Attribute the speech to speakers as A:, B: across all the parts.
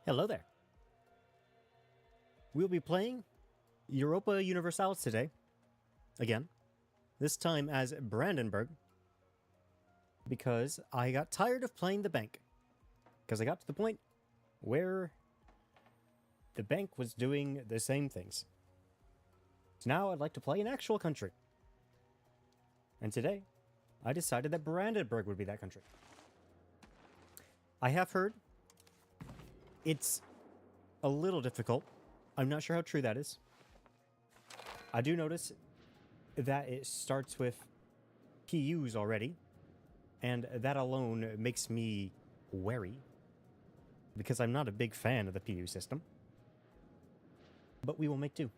A: Hello there. We'll be playing Europa Universalis today. Again. This time as Brandenburg. Because I got tired of playing the bank. Because I got to the point where the bank was doing the same things. So now I'd like to play an actual country. And today, I decided that Brandenburg would be that country. I have heard it's a little difficult. I'm not sure how true that is. I do notice that it starts with PUs already, and that alone makes me wary, because I'm not a big fan of the PU system. But we will make do.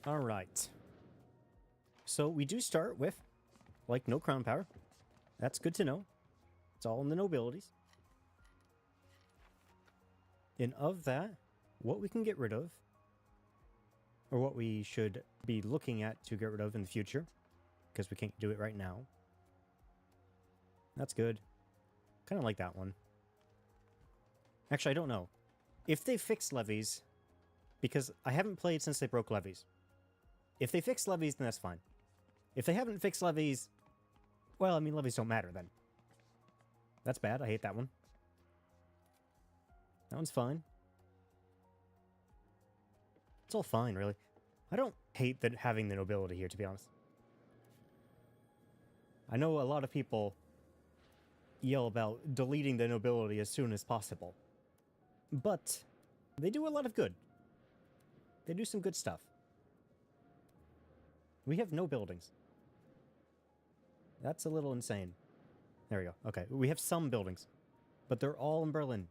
A: Alright. So we do start with, like, no crown power. That's good to know. It's all in the nobilities. And of that, what we can get rid of, or what we should be looking at to get rid of in the future, because we can't do it right now. That's good. Kind of like that one. Actually, I don't know. If they fix levies, because I haven't played since they broke levies. If they fix levies, then that's fine. If they haven't fixed levies, well, I mean, levies don't matter then. That's bad. I hate that one. That one's fine. It's all fine, really. I don't hate having the nobility here, to be honest. I know a lot of people yell about deleting the nobility as soon as possible. But they do a lot of good. They do some good stuff. We have no buildings. That's a little insane. There we go. Okay, we have some buildings. But they're all in Berlin.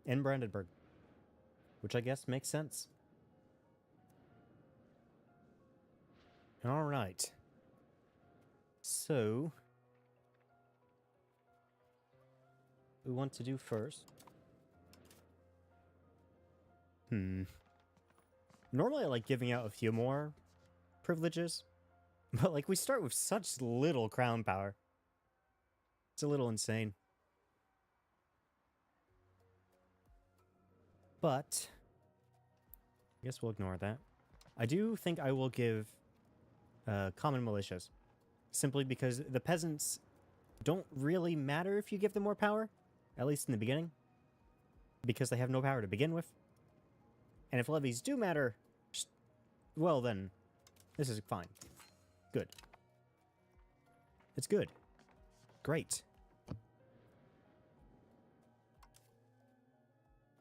A: In Brandenburg. Which I guess makes sense. Alright. So, we want to do first. Normally I like giving out a few more privileges. But like we start with such little crown power. It's a little insane. But I guess we'll ignore that. I do think I will give common militias. Simply because the peasants don't really matter if you give them more power. At least in the beginning. Because they have no power to begin with. And if levies do matter, well then, this is fine. Good. It's good. Great.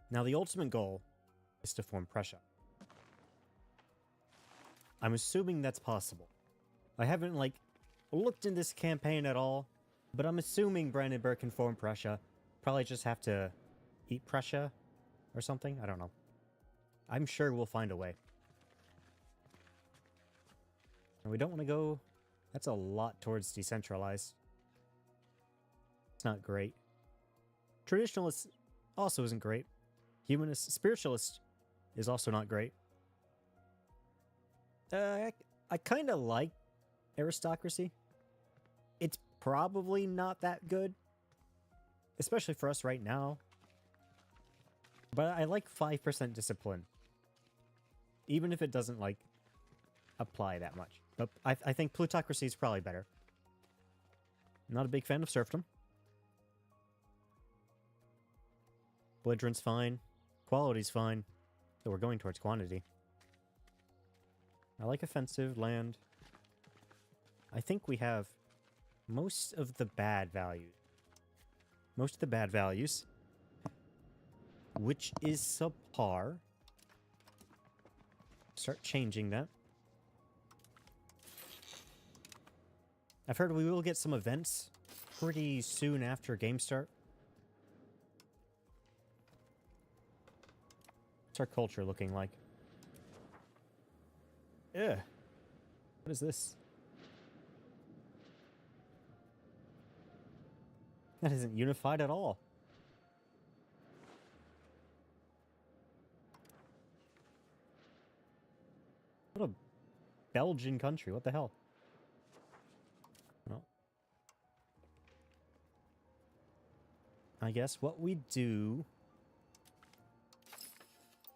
A: Now the ultimate goal is to form Prussia. I'm assuming that's possible. I haven't, like, looked in this campaign at all, but I'm assuming Brandenburg can form Prussia. Probably just have to eat Prussia or something. I don't know. I'm sure we'll find a way. And we don't want to go... That's a lot towards decentralized. It's not great. Traditionalist also isn't great. Humanist, spiritualist is also not great. I kind of like aristocracy. It's probably not that good. Especially for us right now. But I like 5% discipline. Even if it doesn't, like, apply that much. But I think plutocracy is probably better. Not a big fan of serfdom. Belligerent's fine. Quality's fine. So we're going towards quantity. I like offensive, land. I think we have most of the bad values. Most of the bad values. Which is subpar. Start changing that. I've heard we will get some events pretty soon after game start. What's our culture looking like? Ugh. What is this? That isn't unified at all. What a Belgian country. What the hell? No. I guess what we do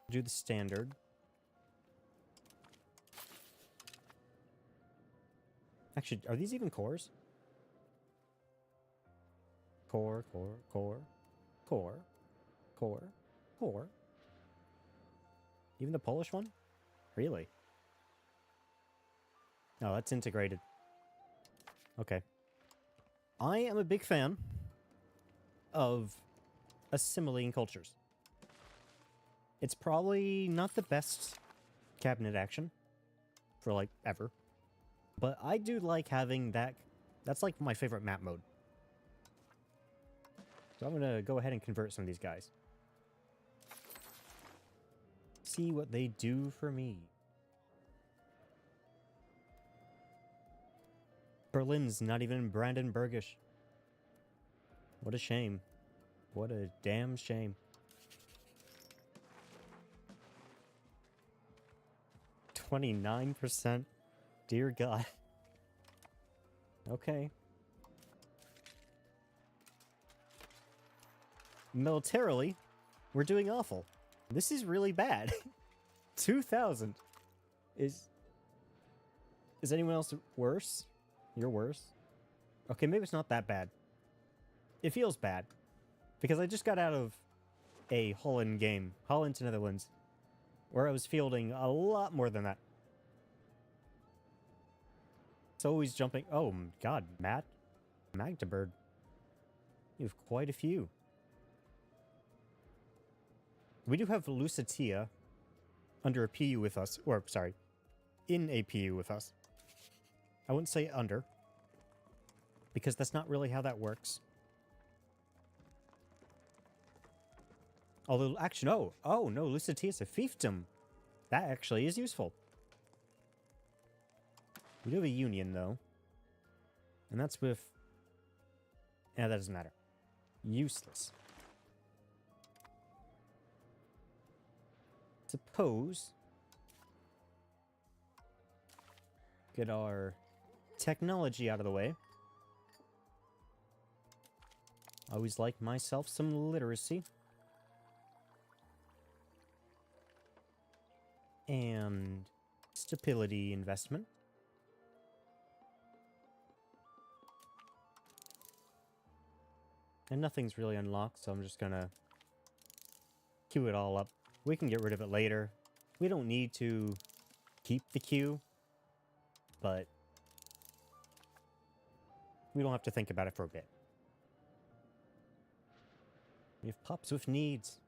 A: the standard. Actually, are these even cores? Core, core, core, core, core, core. Even the Polish one? Really? No, that's integrated. Okay. I am a big fan of assimilating cultures. It's probably not the best cabinet action for, like, ever. But I do like having that. That's, like, my favorite map mode. So I'm going to go ahead and convert some of these guys. See what they do for me. Berlin's not even Brandenburgish. What a shame. What a damn shame. 29%. Dear God. Okay. Militarily, we're doing awful. This is really bad. 2,000. Is anyone else worse? You're worse? Okay, maybe it's not that bad. It feels bad. Because I just got out of a Holland game. Holland to Netherlands. Where I was fielding a lot more than that. It's always jumping. Oh, God, Magdeburg. You have quite a few. We do have Lusatia under a PU with us. Or, sorry, in a PU with us. I wouldn't say under. Because that's not really how that works. Although, actually, no. Oh, no, Lusatia is a fiefdom. That actually is useful. We do have a union, though. And that's with... Yeah, that doesn't matter. Useless. Suppose... Get our technology out of the way. I always like myself some literacy. And stability investment. And nothing's really unlocked, so I'm just gonna queue it all up. We can get rid of it later. We don't need to keep the queue, but we don't have to think about it for a bit. We have pups with needs.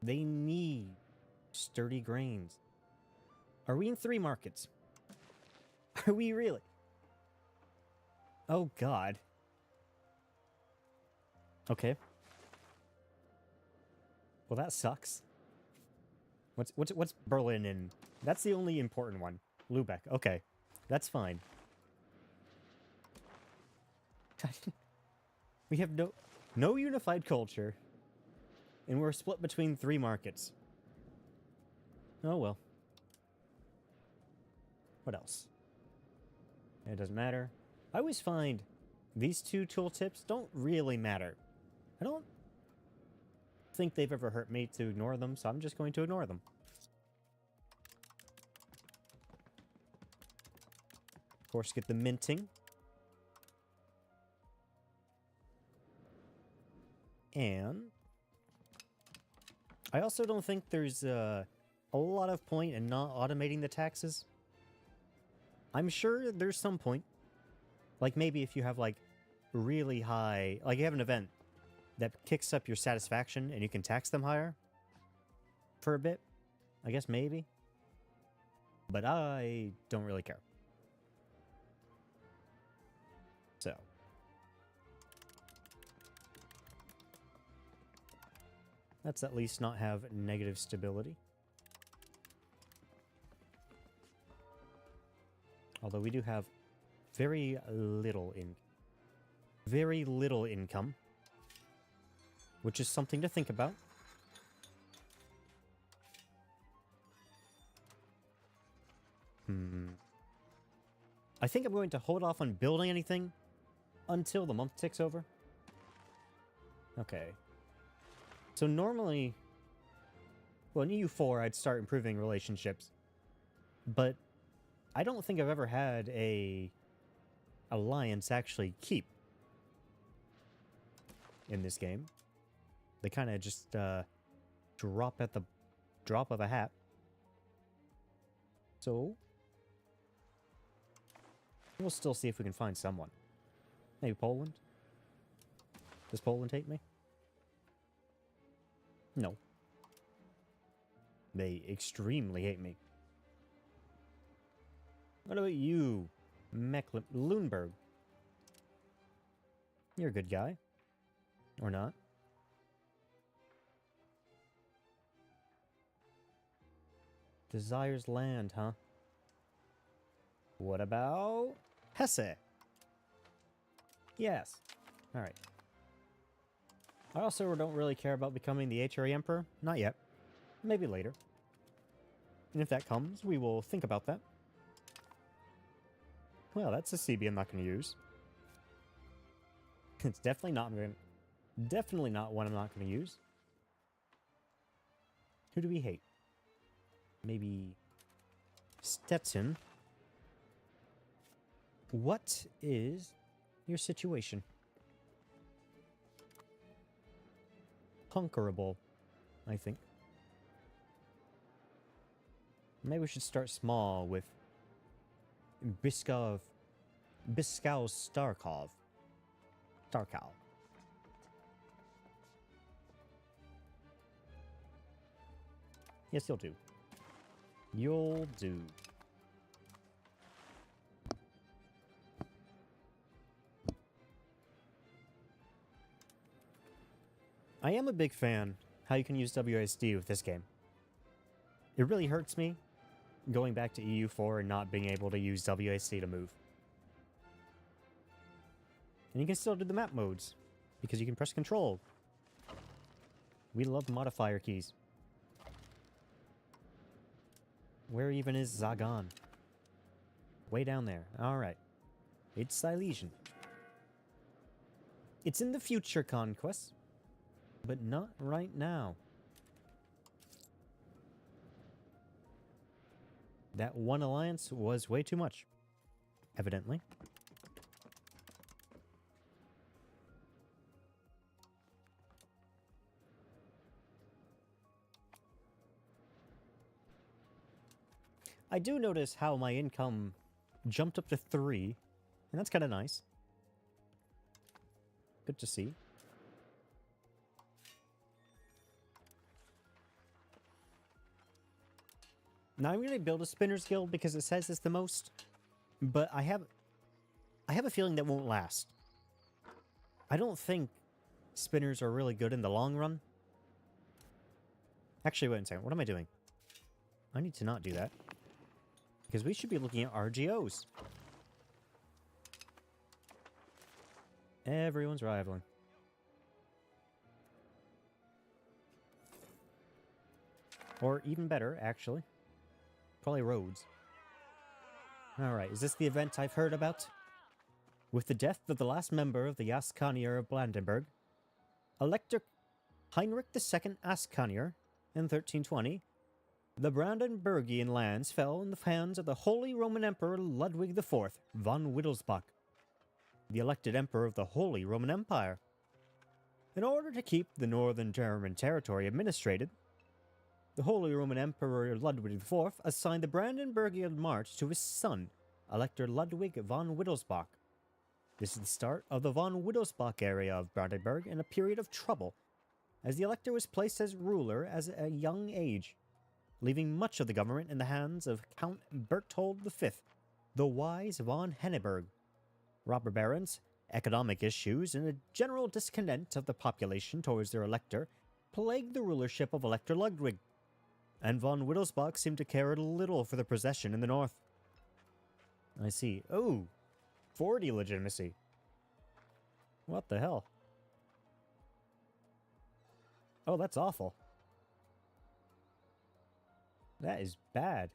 A: They need sturdy grains. Are we in 3 markets? Are we really? Oh, God. Okay. Well, that sucks. What's Berlin in? That's the only important one. Lübeck. Okay. That's fine. We have no unified culture. And we're split between 3 markets. Oh, well. What else? It doesn't matter. I always find these 2 tooltips don't really matter. I don't think they've ever hurt me to ignore them, so I'm just going to ignore them. Of course, get the minting. And I also don't think there's a lot of point in not automating the taxes. I'm sure there's some point. Like maybe if you have like really high, like you have an event that kicks up your satisfaction and you can tax them higher for a bit. I guess maybe. But I don't really care. So. Let's at least not have negative stability. Although we do have very little income. Which is something to think about. I think I'm going to hold off on building anything until the month ticks over. Okay. So normally, well, in EU4, I'd start improving relationships. But I don't think I've ever had a alliance actually keep in this game. They kind of just drop at the drop of a hat. So we'll still see if we can find someone. Maybe Poland? Does Poland hate me? No. They extremely hate me. What about you, Mecklenburg? You're a good guy. Or not. Desires land, huh? What about Hesse? Yes. Alright. I also don't really care about becoming the HRE Emperor. Not yet. Maybe later. And if that comes, we will think about that. Well, that's a CB I'm not going to use. It's definitely not one I'm not going to use. Who do we hate? Maybe Stetson. What is your situation? Conquerable, I think. Maybe we should start small with Biskow Starkov. Starkow. Yes, you'll do. You'll do. I am a big fan how you can use WASD with this game. It really hurts me going back to EU4 and not being able to use WASD to move. And you can still do the map modes because you can press Control. We love modifier keys. Where even is Zagan? Way down there. Alright. It's Silesian. It's in the future conquests, but not right now. That one alliance was way too much, evidently. I do notice how my income jumped up to 3, and that's kind of nice. Good to see. Now I'm going to build a Spinners Guild because it says it's the most, but I have a feeling that won't last. I don't think spinners are really good in the long run. Actually, wait a second. What am I doing? I need to not do that. Because we should be looking at RGOs. Everyone's rivaling. Or even better, actually. Probably roads. Alright, is this the event I've heard about? With the death of the last member of the Askanier of Brandenburg, Elector Heinrich II Askanier in 1320, the Brandenburgian lands fell in the hands of the Holy Roman Emperor Ludwig IV von Wittelsbach, the elected emperor of the Holy Roman Empire. In order to keep the northern German territory administrated, the Holy Roman Emperor Ludwig IV assigned the Brandenburgian March to his son, Elector Ludwig von Wittelsbach. This is the start of the von Wittelsbach area of Brandenburg in a period of trouble, as the Elector was placed as ruler at a young age, leaving much of the government in the hands of Count Berthold V, the Wise von Henneberg. Robber barons, economic issues, and a general discontent of the population towards their Elector plagued the rulership of Elector Ludwig, and von Wittelsbach seemed to care little for the possession in the north. I see. Oh, 40 legitimacy. What the hell? Oh, that's awful. That is bad.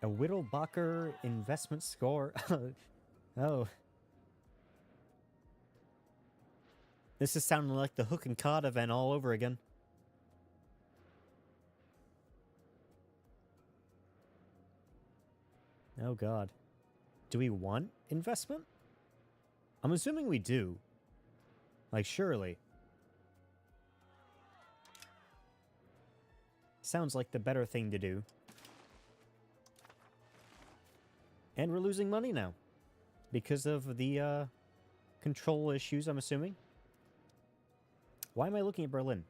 A: A Wittelsbacher investment score. Oh. This is sounding like the hook and cod event all over again. Oh god. Do we want investment? I'm assuming we do. Like, surely. Sounds like the better thing to do. And we're losing money now. Because of the, control issues, I'm assuming. Why am I looking at Berlin?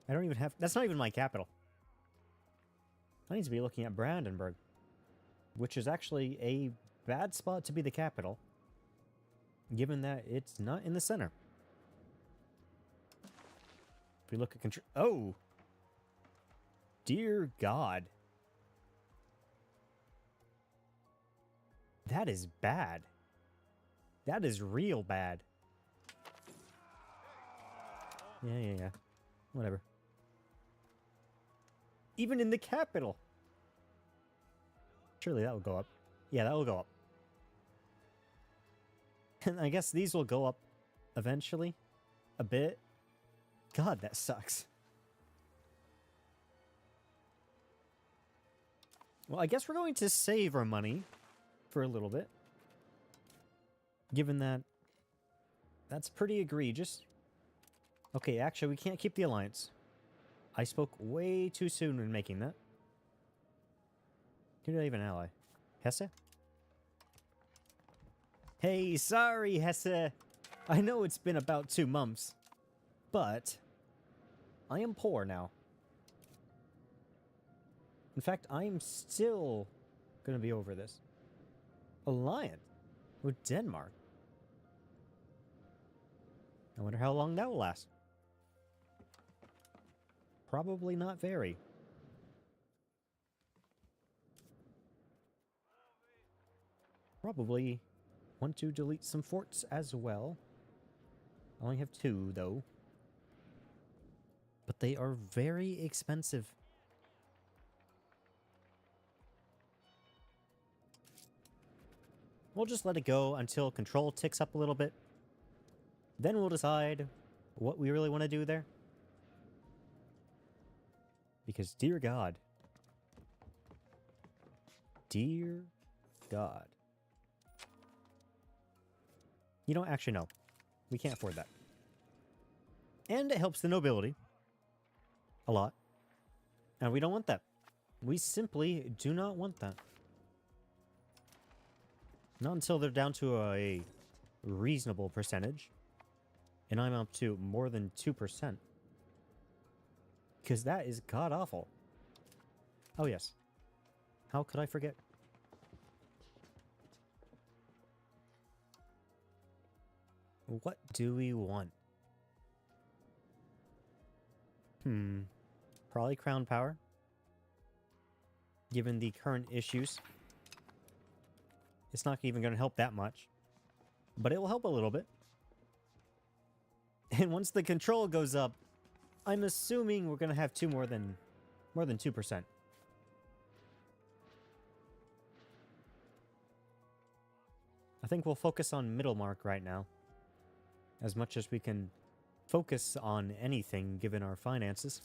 A: I don't even have... That's not even my capital. I need to be looking at Brandenburg. Which is actually a bad spot to be the capital. Given that it's not in the center. If we look at control... Oh! Dear God. That is bad. That is real bad. Yeah. Whatever. Even in the capital. Surely that will go up. Yeah, that will go up. And I guess these will go up eventually. A bit. God, that sucks. Well, I guess we're going to save our money for a little bit. Given that that's pretty egregious. Okay, actually, we can't keep the alliance. I spoke way too soon when making that. Who did I even ally? Hesse? Hey, sorry, Hesse. I know it's been about 2 months, but I am poor now. In fact, I am still going to be over this. Alliance with Denmark. I wonder how long that will last. Probably not very. Probably want to delete some forts as well. I only have 2, though. But they are very expensive. We'll just let it go until control ticks up a little bit. Then we'll decide what we really want to do there. Because, dear God. Dear God. You don't actually know. We can't afford that. And it helps the nobility. A lot. And we don't want that. We simply do not want that. Not until they're down to a reasonable percentage. And I'm up to more than 2%. Because that is god-awful. Oh, yes. How could I forget? What do we want? Probably crown power. Given the current issues. It's not even going to help that much. But it will help a little bit. And once the control goes up, I'm assuming we're going to have more than 2%. I think we'll focus on Middlemark right now. As much as we can focus on anything given our finances.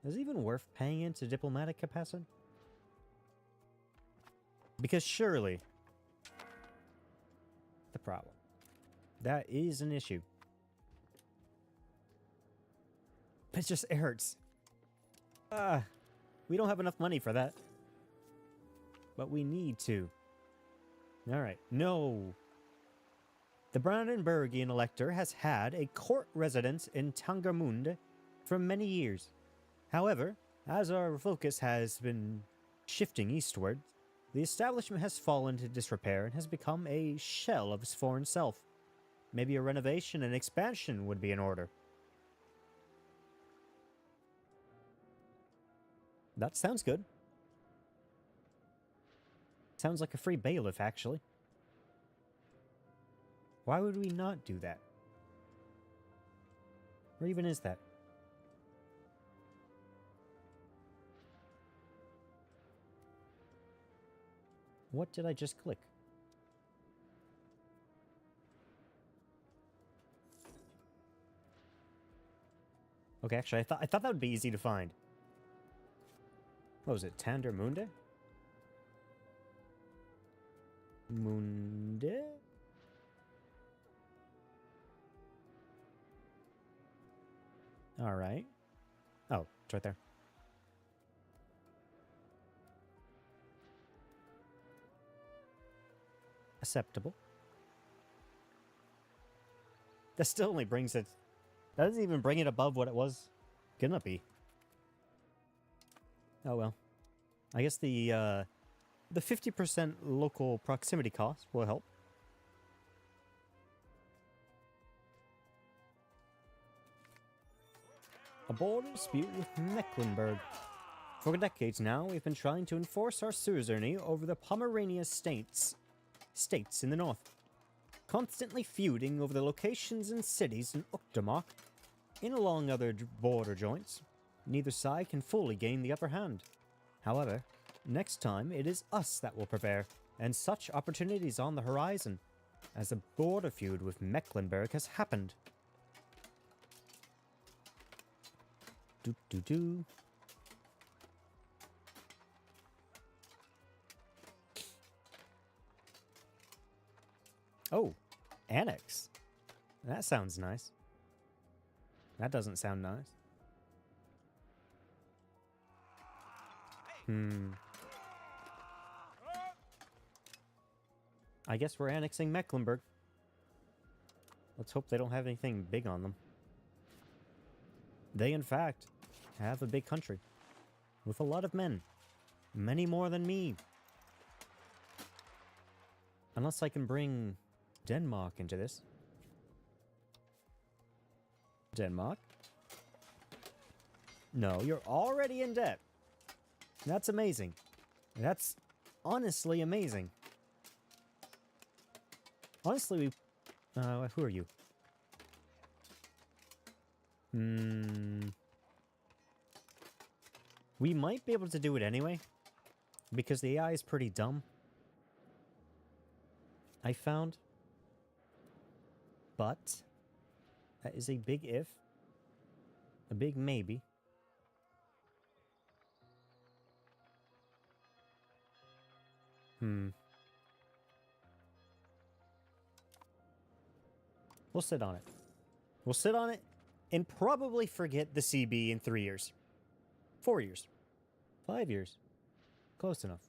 A: Is it even worth paying into diplomatic capacity? Because surely the problem. That is an issue. It just hurts. We don't have enough money for that. But we need to. Alright, no. The Brandenburgian elector has had a court residence in Tangermünde for many years. However, as our focus has been shifting eastward, the establishment has fallen into disrepair and has become a shell of its foreign self. Maybe a renovation and expansion would be in order. That sounds good. Sounds like a free bailiff, actually. Why would we not do that? Or even is that? What did I just click? Okay, actually, I thought that would be easy to find. What was it? Tandermunde? Munde? Alright. Oh, it's right there. Acceptable. That still only brings it... That doesn't even bring it above what it was gonna be. Oh well. I guess the 50% local proximity cost will help. A border dispute with Mecklenburg. For decades now, we've been trying to enforce our suzerainty over the Pomerania states in the north, constantly feuding over the locations and cities in Uckermark and along other border joints. Neither side can fully gain the upper hand. However, next time it is us that will prepare, and such opportunities on the horizon, as a border feud with Mecklenburg has happened. Do. Oh, annex. That sounds nice. That doesn't sound nice. I guess we're annexing Mecklenburg. Let's hope they don't have anything big on them. They, in fact, have a big country with a lot of men. Many more than me. Unless I can bring Denmark into this. Denmark? No, you're already in debt. That's amazing. That's honestly amazing. Honestly, we... who are you? We might be able to do it anyway, because the AI is pretty dumb. I found. But that is a big if. A big maybe. We'll sit on it. We'll sit on it and probably forget the CB in 3 years. 4 years. 5 years. Close enough.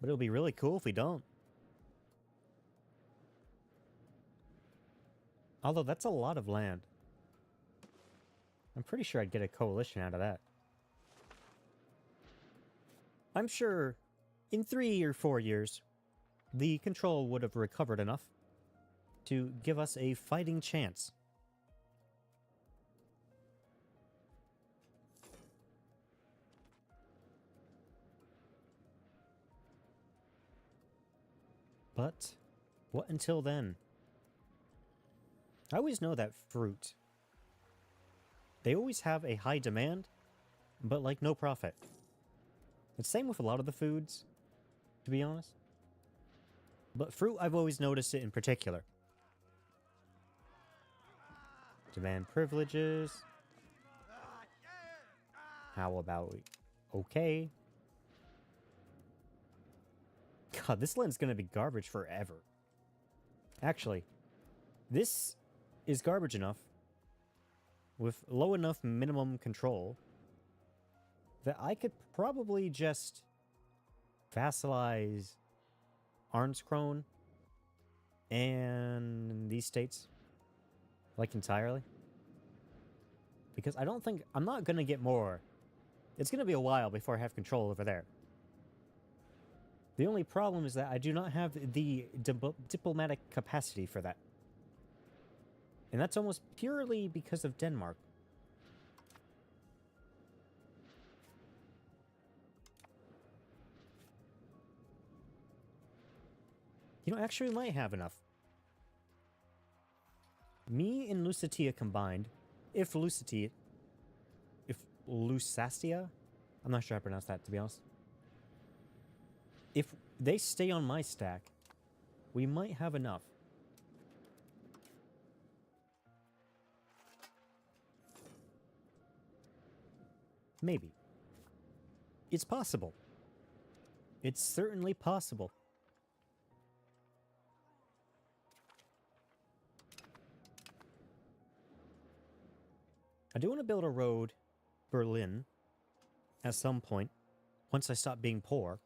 A: But it'll be really cool if we don't. Although that's a lot of land. I'm pretty sure I'd get a coalition out of that. I'm sure in 3 or 4 years, the control would have recovered enough to give us a fighting chance. But what until then? I always know that fruit. They always have a high demand, but like no profit. It's the same with a lot of the foods, to be honest. But fruit, I've always noticed it in particular. Demand privileges. How about we... Okay. God, this land's gonna be garbage forever. Actually, this is garbage enough with low enough minimum control that I could probably just vassalize Arnskrone and these states, like, entirely. Because I don't think... I'm not gonna get more. It's gonna be a while before I have control over there. The only problem is that I do not have the diplomatic capacity for that. And that's almost purely because of Denmark. You know, actually we might have enough. Me and Lusatia combined, if Lusatia? I'm not sure how to pronounce that, to be honest. If they stay on my stack, we might have enough. Maybe. It's possible. It's certainly possible. I do want to build a road, Berlin, at some point, once I stop being poor.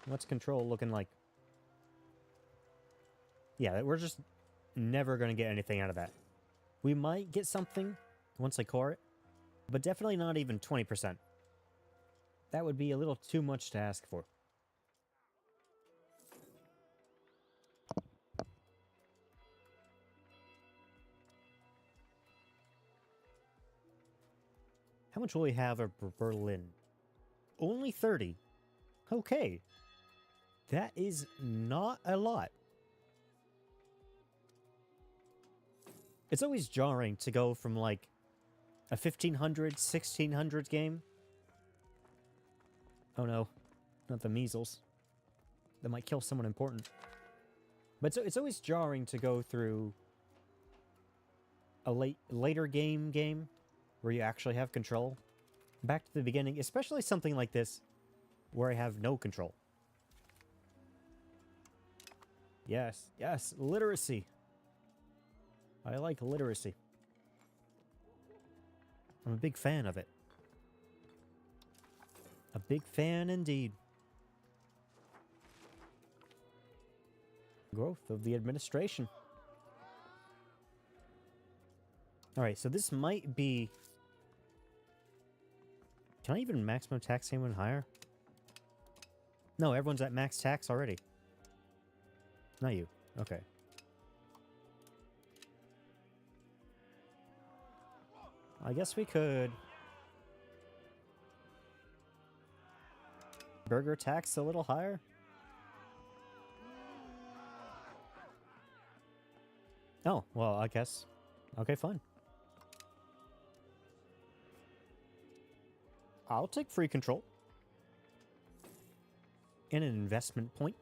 A: What's control looking like? Yeah, we're just never going to get anything out of that. We might get something once I core it, but definitely not even 20%. That would be a little too much to ask for. How much will we have of Berlin? Only 30. Okay. That is not a lot. It's always jarring to go from like a 1500, 1600 game. Oh no, not the measles. That might kill someone important. But it's always jarring to go through a later game where you actually have control. Back to the beginning, especially something like this where I have no control. Yes, yes, literacy. I like literacy. I'm a big fan of it. A big fan indeed. Growth of the administration. Alright, so this might be... Can I even maximum tax anyone higher? No, everyone's at max tax already. Not you. Okay. I guess we could... burger tax a little higher? Oh, well, I guess. Okay, fine. I'll take free control. And an investment point.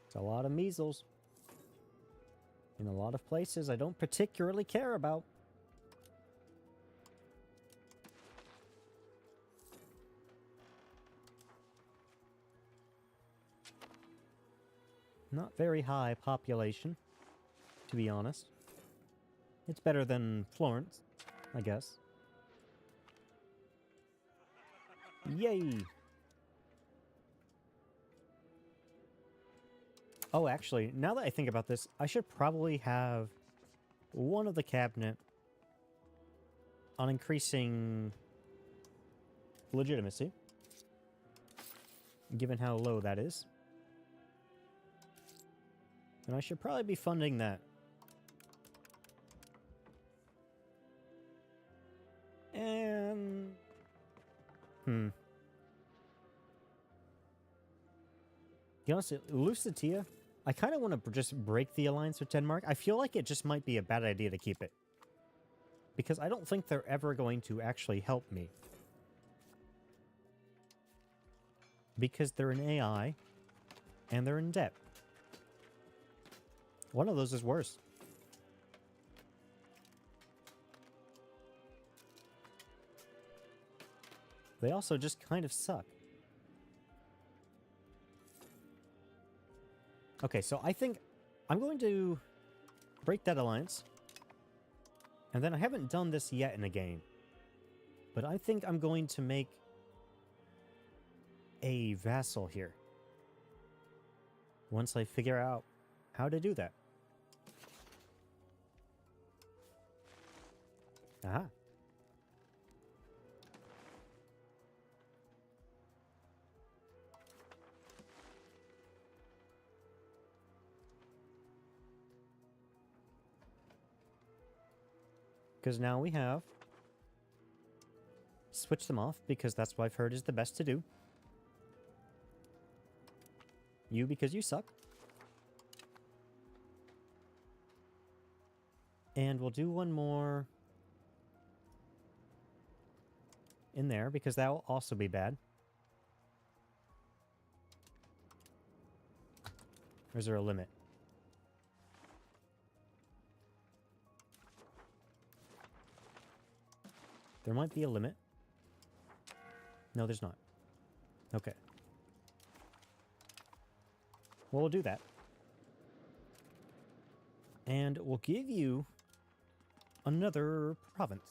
A: It's a lot of measles. In a lot of places I don't particularly care about. Not very high population, to be honest. It's better than Florence, I guess. Yay! Oh, actually, now that I think about this, I should probably have one of the cabinet on increasing legitimacy, given how low that is. And I should probably be funding that. And... To be honest, Lusatia, I kind of want to just break the alliance with Denmark. I feel like it just might be a bad idea to keep it. Because I don't think they're ever going to actually help me. Because they're an AI, and they're in debt. One of those is worse. They also just kind of suck. Okay, so I think I'm going to break that alliance. And then I haven't done this yet in a game. But I think I'm going to make a vassal here. Once I figure out how to do that. Aha. Because now we have switch them off, because that's what I've heard is the best to do. You because you suck. And we'll do one more in there because that will also be bad. Or is there a limit? There might be a limit. No, there's not. Okay. Well, we'll do that. And we'll give you another province.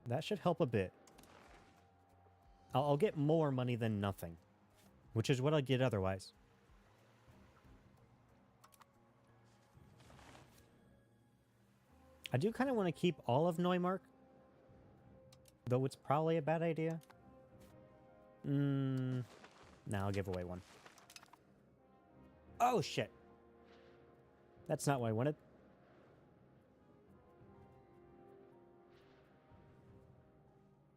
A: That should help a bit. I'll get more money than nothing, which is what I'd get otherwise. I do kind of want to keep all of Neumark, though it's probably a bad idea. Nah, I'll give away one. Oh, shit. That's not what I wanted.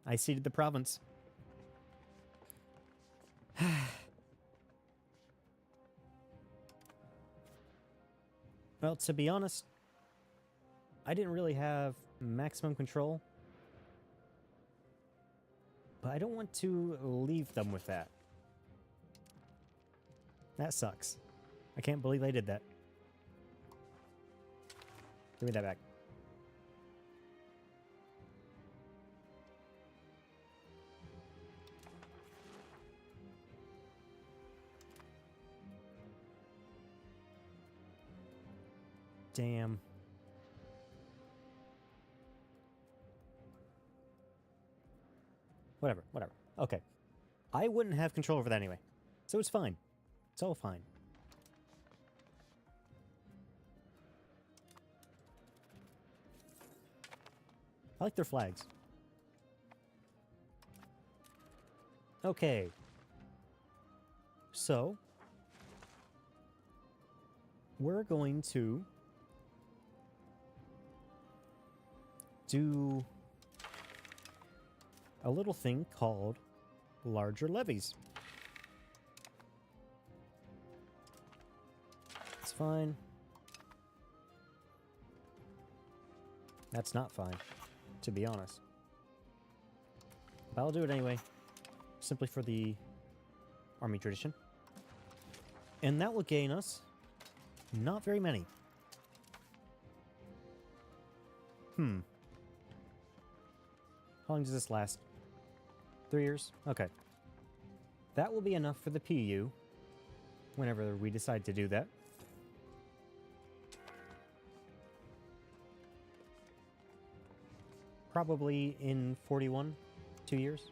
A: I ceded the province. Well, to be honest, I didn't really have maximum control. But I don't want to leave them with that. That sucks. I can't believe I did that. Give me that back. Damn. Whatever. Okay. I wouldn't have control over that anyway. So it's fine. It's all fine. I like their flags. Okay. So, we're going to do a little thing called larger levies. It's fine. That's not fine, to be honest. But I'll do it anyway, simply for the army tradition. And that will gain us not very many. How long does this last? 3 years? Okay. That will be enough for the PU, whenever we decide to do that. Probably in 41, 2 years.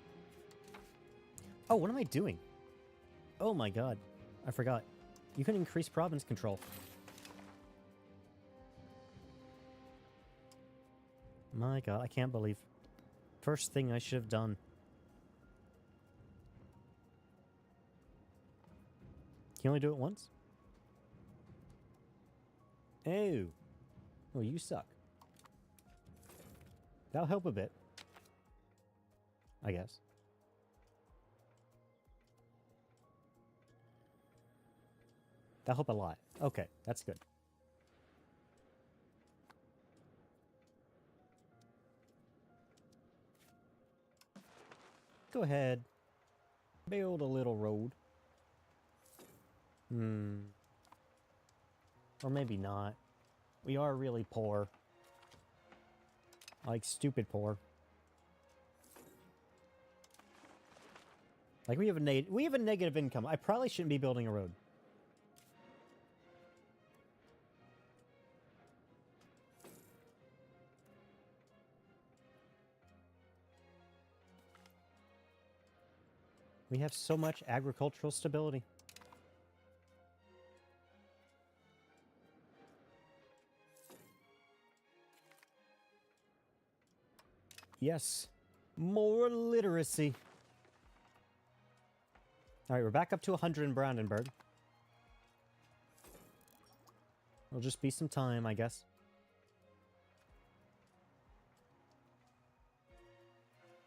A: Oh, what am I doing? Oh my god, I forgot. You can increase province control. My god, I can't believe. First thing I should have done. Can you only do it once? Oh. Oh, you suck. That'll help a bit. I guess. That'll help a lot. Okay, that's good. Go ahead. Build a little road. Or maybe not. We are really poor. Like, stupid poor. Like, we have a negative income. I probably shouldn't be building a road. We have so much agricultural stability. Yes. More literacy. Alright, we're back up to 100 in Brandenburg. It'll just be some time, I guess.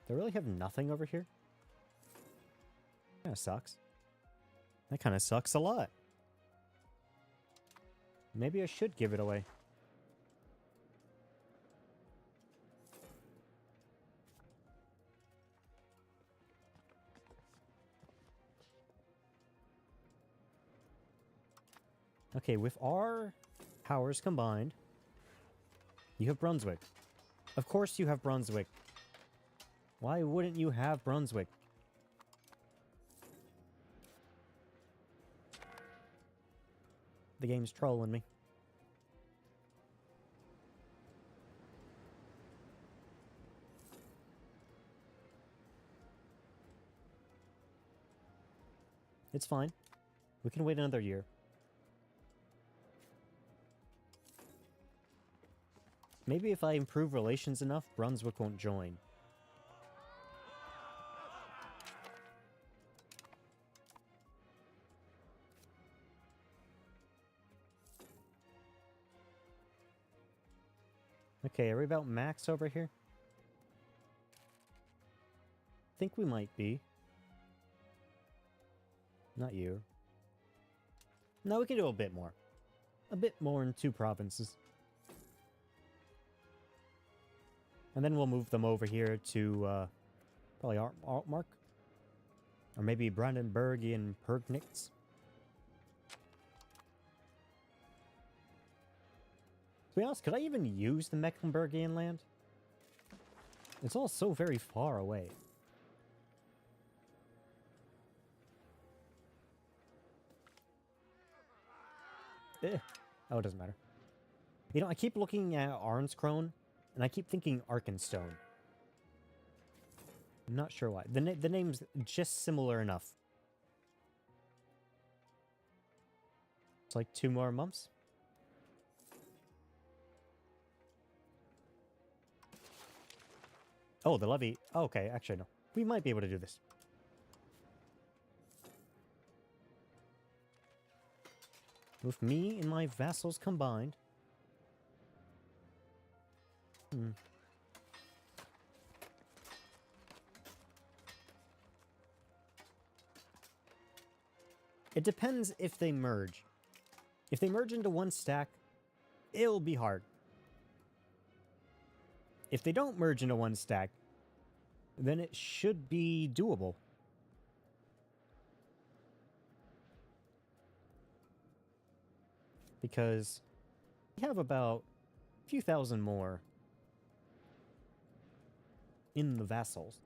A: They really have nothing over here? Kinda sucks. That kinda sucks a lot. Maybe I should give it away. Okay, with our powers combined, you have Brunswick. Of course you have Brunswick. Why wouldn't you have Brunswick? The game's trolling me. It's fine. We can wait another year. Maybe if I improve relations enough, Brunswick won't join. Okay, are we about max over here? I think we might be. Not you. No, we can do a bit more. A bit more in 2 provinces. And then we'll move them over here to, probably Altmark. Or maybe Brandenburg and Pergnitz. To be honest, could I even use the Mecklenburgian land? It's all so very far away. Oh, it doesn't matter. You know, I keep looking at Arnskrone, and I keep thinking Arkenstone. I'm not sure why. The name's just similar enough. It's like 2 more months. Oh, the levy. Oh, okay, actually, no. We might be able to do this. With me and my vassals combined. It depends if they merge. If they merge into 1 stack, it'll be hard. If they don't merge into 1 stack, then it should be doable. Because we have about a few thousand more in the vassals.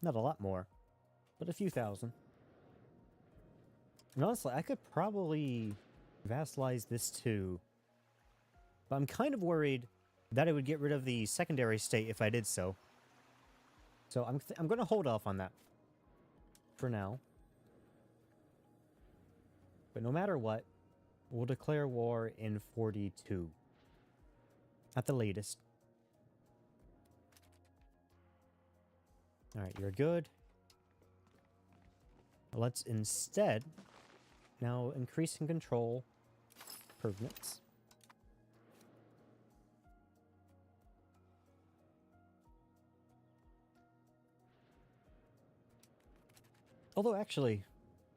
A: Not a lot more, but a few thousand. And honestly, I could probably vassalize this too. But I'm kind of worried that it would get rid of the secondary state if I did so. So I'm going to hold off on that for now. But no matter what, we'll declare war in 42. At the latest. Alright, you're good. Let's instead now increase in control Pergnitz. Although actually,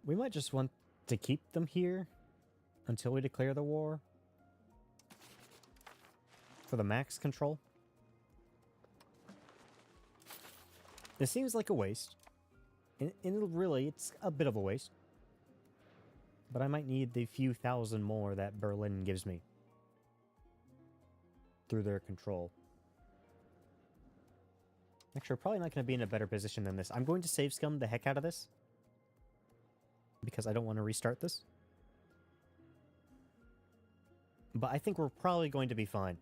A: we might just want to keep them here until we declare the war. For the max control. It seems like a waste. And really, it's a bit of a waste. But I might need the few thousand more that Berlin gives me. Through their control. Actually, we're probably not going to be in a better position than this. I'm going to save scum the heck out of this. Because I don't want to restart this. But I think we're probably going to be fine.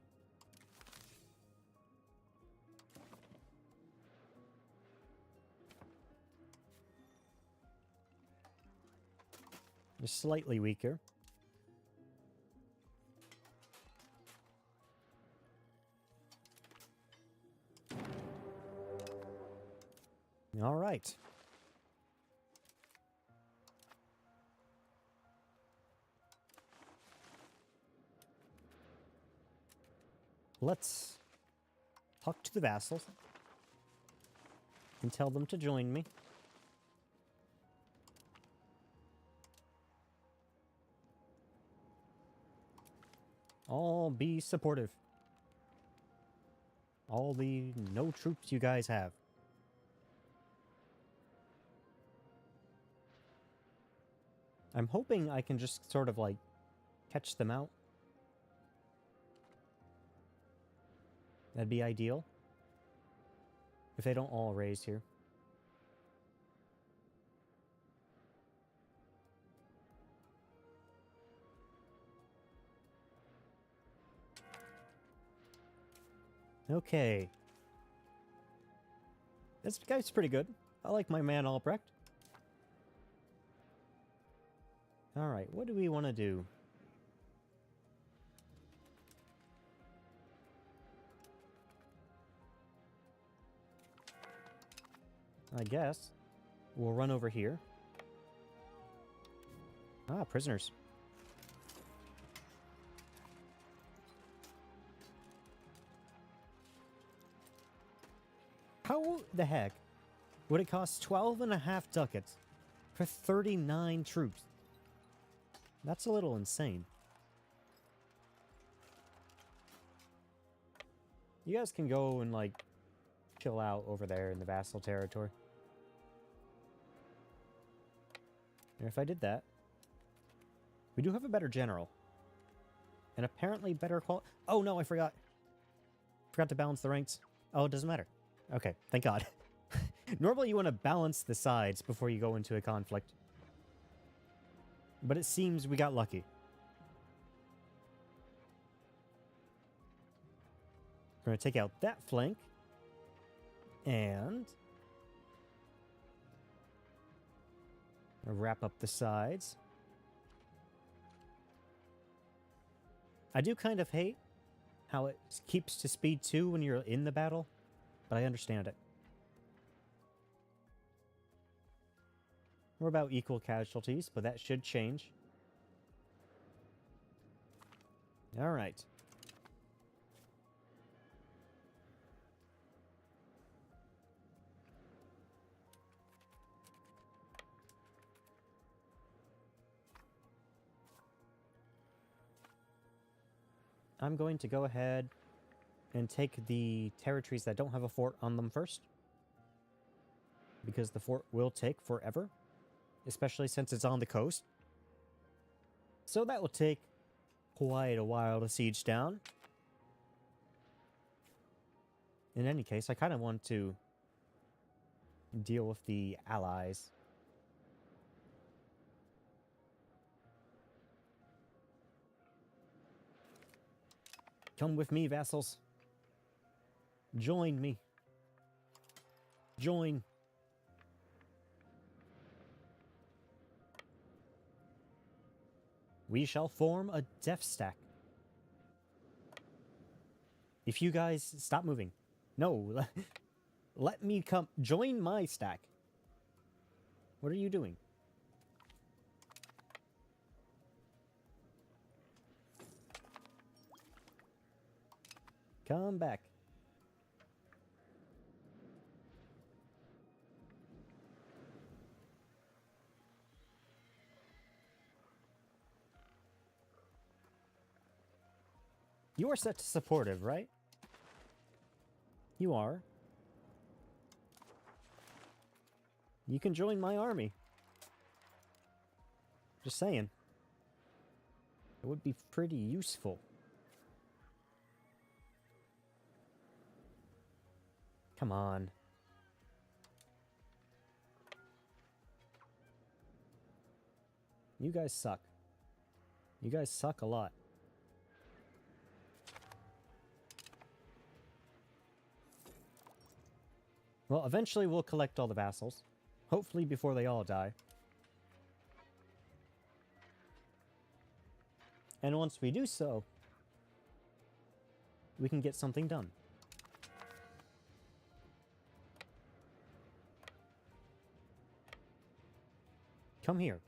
A: Just slightly weaker. All right. Let's talk to the vassals. and tell them to join me. All be supportive. All the no troops you guys have. I'm hoping I can just sort of like catch them out. That'd be ideal. If they don't all raise here. Okay. This guy's pretty good. I like my man Albrecht. Alright, what do we want to do? I guess we'll run over here. Ah, prisoners. How the heck would it cost 12.5 ducats for 39 troops? That's a little insane. You guys can go and, like, chill out over there in the vassal territory. And if I did that, we do have a better general. And apparently better quality. Oh, no, I forgot. Forgot to balance the ranks. Oh, it doesn't matter. Okay, thank God. Normally you want to balance the sides before you go into a conflict. But it seems we got lucky. We're going to take out that flank. And wrap up the sides. I do kind of hate how it keeps to speed 2 when you're in the battle, but I understand it. We're about equal casualties, but that should change. All right. I'm going to go ahead and take the territories that don't have a fort on them first, because the fort will take forever, especially since it's on the coast. So that will take quite a while to siege down. In any case, I kind of want to deal with the allies. Come with me, vassals. Join me. Join. We shall form a death stack. If you guys stop moving. No, let me come. Join my stack. What are you doing? Come back. You are such supportive, right? You are. You can join my army. Just saying. It would be pretty useful. Come on. You guys suck. You guys suck a lot. Well, eventually we'll collect all the vassals. Hopefully before they all die. And once we do so, we can get something done. Come here.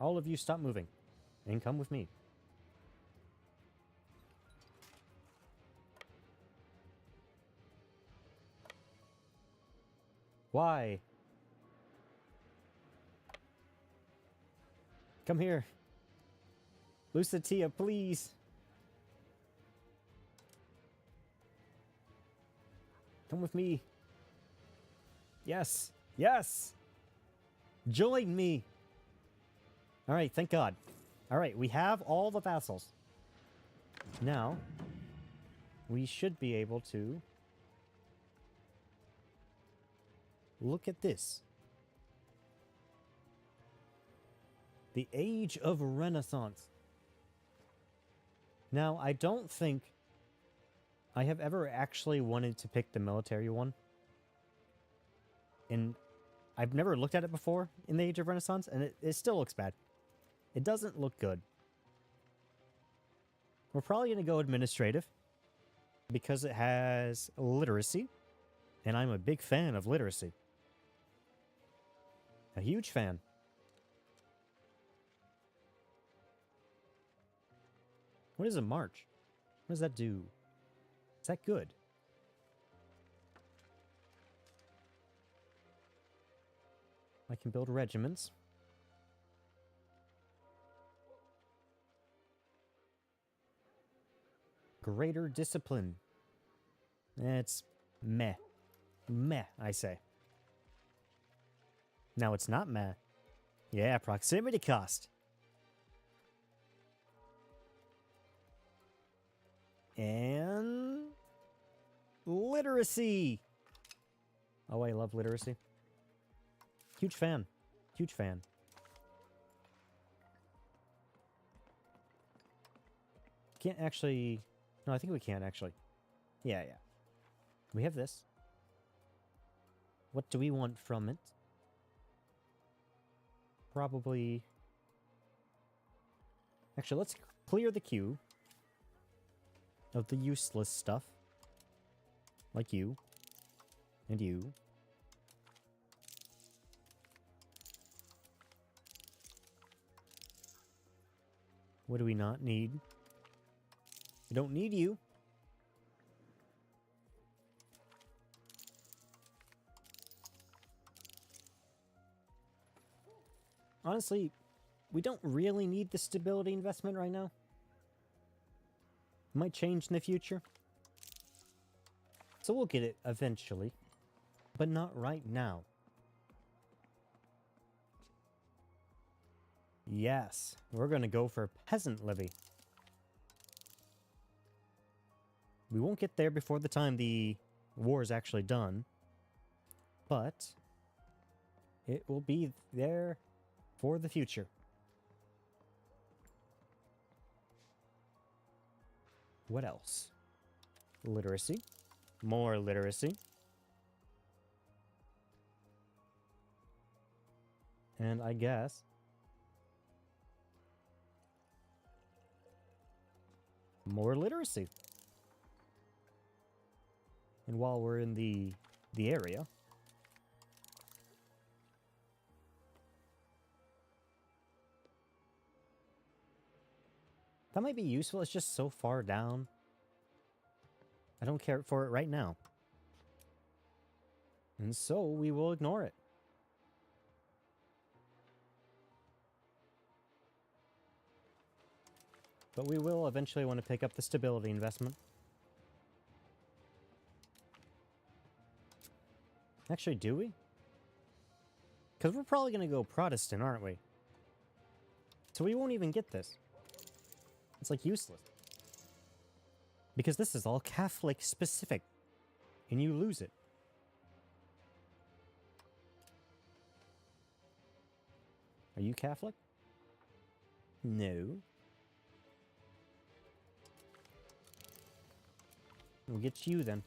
A: All of you stop moving. And come with me. Why? Come here. Lucitia, please. Come with me. Yes. Yes. Join me. All right, thank God. All right, we have all the vassals. Now, we should be able to look at this. The Age of Renaissance. Now, I don't think I have ever actually wanted to pick the military one. And I've never looked at it before in the Age of Renaissance, and it still looks bad. It doesn't look good. We're probably going to go administrative because it has literacy, and I'm a big fan of literacy. A huge fan. What is a march? What does that do? Is that good? I can build regiments. Greater discipline. It's meh. Meh, I say. Now it's not meh. Yeah, proximity cost. And literacy. Oh, I love literacy. Huge fan. Huge fan. Can't actually... No, I think we can actually. Yeah. We have this. What do we want from it? Probably... Actually, let's clear the queue of the useless stuff. Like you. And you. What do we not need? We don't need you. Honestly, we don't really need the stability investment right now. Might change in the future. So we'll get it eventually. But not right now. Yes, we're going to go for peasant levy. We won't get there before the time the war is actually done. But it will be there for the future. What else? Literacy. More literacy. And I guess... more literacy. And while we're in the area... that might be useful, it's just so far down. I don't care for it right now. And so we will ignore it. But we will eventually want to pick up the stability investment. Actually, do we? Because we're probably going to go Protestant, aren't we? So we won't even get this. It's like useless. Because this is all Catholic specific. And you lose it. Are you Catholic? No. We'll get you then.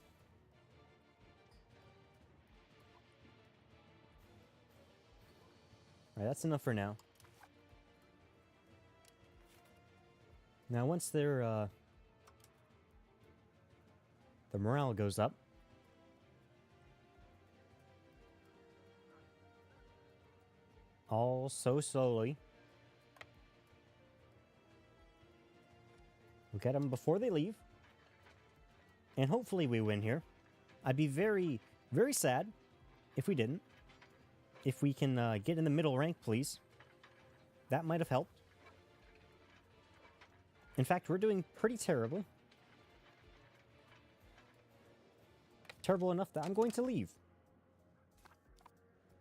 A: Alright, that's enough for now. Now once their the morale goes up, all so slowly, we'll get them before they leave. And hopefully we win here. I'd be very, very sad if we didn't. If we can get in the middle rank, please. That might have helped. In fact, we're doing pretty terrible. Terrible enough that I'm going to leave.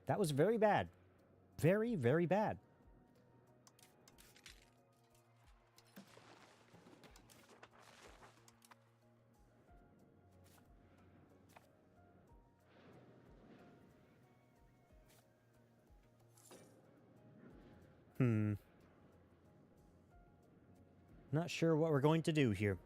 A: That was very bad. Very, very bad. Not sure what we're going to do here.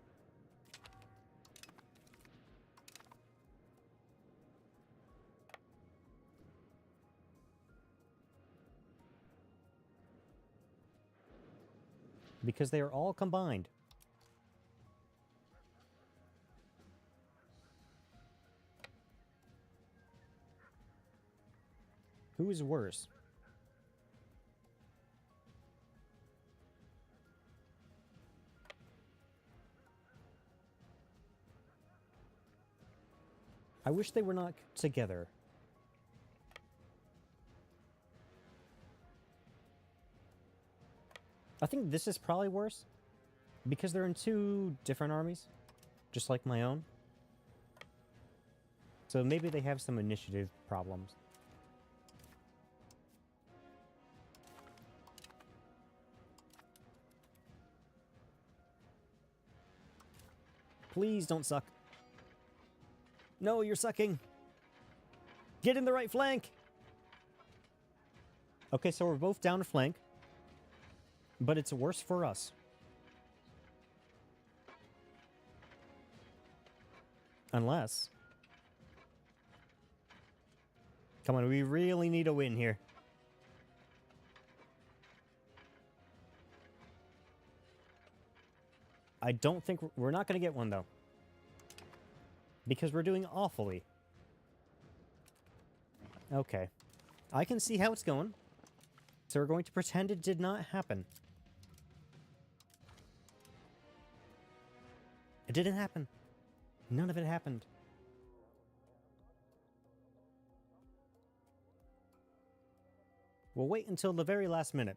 A: Because they are all combined. Who is worse? I wish they were not together. I think this is probably worse. Because they're in two different armies. Just like my own. So maybe they have some initiative problems. Please don't suck. No, you're sucking. Get in the right flank. Okay, so we're both down a flank. But it's worse for us. Unless... Come on, we really need a win here. I don't think... We're not going to get one, though. Because we're doing awfully. Okay. I can see how it's going. So we're going to pretend it did not happen. It didn't happen. None of it happened. We'll wait until the very last minute.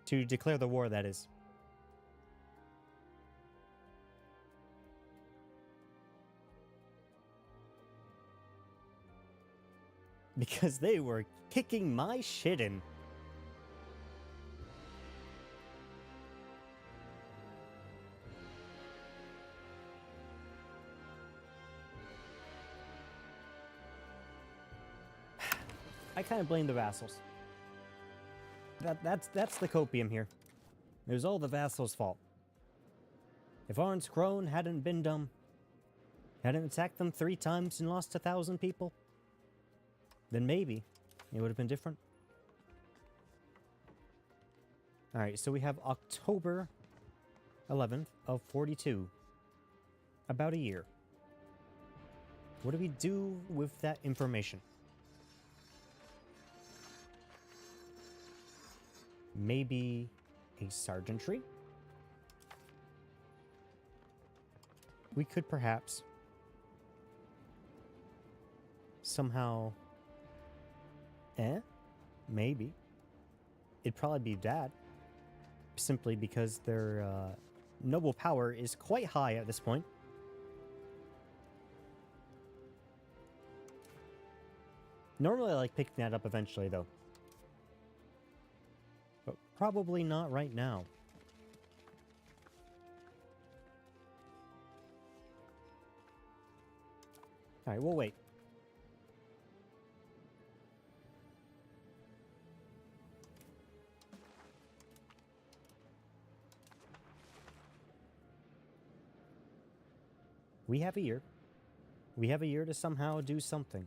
A: To declare the war, that is. Because they were kicking my shit in. I kind of blame the vassals. That's the copium here. It was all the vassals' fault. If Arn's Crone hadn't been dumb, hadn't attacked them 3 times and lost 1,000 people, then maybe it would have been different. Alright, so we have October 11th of 42. About a year. What do we do with that information? Maybe a sergeantry? We could perhaps somehow... Maybe. It'd probably be that. Simply because their noble power is quite high at this point. Normally I like picking that up eventually, though. But probably not right now. Alright, we'll wait. We have a year. We have a year to somehow do something.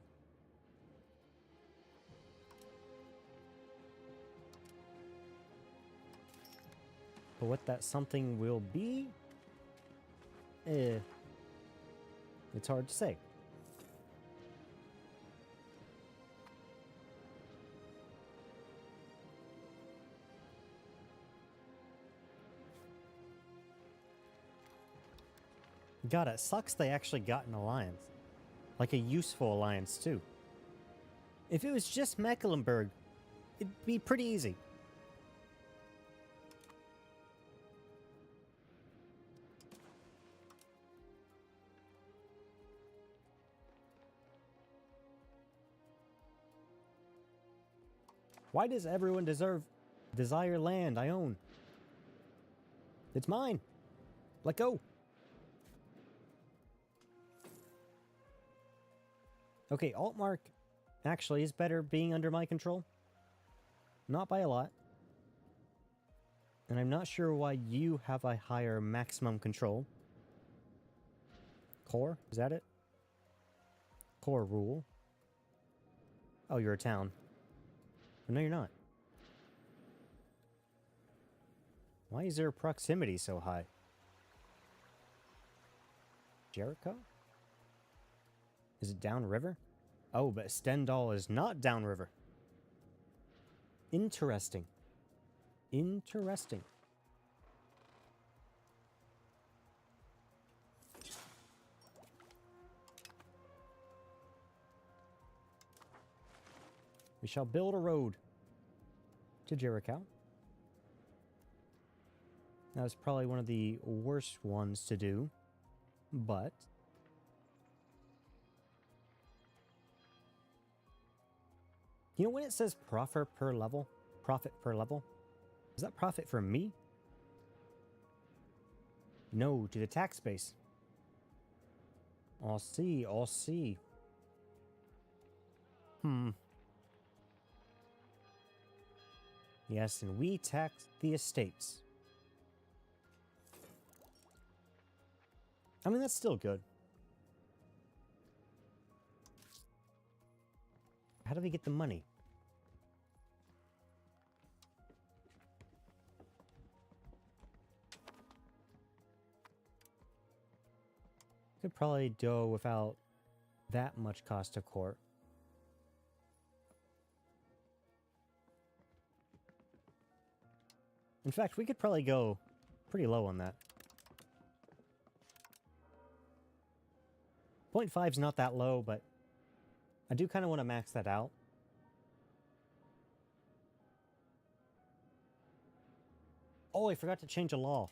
A: But what that something will be, it's hard to say. God, it sucks they actually got an alliance. Like a useful alliance, too. If it was just Mecklenburg, it'd be pretty easy. Why does everyone desire land I own? It's mine. Let go. Okay, Altmark actually is better being under my control. Not by a lot. And I'm not sure why you have a higher maximum control. Core? Is that it? Core rule. Oh, you're a town. But no, you're not. Why is their proximity so high? Jericho? Is it downriver? Oh, but Stendhal is not downriver. Interesting. Interesting. We shall build a road to Jericho. That was probably one of the worst ones to do, but you know when it says profit per level, is that profit for me? No, to the tax base. I'll see, I'll see. Yes, and we tax the estates. I mean, that's still good. How do we get the money? Could probably do without that much cost to court. In fact, we could probably go pretty low on that. 0.5 is not that low, but I do kind of want to max that out. Oh, I forgot to change a law.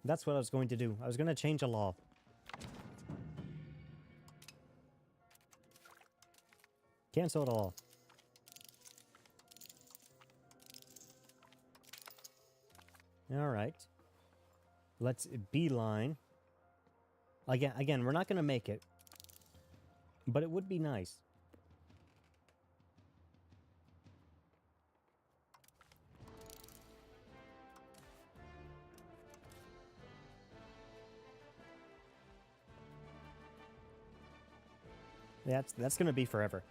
A: That's what I was going to do. I was going to change a law. Cancel it all. All right. Let's beeline. Again, we're not going to make it, but it would be nice. That's going to be forever.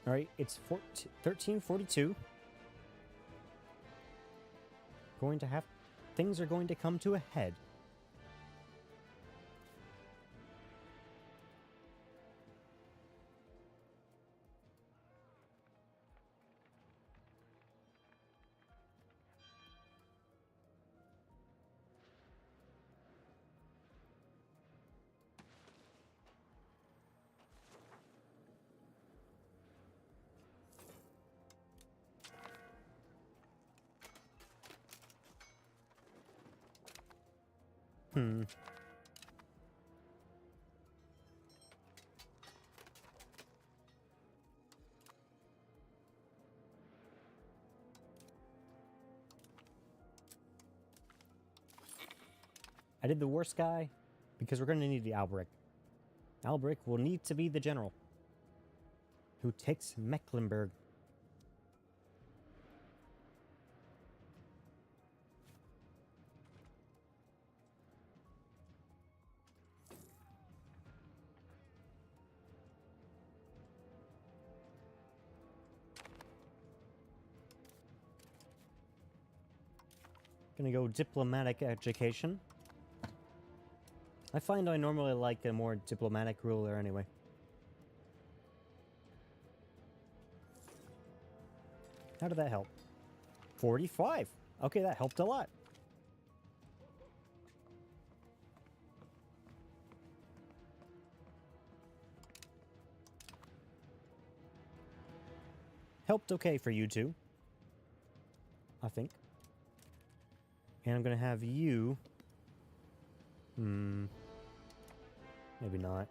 A: All right, it's 1342. Things are going to come to a head. I did the worst guy because we're going to need the Albrecht. Albrecht will need to be the general who takes Mecklenburg. Gonna go diplomatic education. I find I normally like a more diplomatic ruler anyway. How did that help? 45. Okay, that helped a lot. Helped okay for you two, I think. And I'm going to have you... maybe not.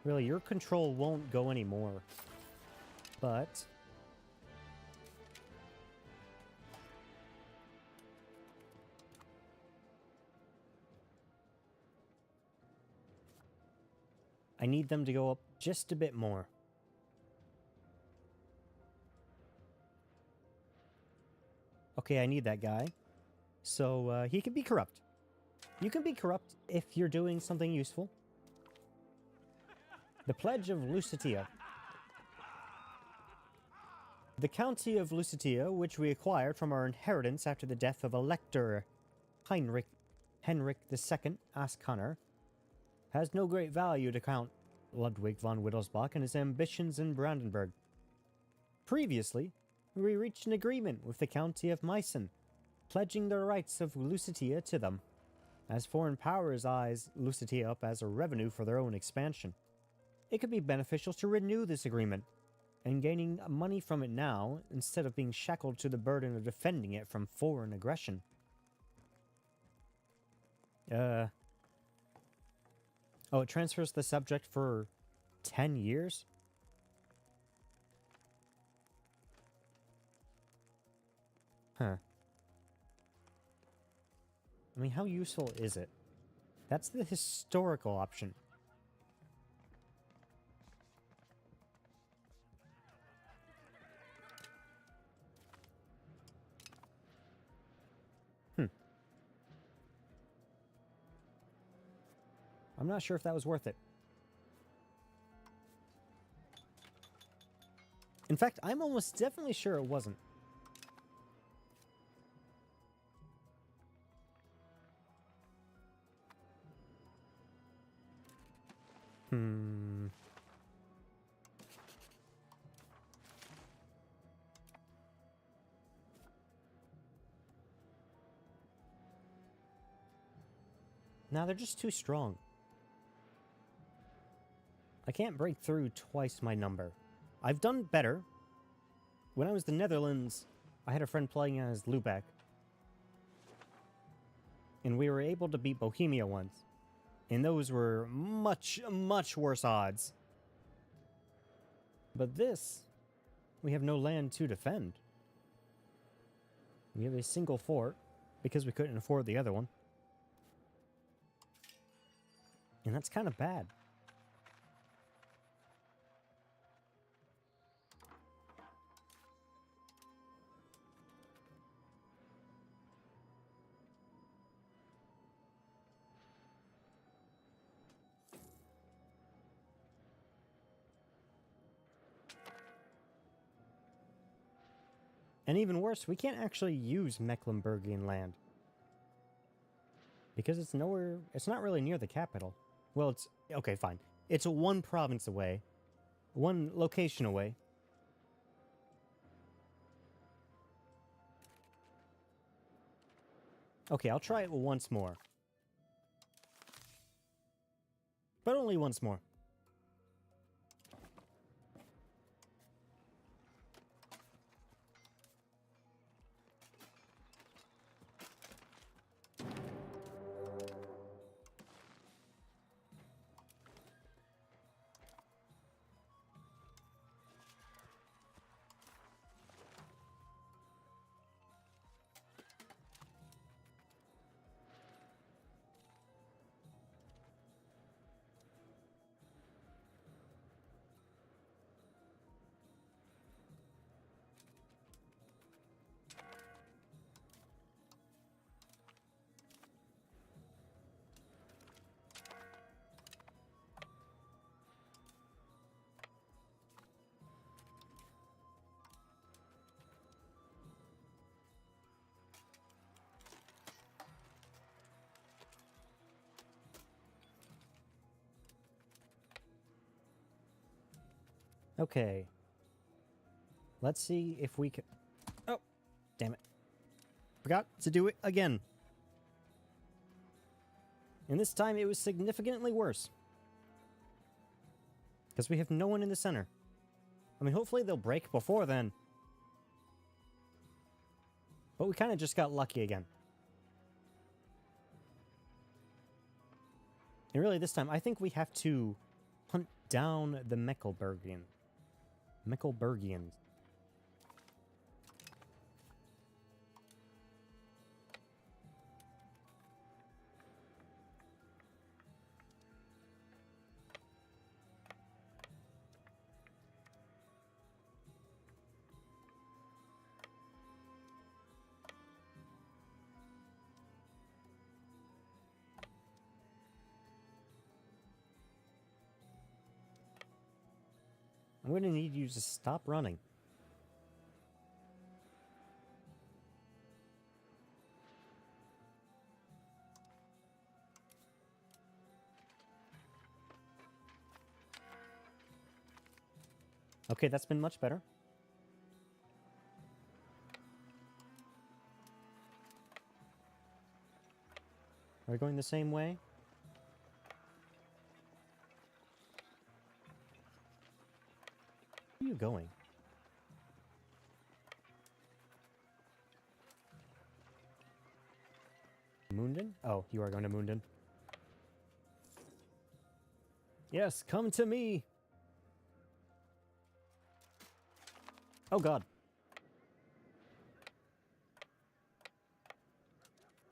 A: Really, your control won't go anymore. But... I need them to go up just a bit more. Okay, I need that guy. So, he can be corrupt. You can be corrupt if you're doing something useful. The Pledge of Lusatia. The County of Lusatia, which we acquired from our inheritance after the death of Elector Henrik II Ascanner, has no great value to Count Ludwig von Wittelsbach and his ambitions in Brandenburg. Previously, we reached an agreement with the County of Meissen, pledging the rights of Lusatia to them, as foreign powers eyes Lusatia up as a revenue for their own expansion. It could be beneficial to renew this agreement, and gaining money from it now, instead of being shackled to the burden of defending it from foreign aggression. Oh, it transfers the subject for 10 years? Huh. I mean, how useful is it? That's the historical option. I'm not sure if that was worth it. In fact, I'm almost definitely sure it wasn't. Nah, they're just too strong. I can't break through twice my number. I've done better. When I was in the Netherlands, I had a friend playing as Lubeck. And we were able to beat Bohemia once. And those were much, much worse odds. But this, we have no land to defend. We have a single fort, because we couldn't afford the other one. And that's kind of bad. And even worse, we can't actually use Mecklenburgian land. Because it's nowhere, it's not really near the capital. Well, it's, okay, fine. It's one province away. One location away. Okay, I'll try it once more. But only once more. Okay. Let's see if we can... Oh, damn it. Forgot to do it again. And this time it was significantly worse. Because we have no one in the center. I mean, hopefully they'll break before then. But we kind of just got lucky again. And really this time, I think we have to hunt down the Mecklenburgians. I'm going to need you to stop running. Okay, that's been much better. Are we going the same way? Where are you going? Munden? Oh, you are going to Munden. Yes, come to me! Oh god.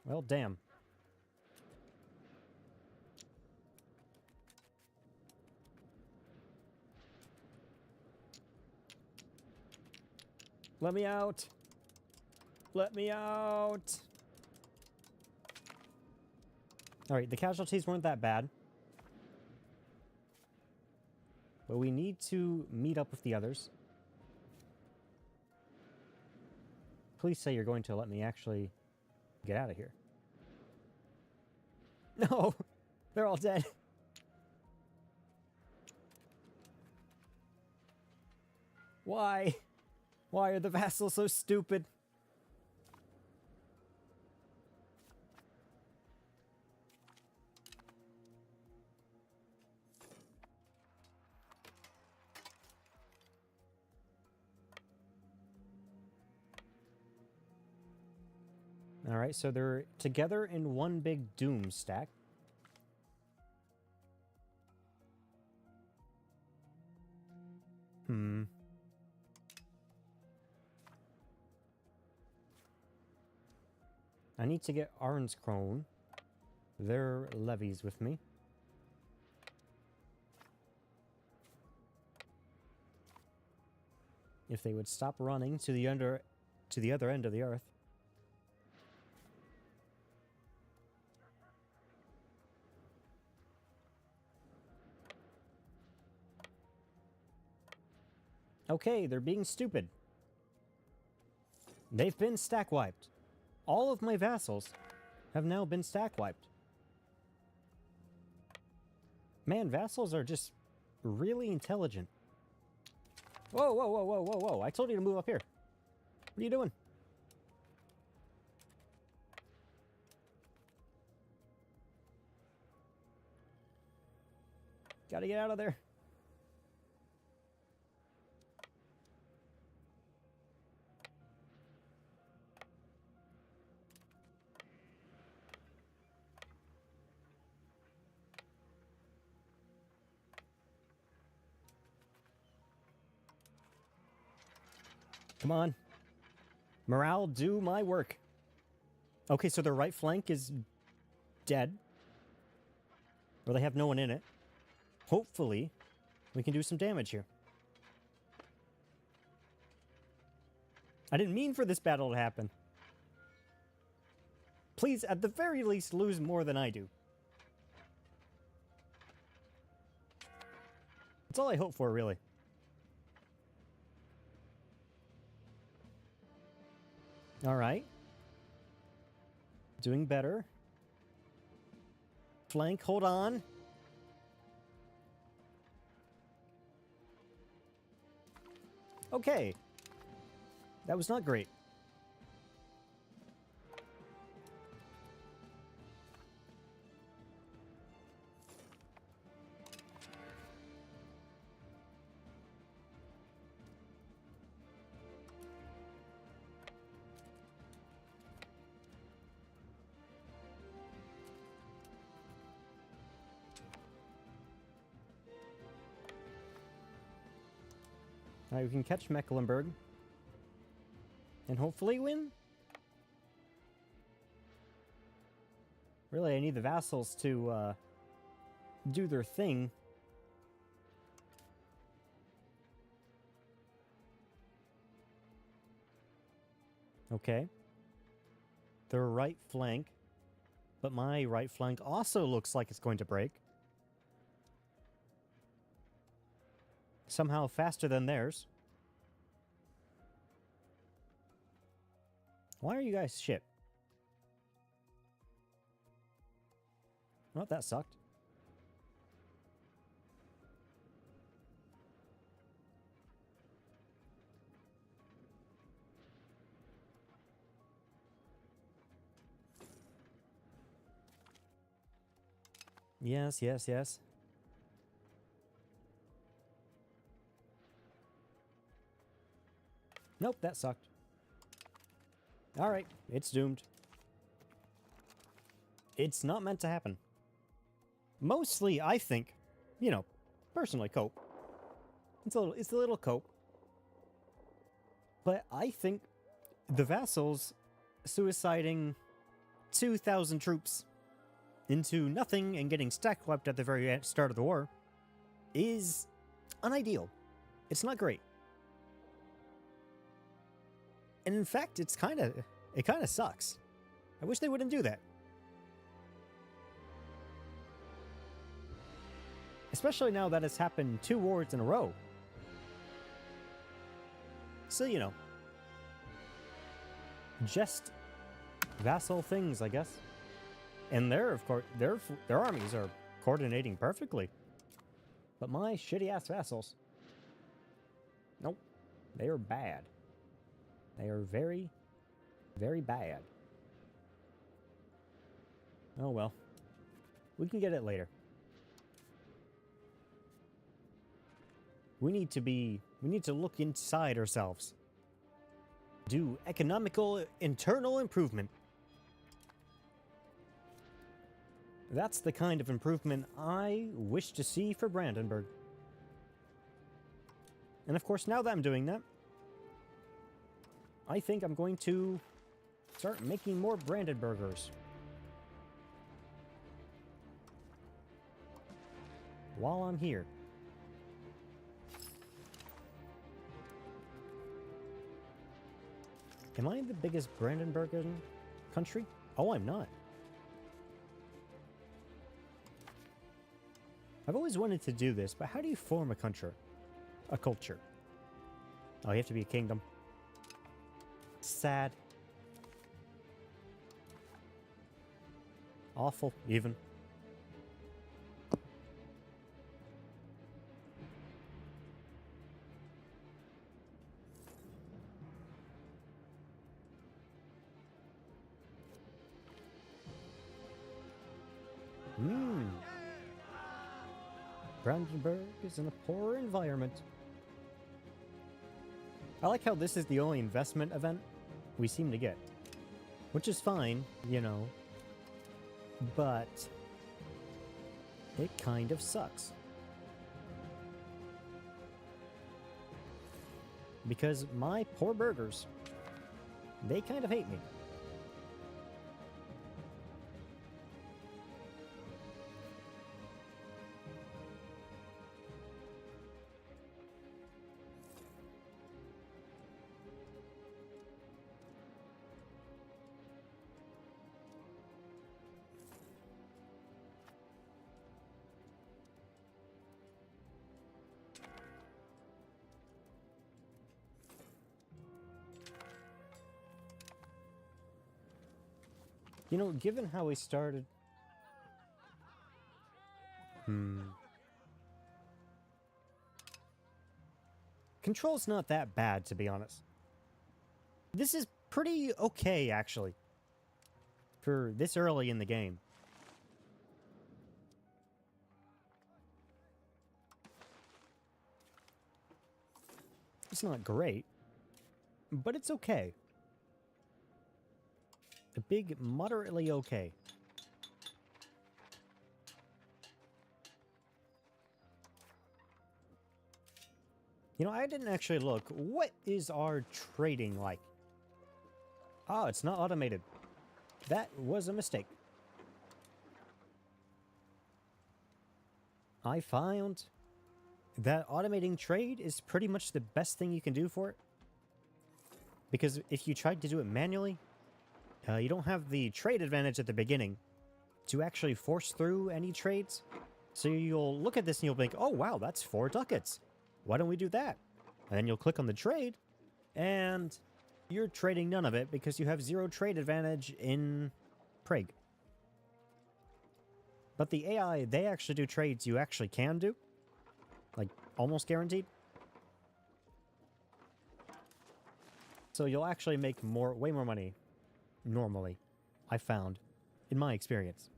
A: Well, damn. Let me out! Let me out! Alright, the casualties weren't that bad. But we need to meet up with the others. Please say you're going to let me actually get out of here. No! They're all dead. Why? Why are the vassals so stupid? Alright, so they're together in one big doom stack. I need to get Arnskrone, their levies with me. If they would stop running to the other end of the earth. Okay, they're being stupid. They've been stack wiped. All of my vassals have now been stack wiped. Man, vassals are just really intelligent. Whoa, whoa, whoa, whoa, whoa, whoa. I told you to move up here. What are you doing? Gotta get out of there. Come on. Morale, do my work. Okay, so their right flank is dead. Or they have no one in it. Hopefully, we can do some damage here. I didn't mean for this battle to happen. Please, at the very least, lose more than I do. That's all I hope for, really. Alright. Doing better. Flank, hold on. Okay. That was not great. Alright, we can catch Mecklenburg. And hopefully win? Really, I need the vassals to do their thing. Okay. Their right flank. But my right flank also looks like it's going to break. Somehow faster than theirs. Why are you guys shit? Well, that sucked. Yes, yes, yes. Nope, that sucked. Alright, it's doomed. It's not meant to happen. Mostly, I think, you know, personally, cope. It's a little cope. But I think the vassals suiciding 2,000 troops into nothing and getting stack wiped at the very start of the war is unideal. It's not great. And in fact, it kind of sucks. I wish they wouldn't do that. Especially now that it's happened 2 wars in a row. So, you know. Just vassal things, I guess. And of course, their armies are coordinating perfectly. But my shitty-ass vassals... Nope. They are bad. They are very, very bad. Oh well. We can get it later. We need to look inside ourselves. Do economical internal improvement. That's the kind of improvement I wish to see for Brandenburg. And of course, now that I'm doing that, I think I'm going to start making more Brandenburgers. While I'm here. Am I the biggest Brandenburgian country? Oh, I'm not. I've always wanted to do this, but how do you form a country? A culture? Oh, you have to be a kingdom. Sad. Awful, even. Brandenburg is in a poor environment. I like how this is the only investment event we seem to get. Which is fine, you know. But it kind of sucks. Because my poor burgers, they kind of hate me. You know, given how we started... Control's not that bad, to be honest. This is pretty okay, actually, for this early in the game. It's not great, but it's okay. A big, moderately okay. You know, I didn't actually look. What is our trading like? Ah, it's not automated. That was a mistake. I found that automating trade is pretty much the best thing you can do for it. Because if you tried to do it manually, you don't have the trade advantage at the beginning to actually force through any trades. So you'll look at this and you'll think, oh wow, that's 4 ducats. Why don't we do that? And then you'll click on the trade, and you're trading none of it because you have 0 trade advantage in Prague. But the AI, they actually do trades you actually can do. Like, almost guaranteed. So you'll actually make way more money, normally, I found, in my experience.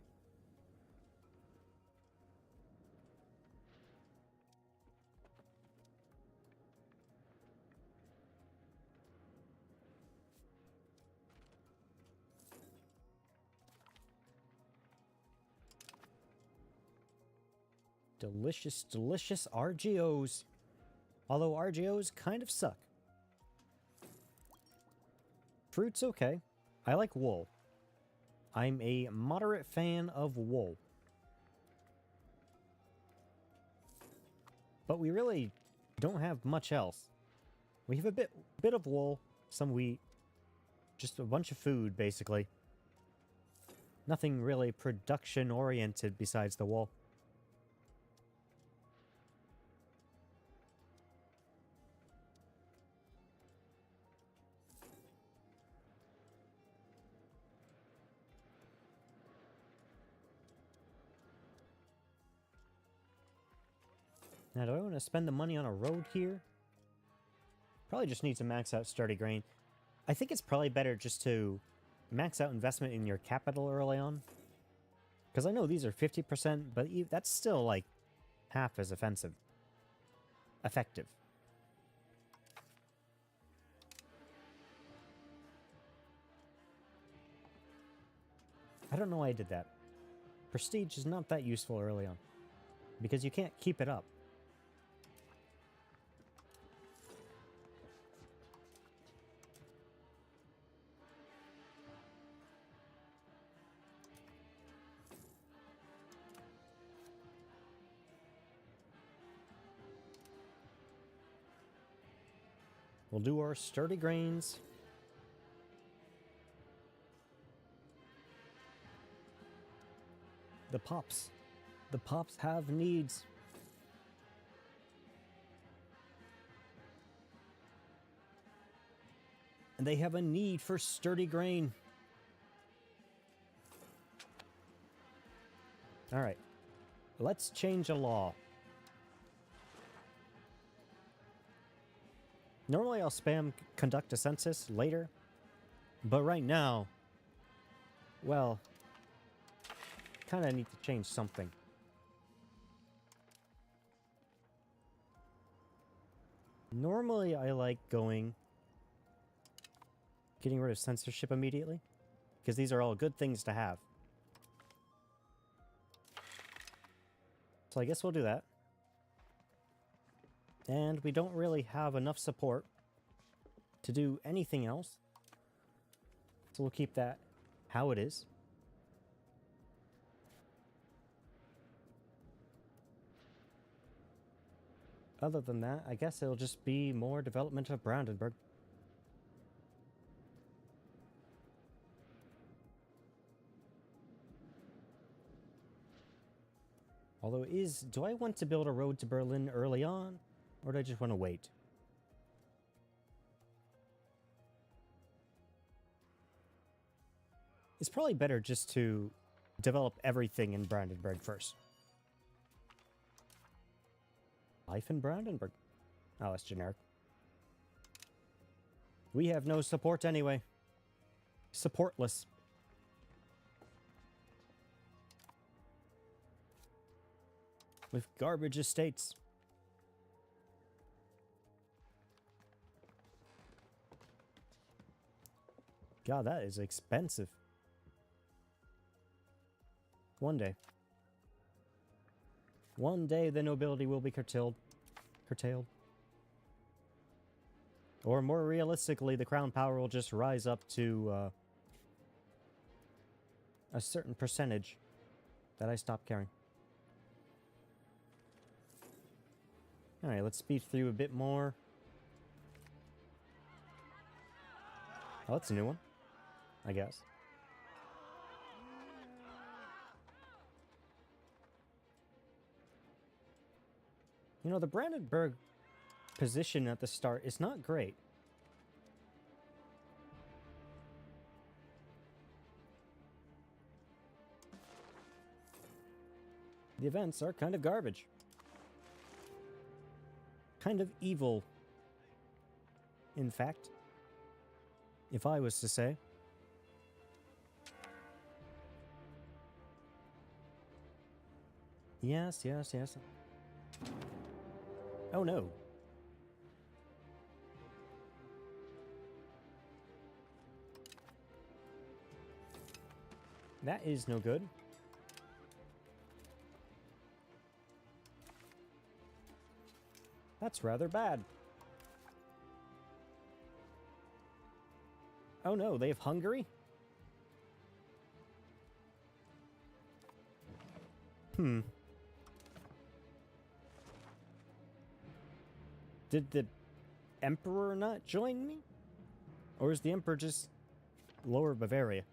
A: Delicious, delicious RGOs. Although RGOs kind of suck. Fruit's okay. I like wool. I'm a moderate fan of wool. But we really don't have much else. We have a bit of wool, some wheat, just a bunch of food, basically. Nothing really production-oriented besides the wool. Now, do I want to spend the money on a road here? Probably just need to max out sturdy grain. I think it's probably better just to max out investment in your capital early on. Because I know these are 50%, but that's still, like, half as offensive. Effective. I don't know why I did that. Prestige is not that useful early on. Because you can't keep it up. We'll do our sturdy grains. The pops. The pops have needs. And they have a need for sturdy grain. Alright. Let's change a law. Normally I'll spam conduct a census later. But right now, well, kind of need to change something. Normally I like getting rid of censorship immediately, because these are all good things to have. So I guess we'll do that. And we don't really have enough support to do anything else. So we'll keep that how it is. Other than that, I guess it'll just be more development of Brandenburg. Although do I want to build a road to Berlin early on, or do I just want to wait? It's probably better just to develop everything in Brandenburg first. Life in Brandenburg. Oh, that's generic. We have no support anyway. Supportless. With garbage estates. God, that is expensive. One day. One day the nobility will be curtailed. Or more realistically, the crown power will just rise up to a certain percentage that I stop caring. Alright, let's speed through a bit more. Oh, that's a new one, I guess. You know, the Brandenburg position at the start is not great. The events are kind of garbage. Kind of evil, in fact, if I was to say. Yes. Oh no. That is no good. That's rather bad. Oh no, they have Hungary? Did the Emperor not join me? Or is the Emperor just Lower Bavaria?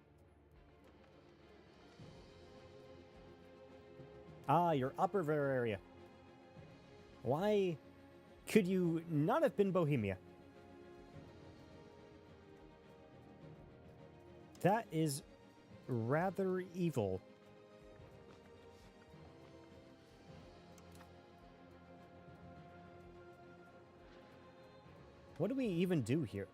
A: Ah, you're Upper Bavaria. Why could you not have been Bohemia? That is rather evil. What do we even do here?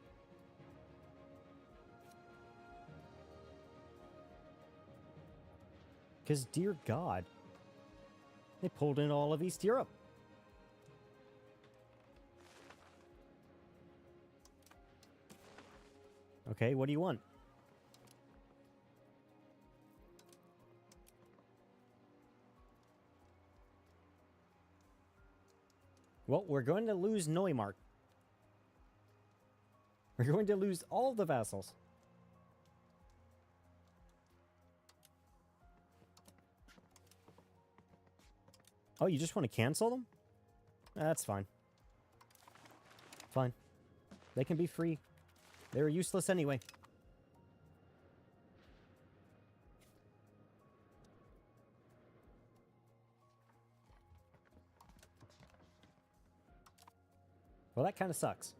A: Because, dear God, they pulled in all of East Europe. Okay, what do you want? Well, we're going to lose Neumark. We're going to lose all the vassals. Oh, you just want to cancel them? That's fine. Fine. They can be free. They were useless anyway. Well, that kind of sucks.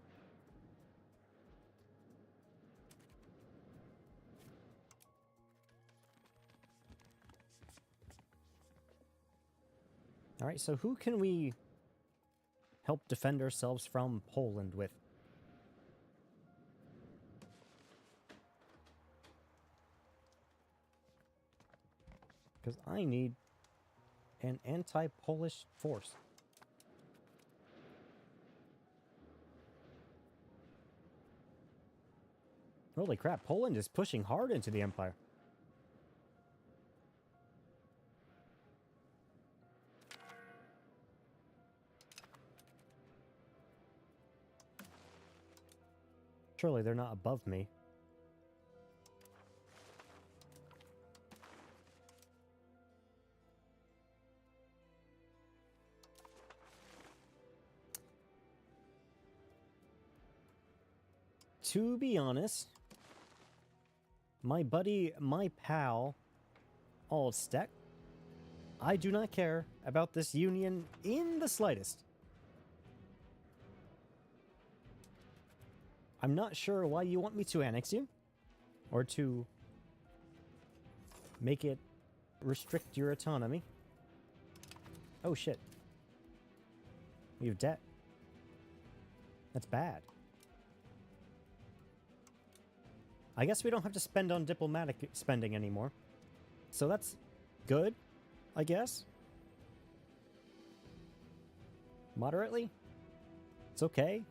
A: All right, so who can we help defend ourselves from Poland with? Because I need an anti-Polish force. Holy crap, Poland is pushing hard into the Empire. Surely they're not above me. To be honest, my buddy, my pal, Allsteck, I do not care about this union in the slightest. I'm not sure why you want me to annex you, or to make it restrict your autonomy. Oh shit. You have debt. That's bad. I guess we don't have to spend on diplomatic spending anymore. So that's good, I guess. Moderately? It's okay.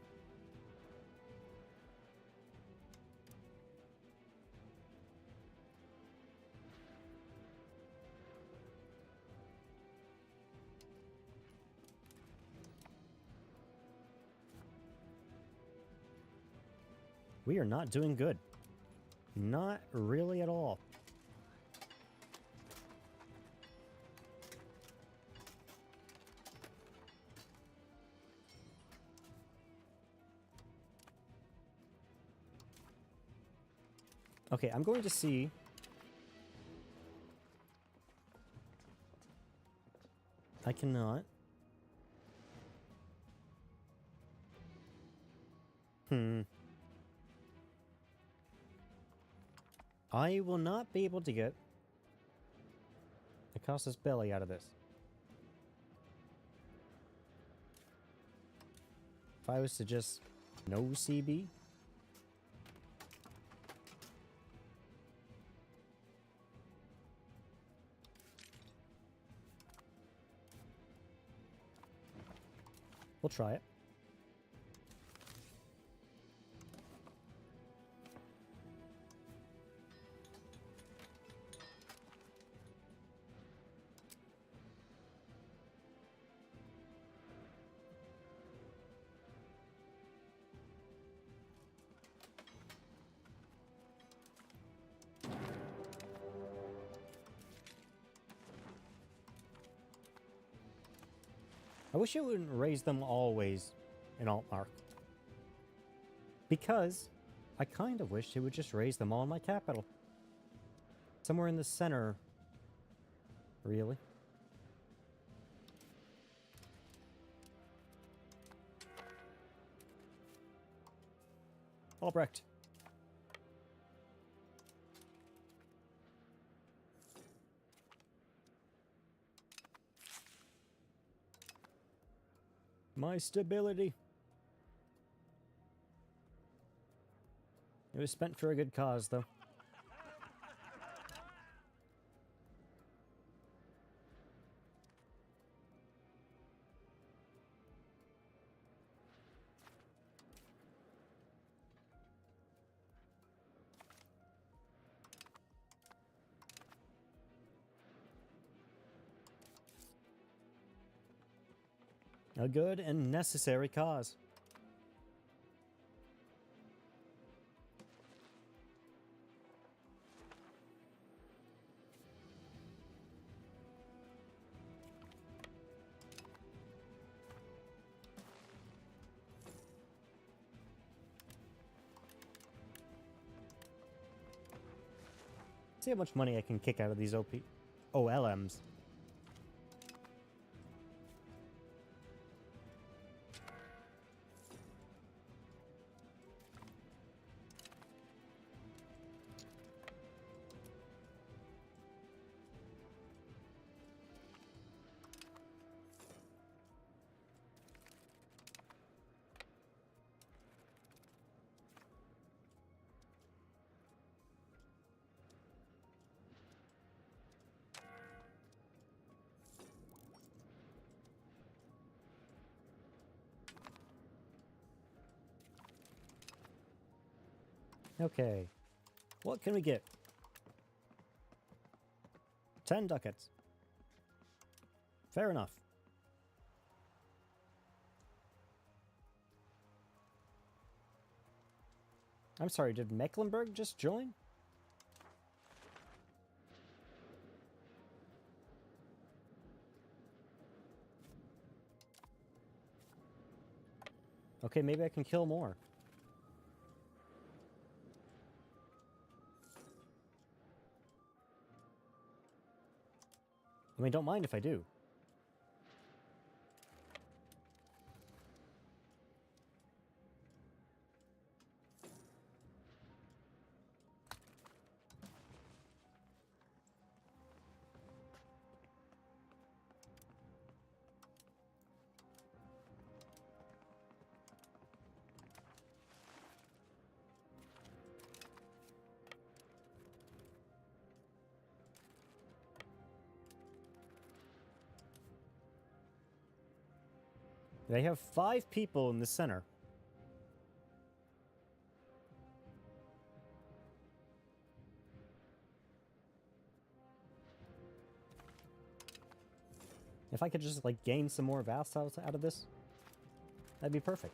A: We are not doing good. Not really at all. Okay, I'm going to see. I cannot. I will not be able to get the Casus Belli out of this. If I was to just no CB. We'll try it. I wish it wouldn't raise them always in Altmark. Because I kind of wish it would just raise them all in my capital. Somewhere in the center. Really? Albrecht. My stability. It was spent for a good cause, though. A good and necessary cause. See how much money I can kick out of these OLMs. Okay. What can we get? 10 ducats. Fair enough. I'm sorry, did Mecklenburg just join? Okay, maybe I can kill more. I mean, don't mind if I do. They have 5 people in the center. If I could just, like, gain some more vassals out of this, that'd be perfect.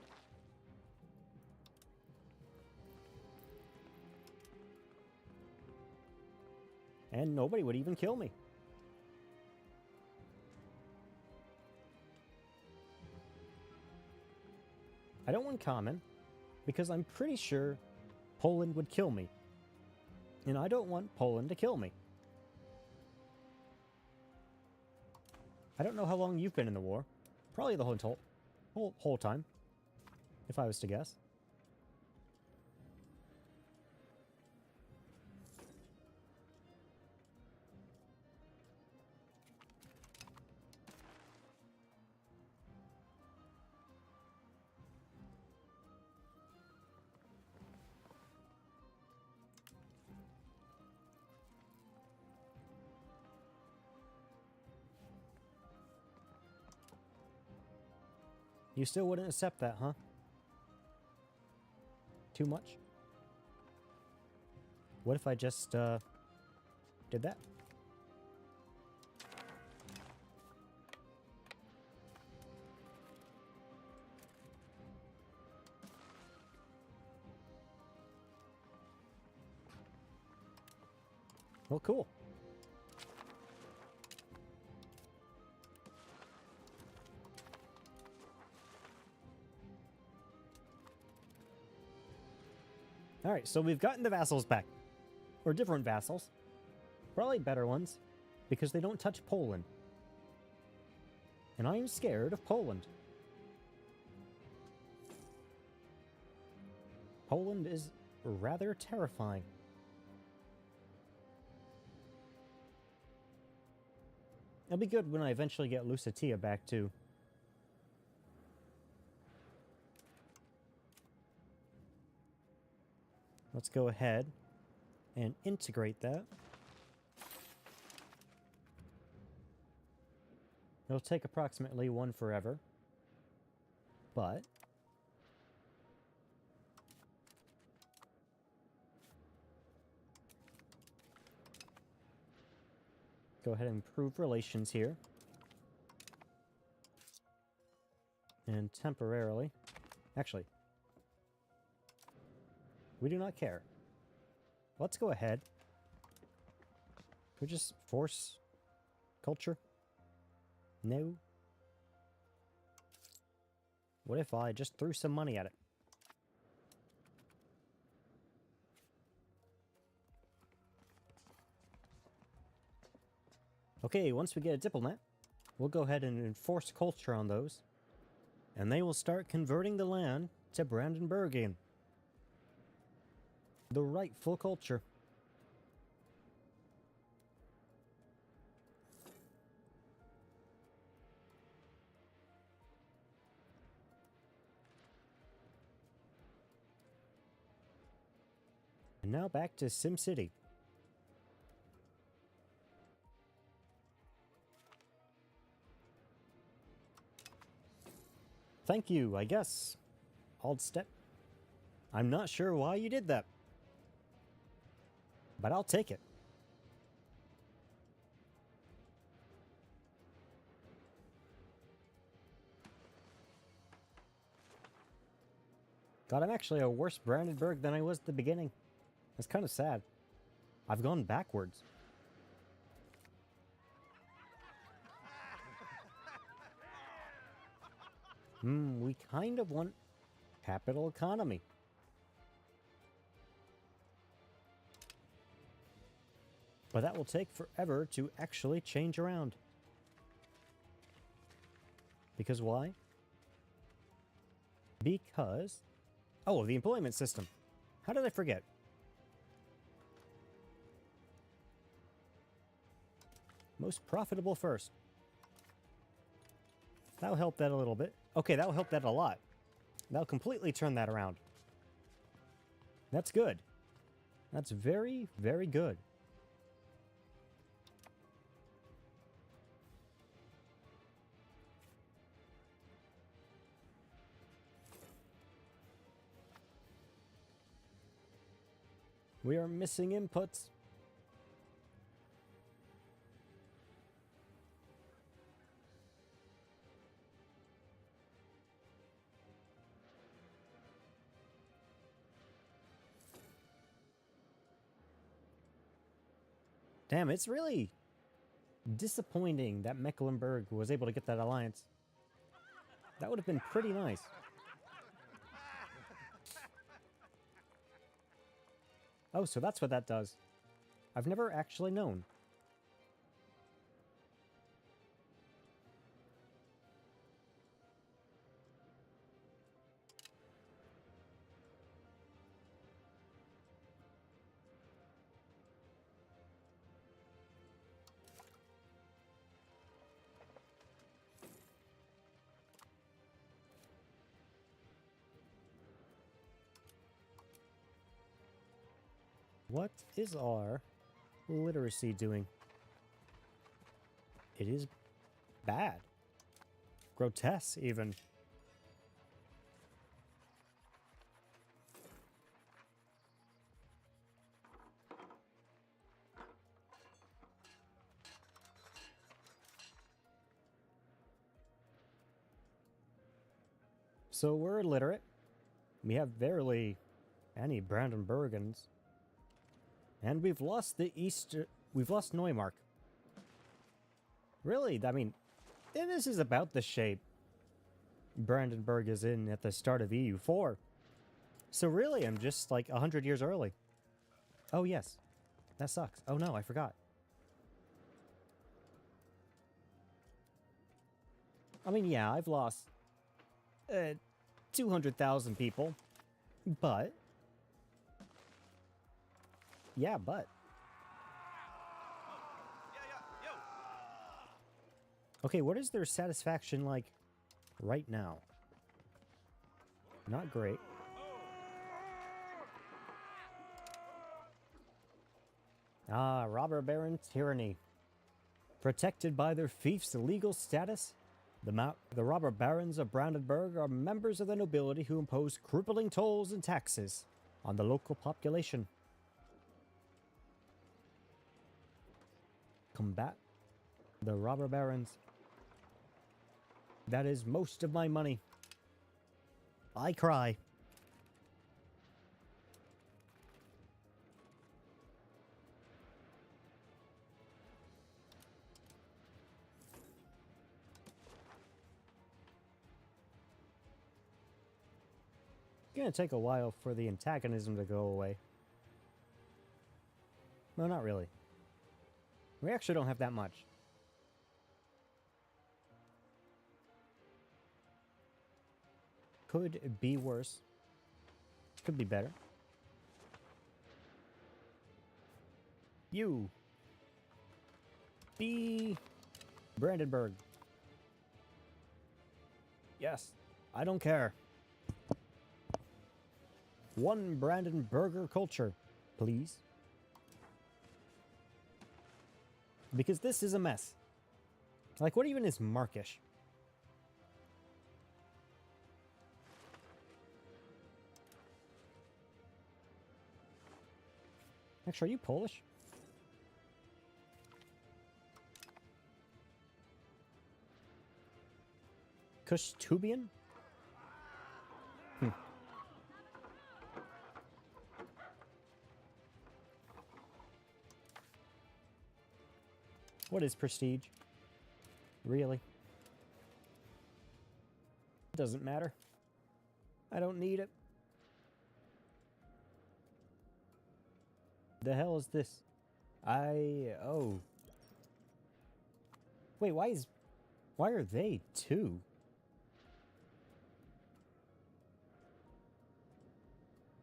A: And nobody would even kill me. I don't want common, because I'm pretty sure Poland would kill me. And I don't want Poland to kill me. I don't know how long you've been in the war. Probably the whole time, if I was to guess. You still wouldn't accept that, huh? Too much? What if I just, did that? Well, cool. Alright, so we've gotten the vassals back. Or different vassals. Probably better ones, because they don't touch Poland. And I'm scared of Poland. Poland is rather terrifying. It'll be good when I eventually get Lusatia back, too. Let's go ahead and integrate that. It'll take approximately 1 forever, but go ahead and improve relations here. And temporarily, actually, we do not care. Let's go ahead. Could we just force culture? No. What if I just threw some money at it? Okay, once we get a diplomat, we'll go ahead and enforce culture on those. And they will start converting the land to Brandenburgian. The rightful culture. And now back to SimCity. Thank you, I guess. Aldstep. I'm not sure why you did that, but I'll take it. God, I'm actually a worse Brandenburg than I was at the beginning. That's kind of sad. I've gone backwards. We kind of want capital economy. But that will take forever to actually change around. Because why? Because... oh, the employment system. How did I forget? Most profitable first. That'll help that a little bit. Okay, that'll help that a lot. That'll completely turn that around. That's good. That's very, very good. We are missing inputs. Damn, it's really disappointing that Mecklenburg was able to get that alliance. That would have been pretty nice. Oh, so that's what that does. I've never actually known. What is our literacy doing? It is bad. Grotesque, even. So we're illiterate. We have barely any Brandenburgans. And we've lost we've lost Neumark. Really? I mean, this is about the shape Brandenburg is in at the start of EU4. So really, I'm just like 100 years early. Oh yes. That sucks. Oh no, I forgot. I mean, yeah, I've lost 200,000 people, but... Yeah, but... Okay, what is their satisfaction like right now? Not great. Ah, robber baron tyranny. Protected by their fief's legal status, the robber barons of Brandenburg are members of the nobility who impose crippling tolls and taxes on the local population. Combat the robber barons. That is most of my money. I cry. It's gonna take a while for the antagonism to go away. No, not really. We actually don't have that much. Could be worse. Could be better. You. Be Brandenburg. Yes. I don't care. One Brandenburger culture, please. Because this is a mess. Like, what even is Markish? Actually, are you Polish? Kushtubian? What is prestige? Really? It doesn't matter. I don't need it. The hell is this? Oh. Wait, why are they two?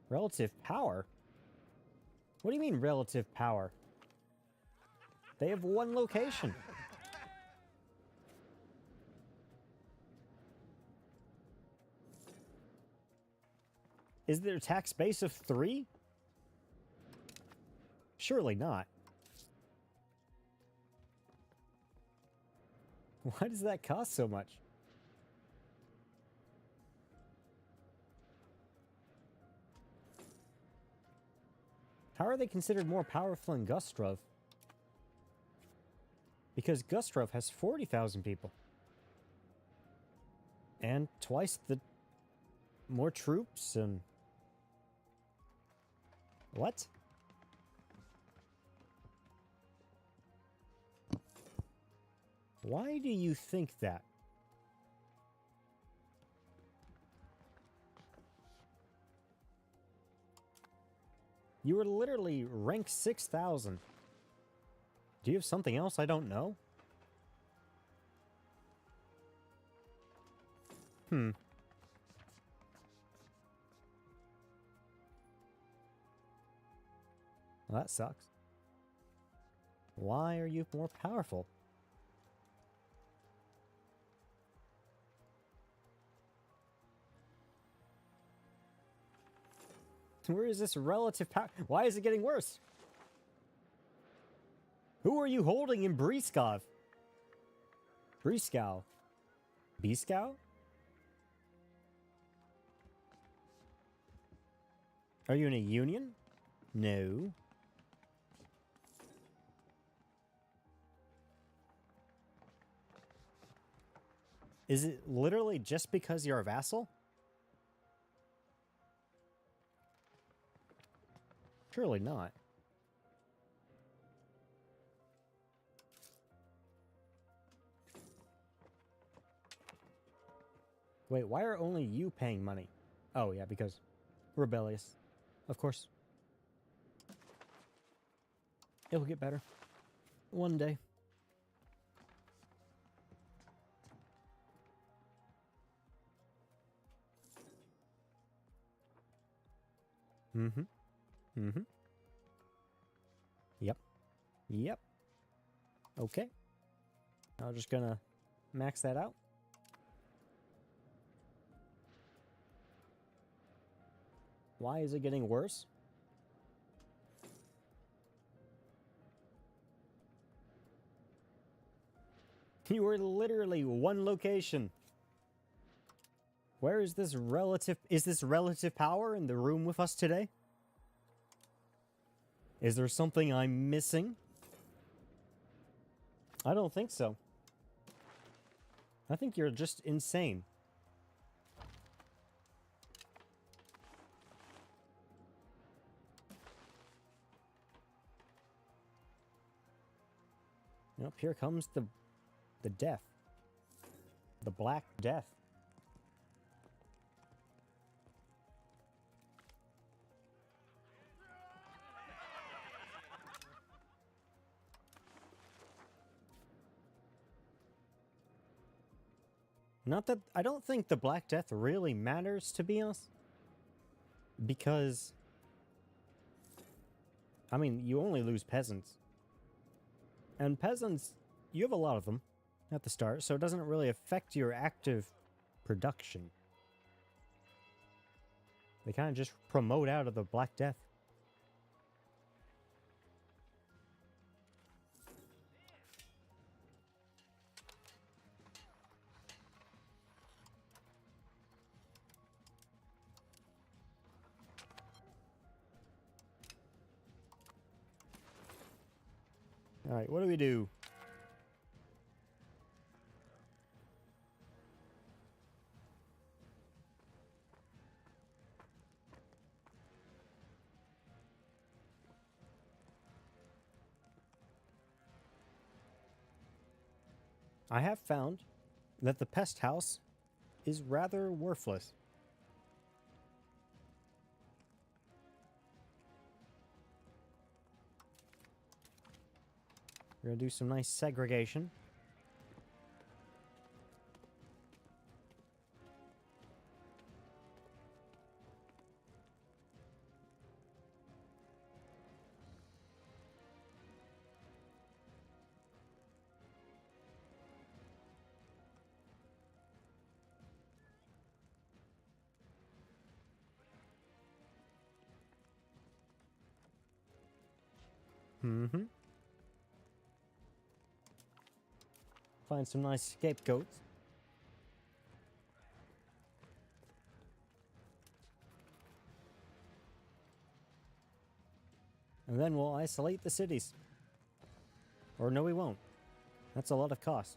A: Relative power? What do you mean relative power? They have one location. Is their tax base of 3? Surely not. Why does that cost so much? How are they considered more powerful than Gustrov? Because Gustrov has 40,000 people. And twice the more troops and... What? Why do you think that? You were literally rank 6,000. Do you have something else I don't know? Well, that sucks. Why are you more powerful? Where is this relative power? Why is it getting worse? Who are you holding in Briskov? Briskow. Biskow? Are you in a union? No. Is it literally just because you're a vassal? Surely not. Wait, why are only you paying money? Oh, yeah, because rebellious. Of course. It'll get better. One day. Yep. Okay. I'm just gonna max that out. Why is it getting worse? You were literally one location. Where is this relative... Is this relative power in the room with us today? Is there something I'm missing? I don't think so. I think you're just insane. Nope, here comes the death. The Black Death. Not that... I don't think the Black Death really matters, to be honest. Because... I mean, you only lose peasants. And peasants, you have a lot of them at the start, so it doesn't really affect your active production. They kind of just promote out of the Black Death. Alright, what do we do? I have found that the pest house is rather worthless. We're gonna do some nice segregation. Find some nice scapegoats. And then we'll isolate the cities. Or no, we won't. That's a lot of cost.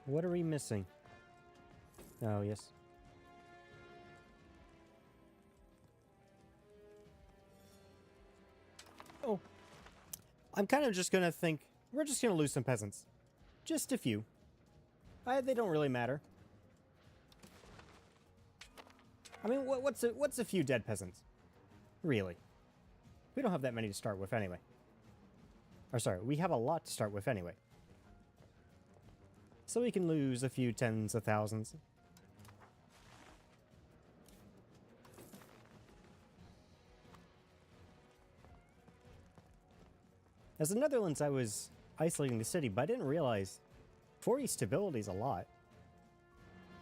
A: What are we missing? Oh, yes. Oh. I'm kind of just gonna think, we're just gonna lose some peasants. Just a few. They don't really matter. I mean, what's a few dead peasants? Really? We don't have that many to start with anyway. Or sorry, we have a lot to start with anyway. So we can lose a few tens of thousands. As the Netherlands, I was isolating the city, but I didn't realize 40 stability is a lot.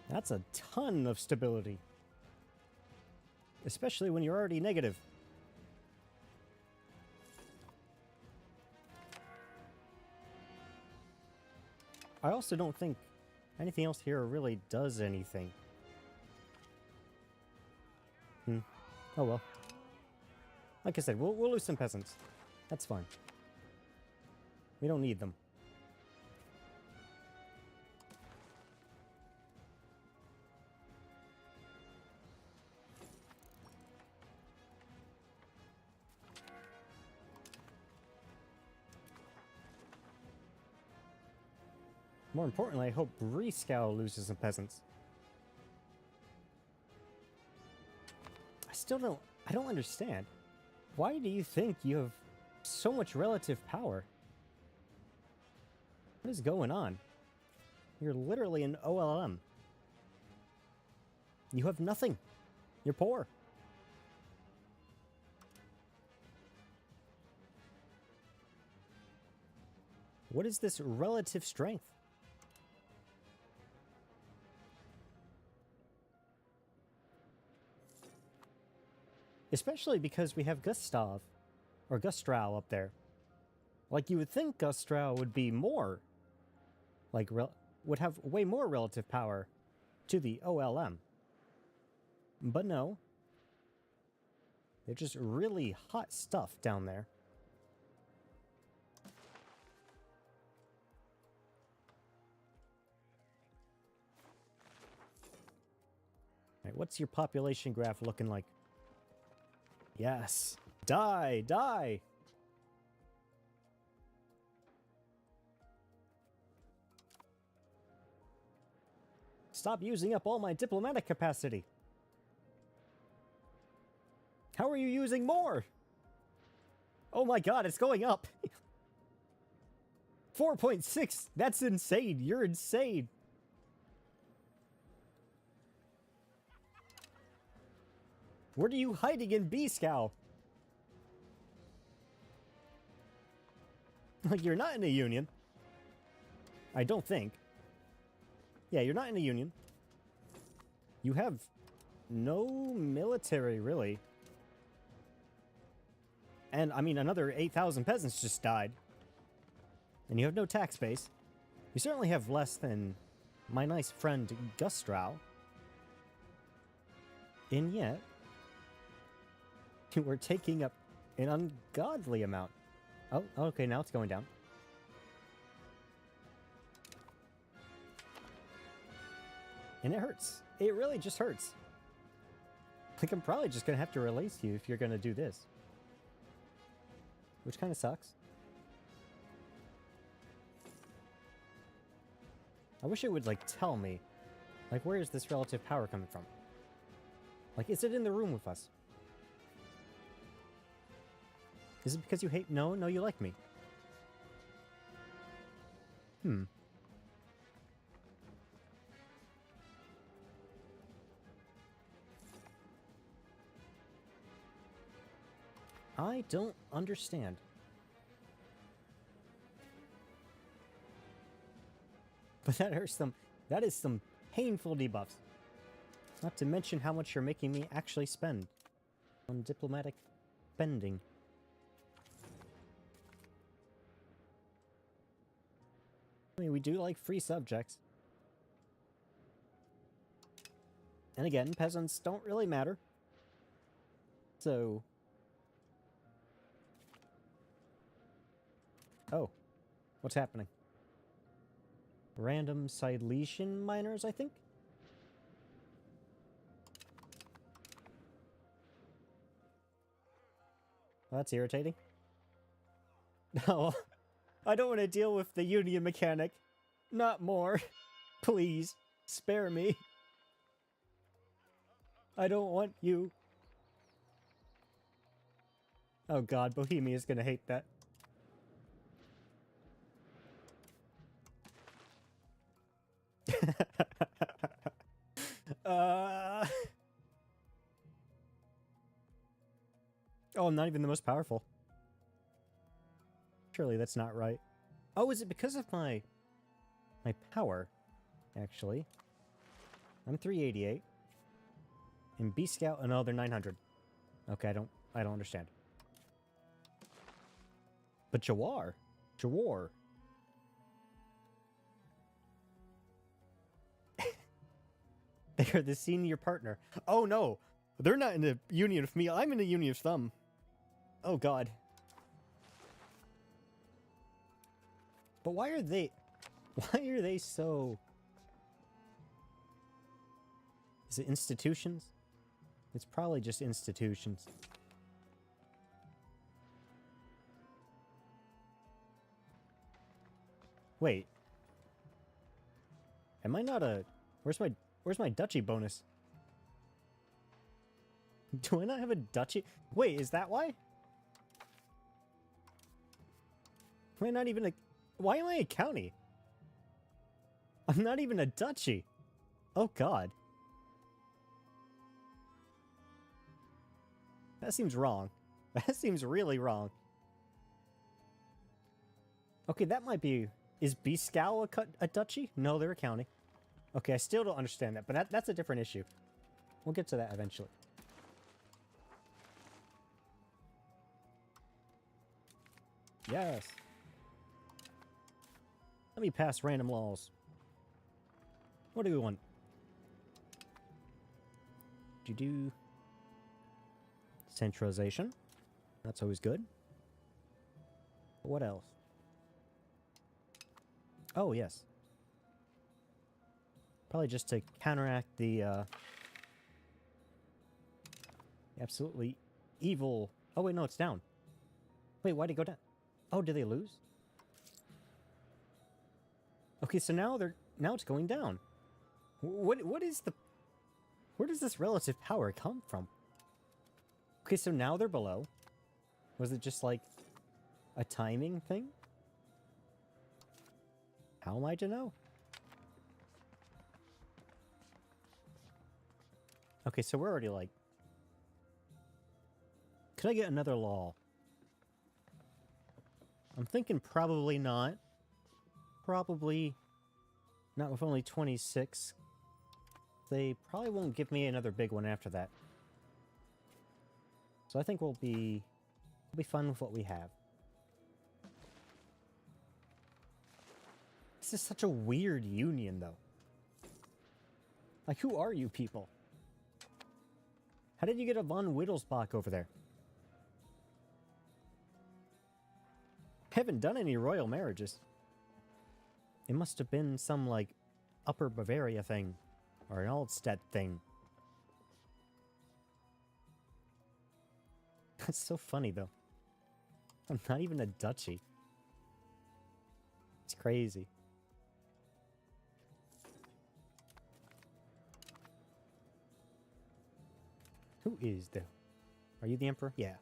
A: That's a ton of stability. Especially when you're already negative. I also don't think anything else here really does anything. Oh well. Like I said, we'll lose some peasants. That's fine. We don't need them. More importantly, I hope Briscoe loses some peasants. I don't understand. Why do you think you have so much relative power? What is going on? You're literally an OLM. You have nothing. You're poor. What is this relative strength? Especially because we have Gustav, or Gustrau up there. Like, you would think Gustrau would be more, like, would have way more relative power to the OLM. But no. They're just really hot stuff down there. Alright, what's your population graph looking like? Yes. Die! Die! Stop using up all my diplomatic capacity. How are you using more? Oh my god, it's going up. 4.6. That's insane. You're insane. What are you hiding in B-Scow? Like, you're not in a union. I don't think. Yeah, you're not in a union. You have no military, really. And, I mean, another 8,000 peasants just died. And you have no tax base. You certainly have less than my nice friend Gustrau. And yet, we're taking up an ungodly amount. Oh, okay, now it's going down. And it hurts. It really just hurts. Like, I'm probably just gonna have to release you if you're gonna do this. Which kind of sucks. I wish it would, like, tell me. Like, where is this relative power coming from? Like, is it in the room with us? Is it because you hate... No, you like me. I don't understand. But that hurts them. That is some painful debuffs. Not to mention how much you're making me actually spend on diplomatic spending. mean, we do like free subjects. And again, peasants don't really matter. So... Oh. What's happening? Random Silesian miners, I think? Well, that's irritating. No, I don't want to deal with the union mechanic. Not more. Please, spare me. I don't want you. Oh god, Bohemia's gonna hate that. Oh, I'm not even the most powerful. Surely that's not right. Oh, is it because of my power? Actually, I'm 388. And B Scout, oh no, they're 900. Okay, I don't understand. But Jawar. They're the senior partner. Oh no, they're not in a union with me. I'm in a union with them. Oh god. But why are they so... Is it institutions? It's probably just institutions. Wait. Am I not a... Where's my duchy bonus? Do I not have a duchy? Wait, is that why? Am I not even a... Why am I a county? I'm not even a duchy. Oh god. That seems wrong. That seems really wrong. Okay, that might be... Is Biscow a duchy? No, they're a county. Okay, I still don't understand that, but that's a different issue. We'll get to that eventually. Yes. Let me pass random laws. What do we want? Do you do... Centralization. That's always good. What else? Oh, yes. Probably just to counteract the absolutely evil... Oh, wait, no, it's down. Wait, why'd it go down? Oh, did they lose? Okay, so now it's going down. What is the... Where does this relative power come from? Okay, so now they're below. Was it just like a timing thing? How am I to know? Okay, so we're already like... Could I get another law? I'm thinking probably not. Probably not with only 26. They probably won't give me another big one after that. So I think we'll be fun with what we have. This is such a weird union, though. Like, who are you people? How did you get a von Wittelsbach over there? Haven't done any royal marriages. It must have been some, like, Upper Bavaria thing. Or an Altstadt thing. That's so funny, though. I'm not even a duchy. It's crazy. Who is the... Are you the emperor? Yeah.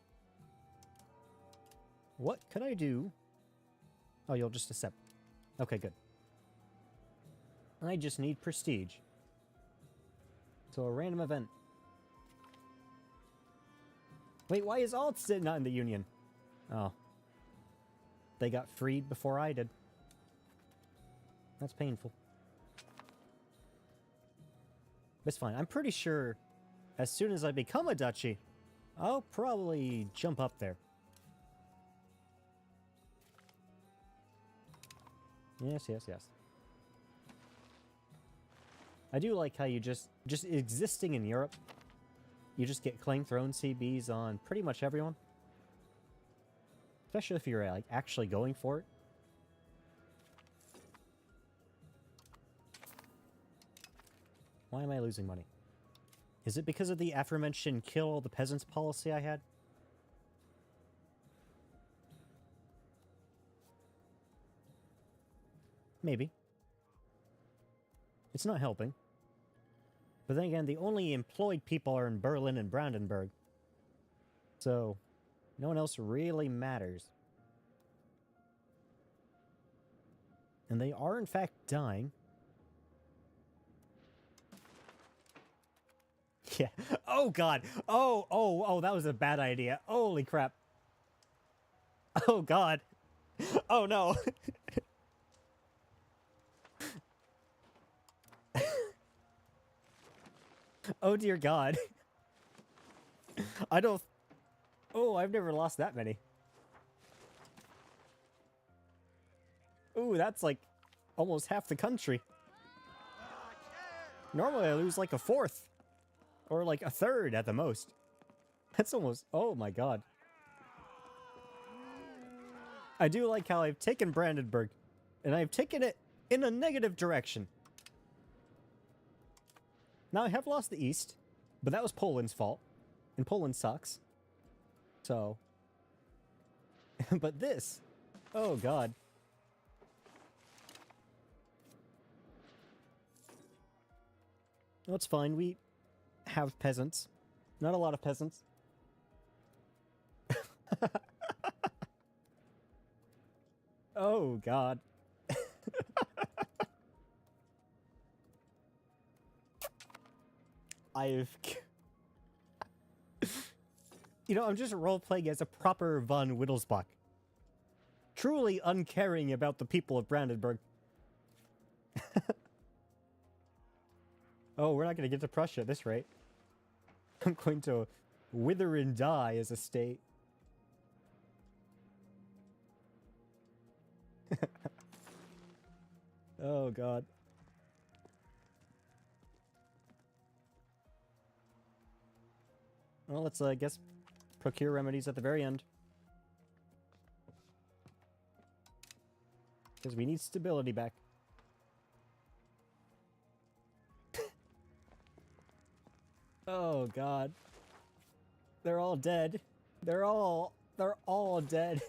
A: What could I do? Oh, you'll just accept. Okay, good. I just need prestige. So a random event. Wait, why is Altstadt not in the Union? Oh. They got freed before I did. That's painful. It's fine. I'm pretty sure as soon as I become a duchy, I'll probably jump up there. Yes, yes, yes. I do like how you just existing in Europe, you just get claim throne CBs on pretty much everyone. Especially if you're like actually going for it. Why am I losing money? Is it because of the aforementioned kill all the peasants policy I had? Maybe. It's not helping. But then again, the only employed people are in Berlin and Brandenburg. So, no one else really matters. And they are in fact dying. Yeah. Oh god. Oh, that was a bad idea. Holy crap. Oh god. Oh no. Oh dear god. I don't... Oh, I've never lost that many. Ooh, that's like almost half the country. Normally I lose like a fourth. Or like a third at the most. That's almost... Oh my god. I do like how I've taken Brandenburg. And I've taken it in a negative direction. Now, I have lost the East, but that was Poland's fault. And Poland sucks. So. But this. Oh, God. Well, it's fine. We have peasants. Not a lot of peasants. Oh, God. You know, I'm just role-playing as a proper von Wittelsbach. Truly uncaring about the people of Brandenburg. Oh, we're not going to get to Prussia at this rate. I'm going to wither and die as a state. Oh, God. Well, let's, I guess, procure remedies at the very end. Because we need stability back. Oh, God. They're all dead. They're all dead.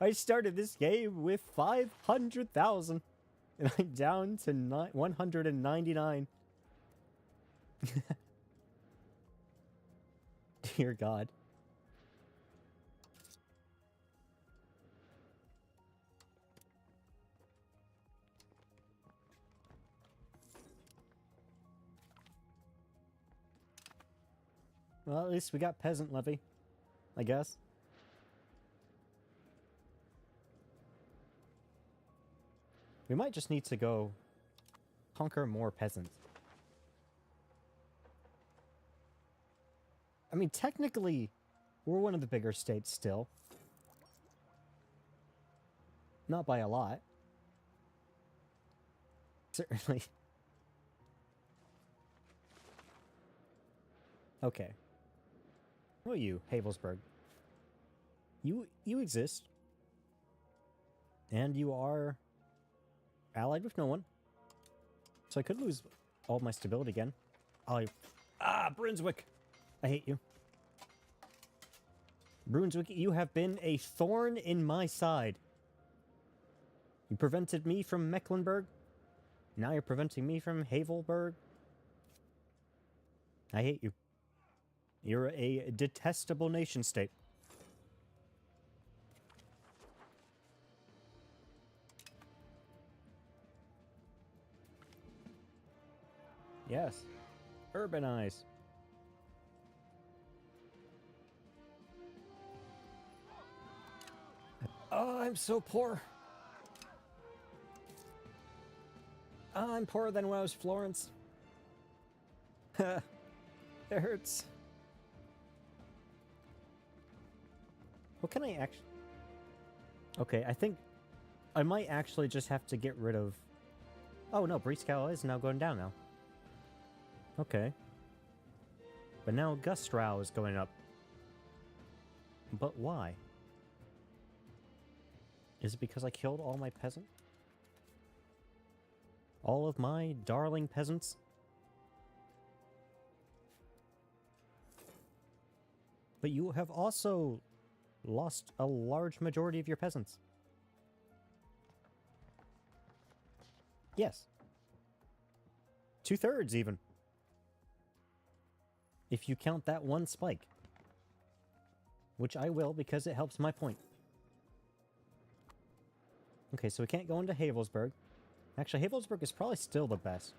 A: I started this game with 500,000. And I'm down to 199. Dear God. Well, at least we got peasant levy, I guess. We might just need to go conquer more peasants. I mean, technically, we're one of the bigger states still. Not by a lot. Certainly. Okay. Who are you, Havelsburg? You exist. And you are allied with no one. So I could lose all my stability again. Brunswick! I hate you. Brunswick, you have been a thorn in my side. You prevented me from Mecklenburg. Now you're preventing me from Havelberg. I hate you. You're a detestable nation state. Yes. Urbanize. Oh, I'm so poor. I'm poorer than when I was Florence. It hurts. What can I actually... Okay, I think I might actually just have to get rid of... Oh no, Breeskow is now going down now. Okay. But now Gustrau is going up. But why? Is it because I killed all my peasants? All of my darling peasants? But you have also lost a large majority of your peasants. Yes. 2/3 even. If you count that one spike. Which I will because it helps my point. Okay, so we can't go into Havelsburg. Actually, Havelsburg is probably still the best.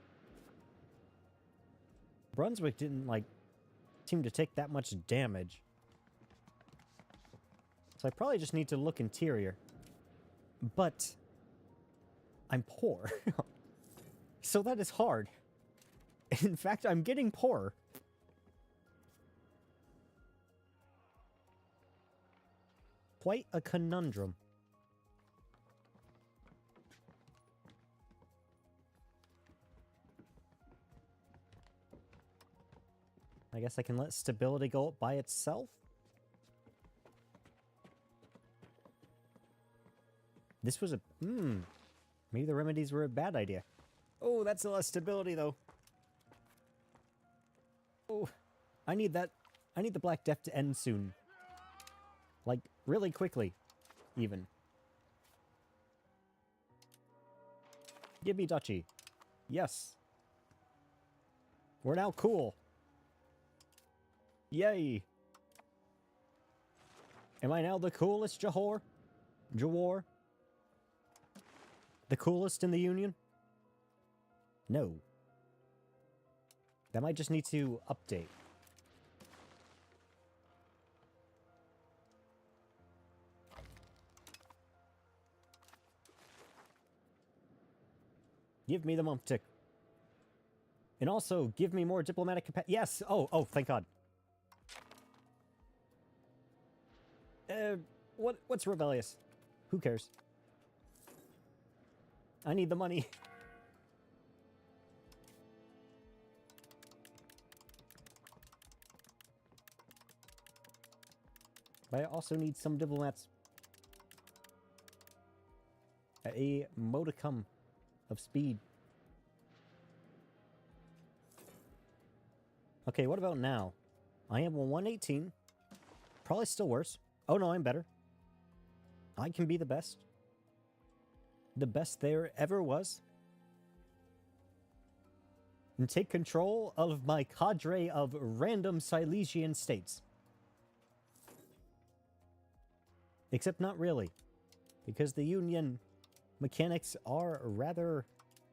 A: Brunswick didn't, like, seem to take that much damage. So I probably just need to look interior. But I'm poor. So that is hard. In fact, I'm getting poorer. Quite a conundrum. I guess I can let stability go up by itself. This was a... Maybe the remedies were a bad idea. Oh, that's a lot of stability, though. Oh, I need that. I need the Black Death to end soon. Like, really quickly, even. Give me duchy. Yes. We're now cool. Yay. Am I now the coolest Johor? Johor? The coolest in the Union? No. That might just need to update. Give me the month tick. And also, give me more diplomatic capacity. Yes! Oh, thank God. What's rebellious? Who cares? I need the money. But I also need some diplomats. A modicum of speed. Okay, what about now? I am 118. Probably still worse. Oh no, I'm better. I can be the best. The best there ever was. And take control of my cadre of random Silesian states. Except not really. Because the Union mechanics are rather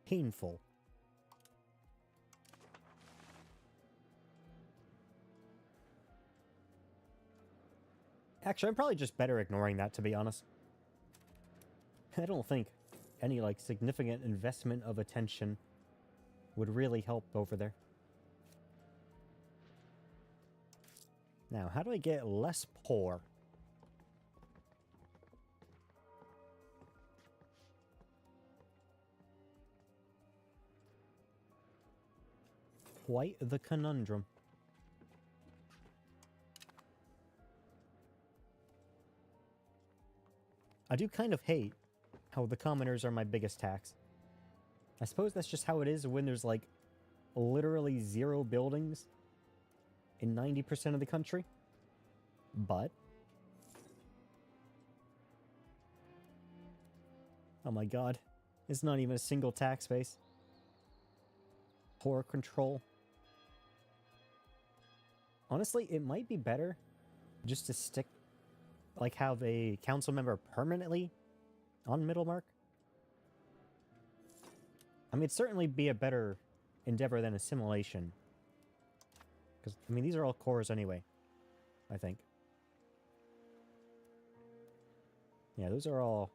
A: painful. Actually, I'm probably just better ignoring that, to be honest. I don't think any, like, significant investment of attention would really help over there. Now, how do I get less poor? Quite the conundrum. I do kind of hate how the commoners are my biggest tax. I suppose that's just how it is when there's, like, literally 0 buildings in 90% of the country. But... oh my god. It's not even a single tax base. Poor control. Honestly, it might be better just to stick... like, have a council member permanently on Middlemark. I mean, it'd certainly be a better endeavor than assimilation. Because, I mean, these are all cores anyway, I think. Yeah, those are all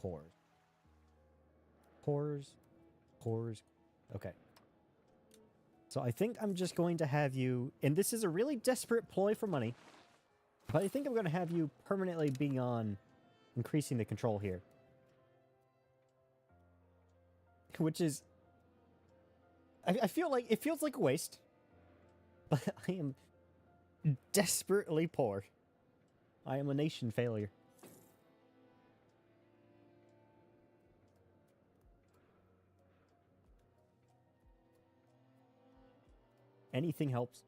A: cores. Cores. Okay. So I think I'm just going to have you... and this is a really desperate ploy for money. But I think I'm going to have you permanently being on increasing the control here. Which is I feel like it feels like a waste, but I am desperately poor. I am a nation failure. Anything helps.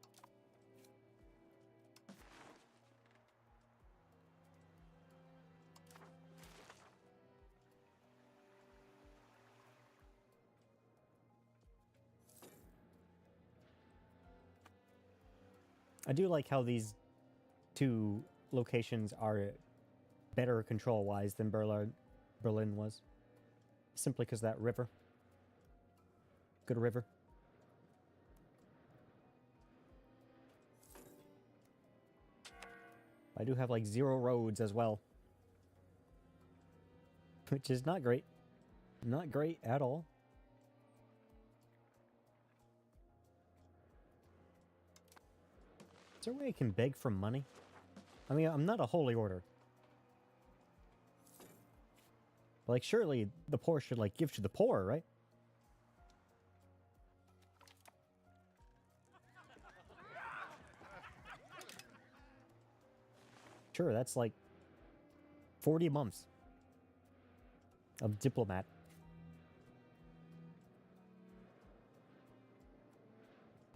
A: I do like how these two locations are better control-wise than Berlin was. Simply because that river. Good river. I do have like 0 roads as well. Which is not great. Not great at all. Is there a way I can beg for money? I mean, I'm not a holy order. Like, surely the poor should, like, give to the poor, right? Sure, that's like 40 months of diplomat.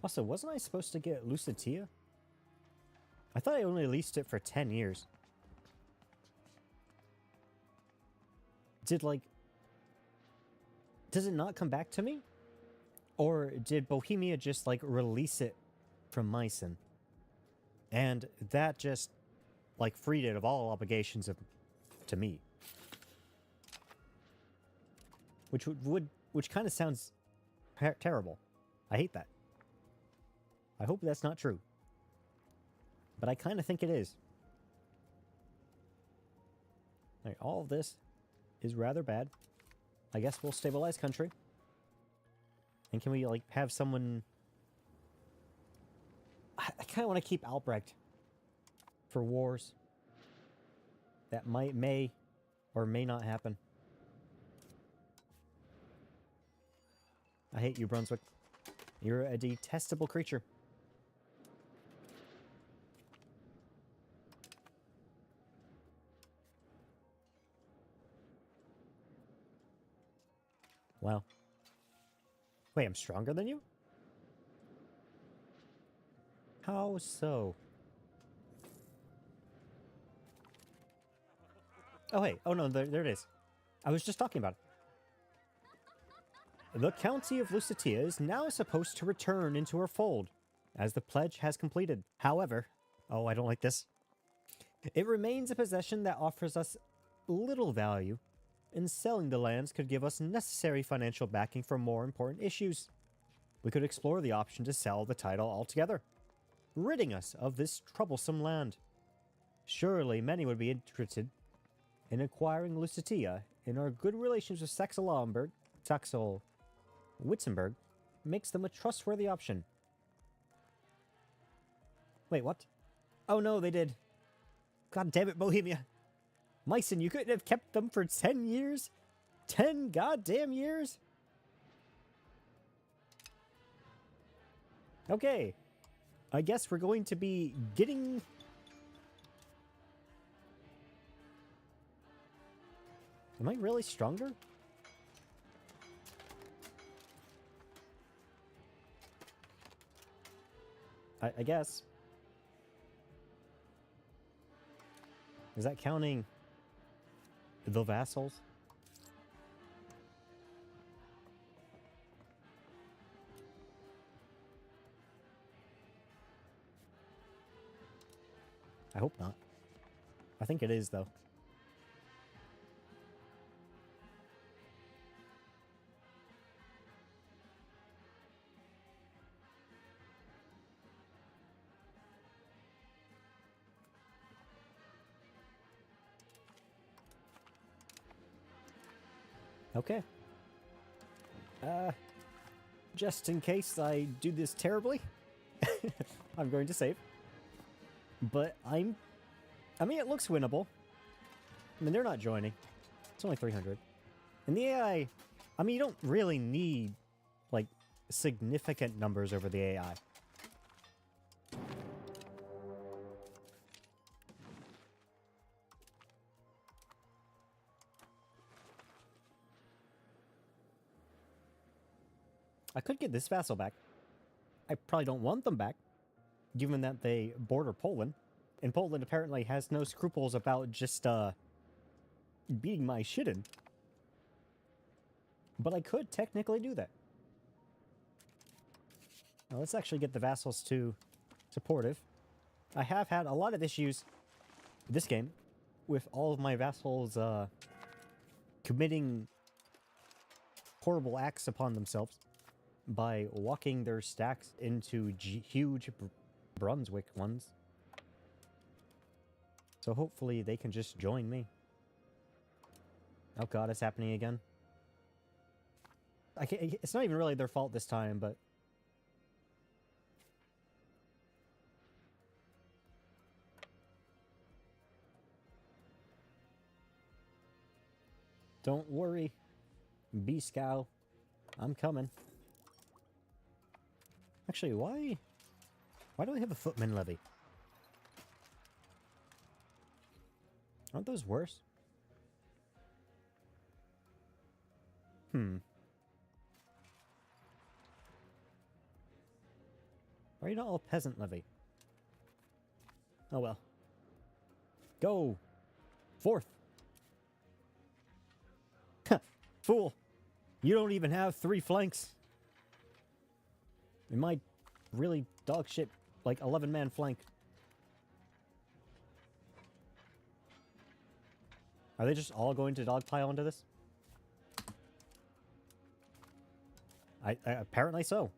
A: Also, wasn't I supposed to get Lusatia? I thought I only leased it for 10 years. Did, like... Does it not come back to me? Or did Bohemia just, like, release it from Meissen? And that just, like, freed it of all obligations to me. Which kind of sounds terrible. I hate that. I hope that's not true. But I kind of think it is. Alright, all of this is rather bad. I guess we'll stabilize country. And can we, like, have someone... I kind of want to keep Albrecht for wars that may or may not happen. I hate you, Brunswick. You're a detestable creature. Wow. Wait, I'm stronger than you? How so? Oh, hey. Oh, no, there it is. I was just talking about it. The County of Lusatia is now supposed to return into her fold, as the pledge has completed. However... Oh, I don't like this. It remains a possession that offers us little value, and selling the lands could give us necessary financial backing for more important issues. We could explore the option to sell the title altogether, ridding us of this troublesome land. Surely many would be interested in acquiring Lusatia, and our good relations with Saxel-Wittenberg makes them a trustworthy option. Wait, what? Oh no, they did. God damn it, Bohemia. Meissen, you couldn't have kept them for 10 years? 10 goddamn years? Okay. I guess we're going to be getting... Am I really stronger? I guess. Is that counting the vassals? I hope not. I think it is, though. Okay. Just in case I do this terribly, I'm going to save. But I mean, it looks winnable. I mean, they're not joining. It's only 300. And the AI, I mean, you don't really need, like, significant numbers over the AI. I could get this vassal back. I probably don't want them back, given that they border Poland. And Poland apparently has no scruples about just, beating my shit in. But I could technically do that. Now let's actually get the vassals to supportive. I have had a lot of issues this game with all of my vassals, committing horrible acts upon themselves by walking their stacks into huge Brunswick ones. So hopefully they can just join me. Oh god, it's happening again. It's not even really their fault this time, but... Don't worry, B-Scow. I'm coming. Actually, why do I have a footman levy? Aren't those worse? Why are you not all peasant levy? Oh well. Go! Forth! Fool! You don't even have 3 flanks! In my really dog shit, like 11-man flank. Are they just all going to dogpile onto this? I apparently so.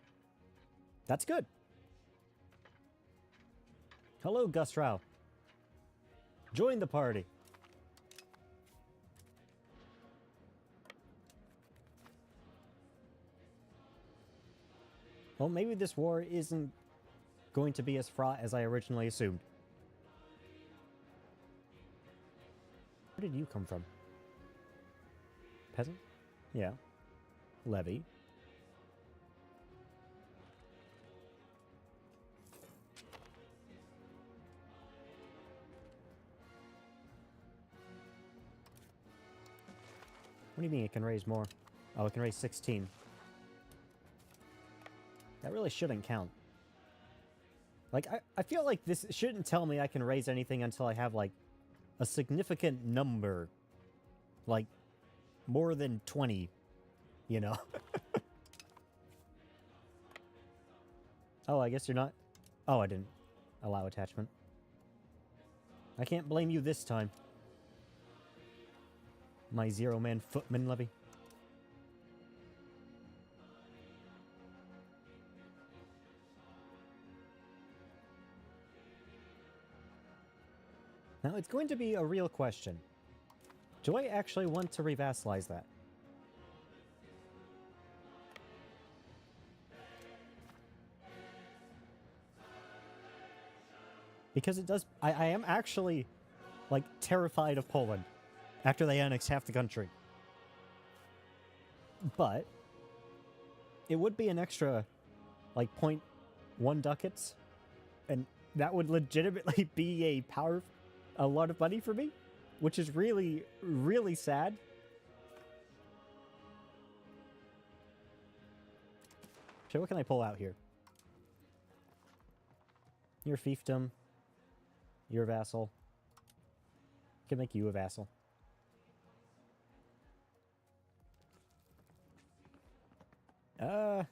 A: That's good. Hello, Gustrau. Join the party. Well, maybe this war isn't going to be as fraught as I originally assumed. Where did you come from? Peasant? Yeah. Levy. What do you mean it can raise more? Oh, it can raise 16. That really shouldn't count. Like, I feel like this shouldn't tell me I can raise anything until I have, like, a significant number. Like, more than 20, you know? Oh, I guess you're not... Oh, I didn't allow attachment. I can't blame you this time. My 0-man footman levy. Now, it's going to be a real question. Do I actually want to revassalize that? Because it does... I am actually, like, terrified of Poland after they annex half the country. But it would be an extra, like, 0.1 ducats, and that would legitimately be a lot of money for me, which is really, really sad. So what can I pull out here? Your fiefdom. Your vassal. I can make you a vassal. I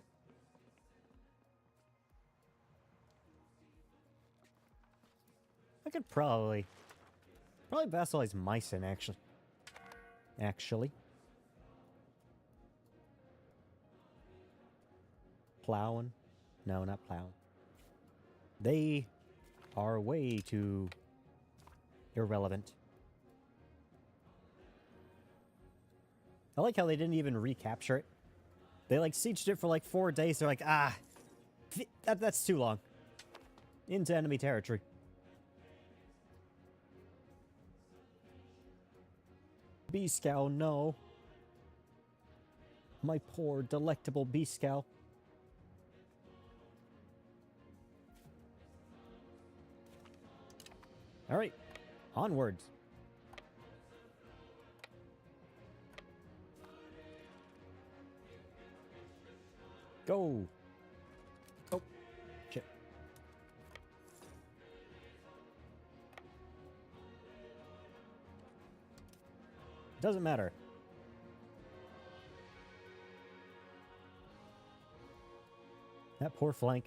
A: could probably vassalize Meissen, actually. Plowing? No, not plowing. They are way too irrelevant. I like how they didn't even recapture it. They, like, sieged it for, like, 4 days. They're like, that's too long. Into enemy territory. B-Scow, no. My poor, delectable B-Scow. Alright, onwards. Go! Oh, shit. Doesn't matter. That poor flank.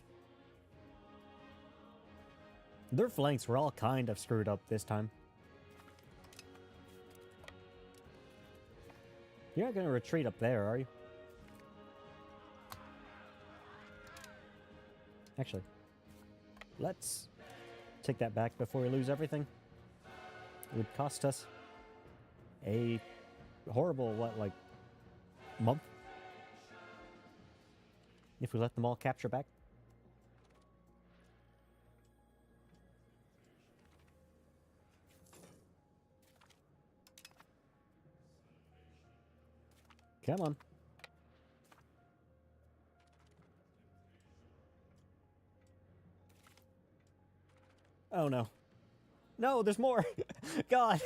A: Their flanks were all kind of screwed up this time. You're not going to retreat up there, are you? Actually, let's take that back before we lose everything. It would cost us a horrible, what, like, month? If we let them all capture back. Come on. Oh no. No, there's more! God!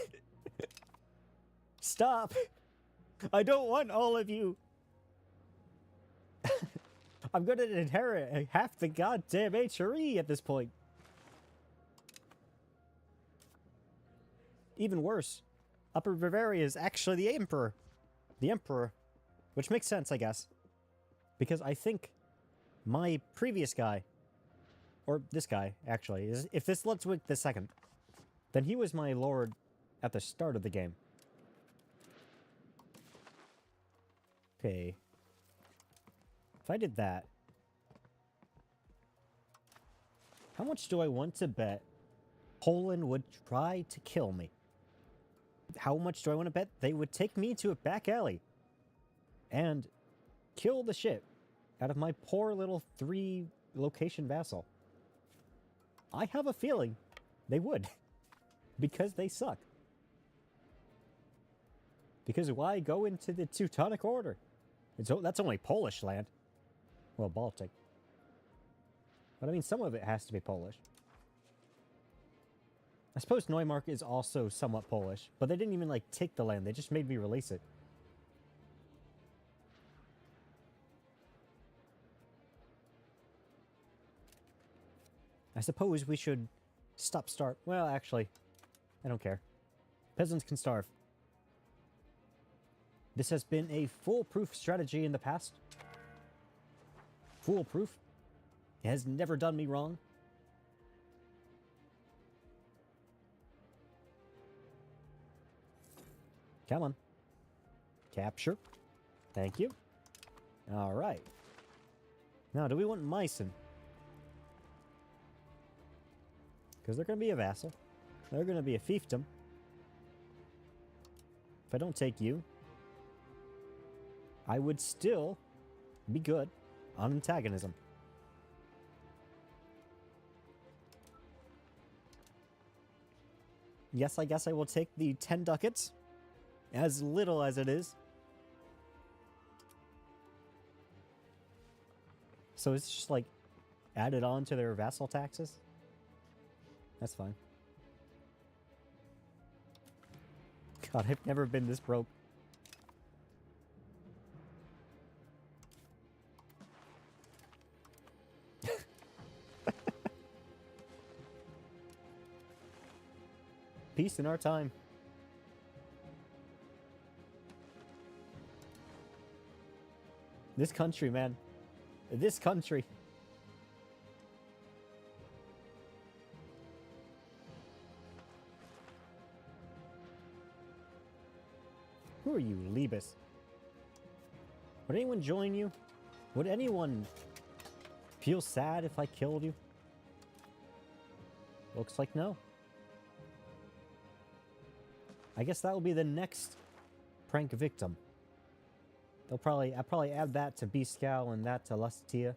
A: Stop! I don't want all of you! I'm gonna inherit half the goddamn HRE at this point. Even worse, Upper Bavaria is actually the Emperor. The Emperor. Which makes sense, I guess. Because I think my previous guy, or this guy, actually, is if this Ludwig II, then he was my lord at the start of the game. Okay. If I did that, how much do I want to bet Poland would try to kill me? How much do I want to bet they would take me to a back alley and kill the shit out of my poor little 3-location vassal? I have a feeling they would, because they suck. Because why go into the Teutonic Order? That's only Polish land. Well, Baltic. But I mean, some of it has to be Polish. I suppose Neumark is also somewhat Polish, but they didn't even, like, take the land. They just made me release it. I suppose we should start. Well, actually, I don't care. Peasants can starve. This has been a foolproof strategy in the past. Foolproof. It has never done me wrong. Come on. Capture. Thank you. Alright. Now, do we want Meissen? Because they're going to be a vassal. They're going to be a fiefdom. If I don't take you, I would still be good on antagonism. Yes, I guess I will take the 10 ducats. As little as it is. So it's just like added on to their vassal taxes? That's fine. God, I've never been this broke. Peace in our time. This country, man. This country. Who are you, Liebes? Would anyone join you? Would anyone feel sad if I killed you? Looks like no. I guess that will be the next prank victim. I'll probably add that to Biscal and that to Lusatia.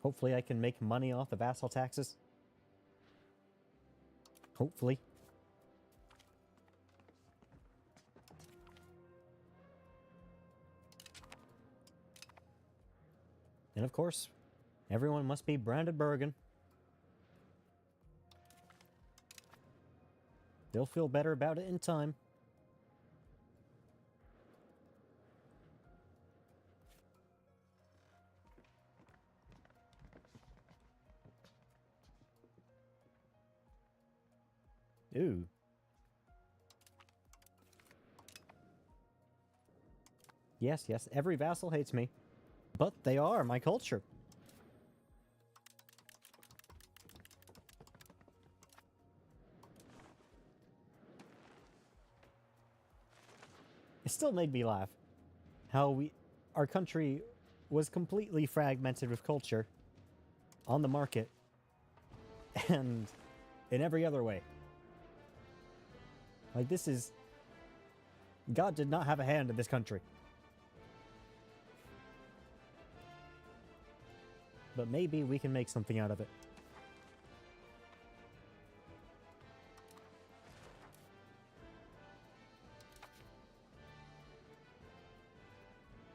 A: Hopefully I can make money off the vassal taxes. Hopefully. And of course, everyone must be Brandenburgen. They'll feel better about it in time. Ooh. Yes, yes, every vassal hates me. But they are my culture. It still made me laugh. How our country was completely fragmented with culture on the market and in every other way. Like, this is... God did not have a hand in this country. But maybe we can make something out of it.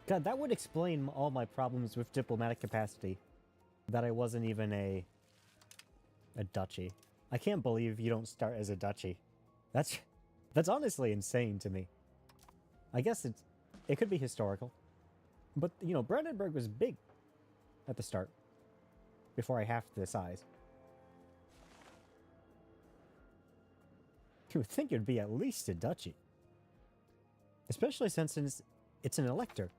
A: God, that would explain all my problems with diplomatic capacity. That I wasn't even a duchy. I can't believe you don't start as a duchy. That's honestly insane to me. I guess it could be historical. But, you know, Brandenburg was big at the start. Before I halved the size. You would think it would be at least a duchy. Especially since it's an elector.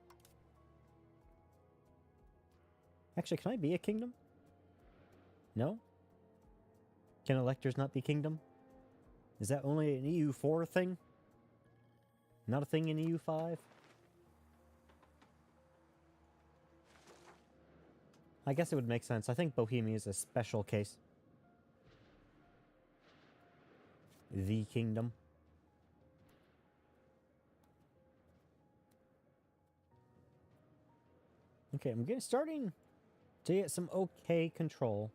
A: Actually, can I be a kingdom? No? Can electors not be kingdom? Is that only an EU4 thing? Not a thing in EU5? I guess it would make sense. I think Bohemia is a special case. The kingdom. Okay, I'm starting to get some okay control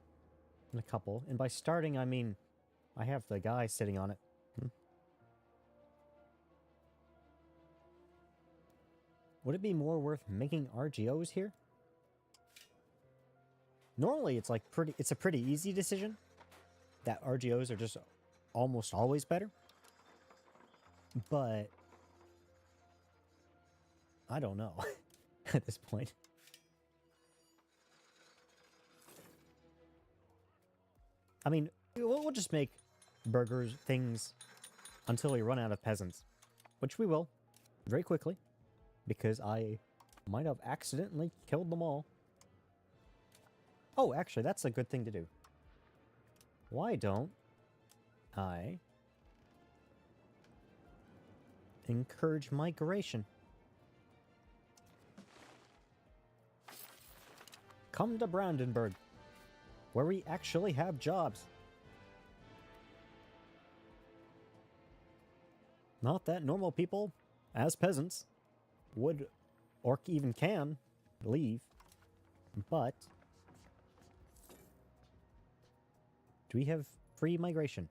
A: in a couple. And by starting, I mean I have the guy sitting on it. Would it be more worth making RGOs here? Normally, it's a pretty easy decision. That RGOs are just almost always better. But I don't know at this point. I mean, we'll just make burgers things until we run out of peasants, which we will very quickly because I might have accidentally killed them all. Oh, actually, that's a good thing to do. Why don't I encourage migration? Come to Brandenburg, where we actually have jobs. Not that normal people, as peasants, would or even can leave, but do we have free migration?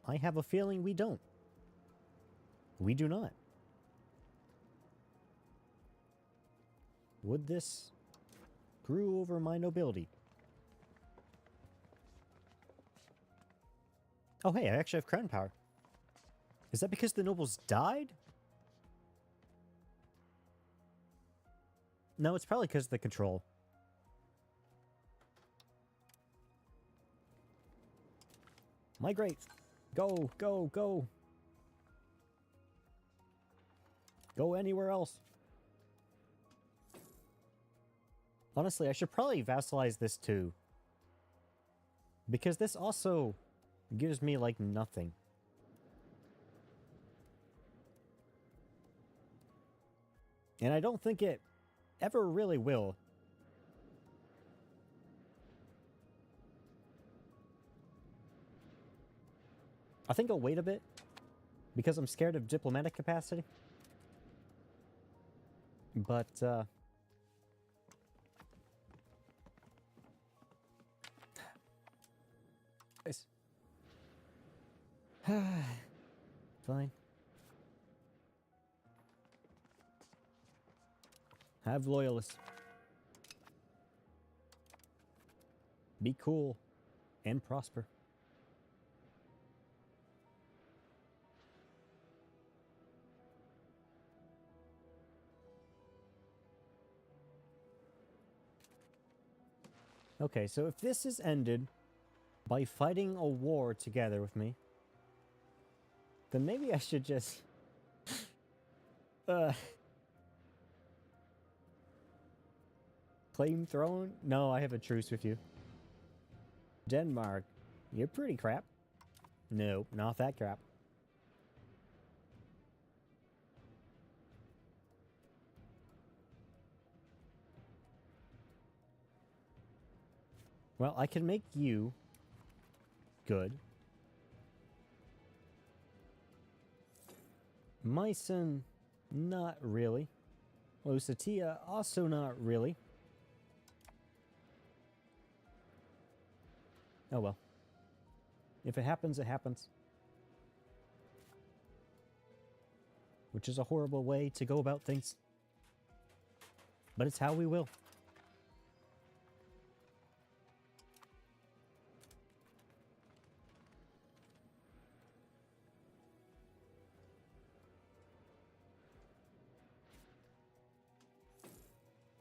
A: I have a feeling we don't. We do not. Would this screw over my nobility? Oh hey, I actually have crown power. Is that because the nobles died? No, it's probably because of the control. Migrate! Go, go, go! Go anywhere else. Honestly, I should probably vassalize this too. Because this also gives me, like, nothing. And I don't think it ever really will. I think I'll wait a bit. Because I'm scared of diplomatic capacity. But, fine. Have loyalists. Be cool and prosper. Okay, so if this is ended by fighting a war together with me, then maybe I should just... claim throne? No, I have a truce with you. Denmark, you're pretty crap. No, not that crap. Well, I can make you good. Meissen, not really. Lusatia, also not really. Oh well. If it happens, it happens. Which is a horrible way to go about things. But it's how we will.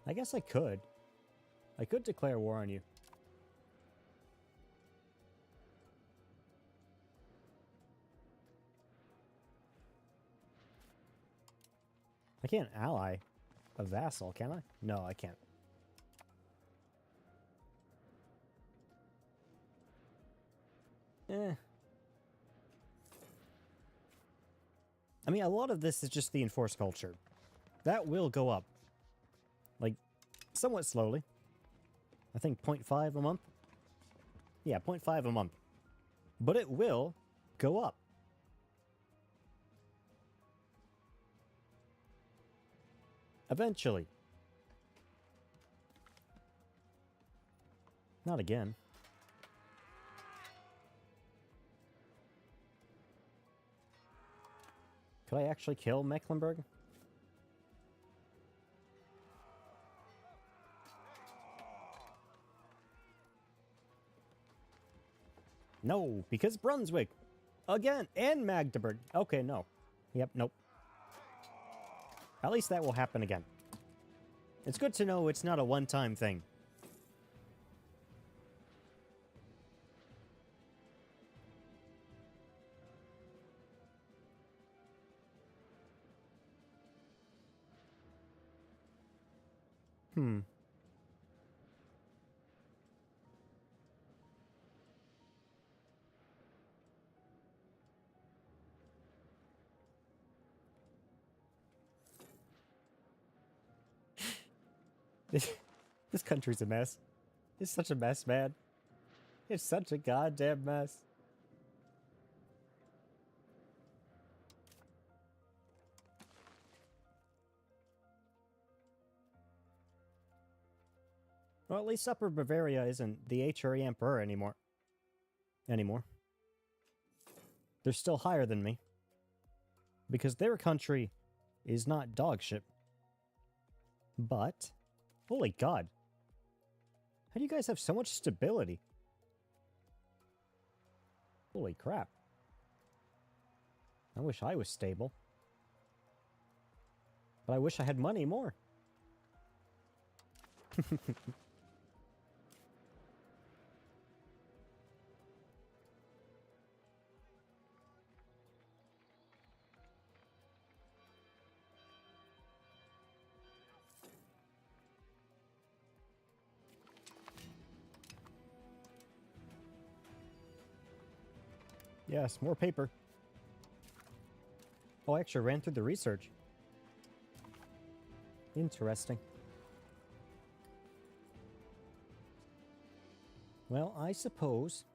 A: I guess I could. I could declare war on you. I can't ally a vassal, can I? No, I can't. Eh. I mean, a lot of this is just the enforced culture. That will go up. Like, somewhat slowly. I think 0.5 a month. Yeah, 0.5 a month. But it will go up. Eventually. Not again. Could I actually kill Mecklenburg? No, because Brunswick. Again, and Magdeburg. Okay, no. Yep, nope. At least that will happen again. It's good to know it's not a one-time thing. This country's a mess. It's such a mess, man. It's such a goddamn mess. Well, at least Upper Bavaria isn't the HRE Emperor anymore. They're still higher than me. Because their country is not dog shit. But, holy god. How do you guys have so much stability? Holy crap. I wish I was stable. But I wish I had money more. Yes, more paper. Oh, I actually ran through the research. Interesting. Well, I suppose...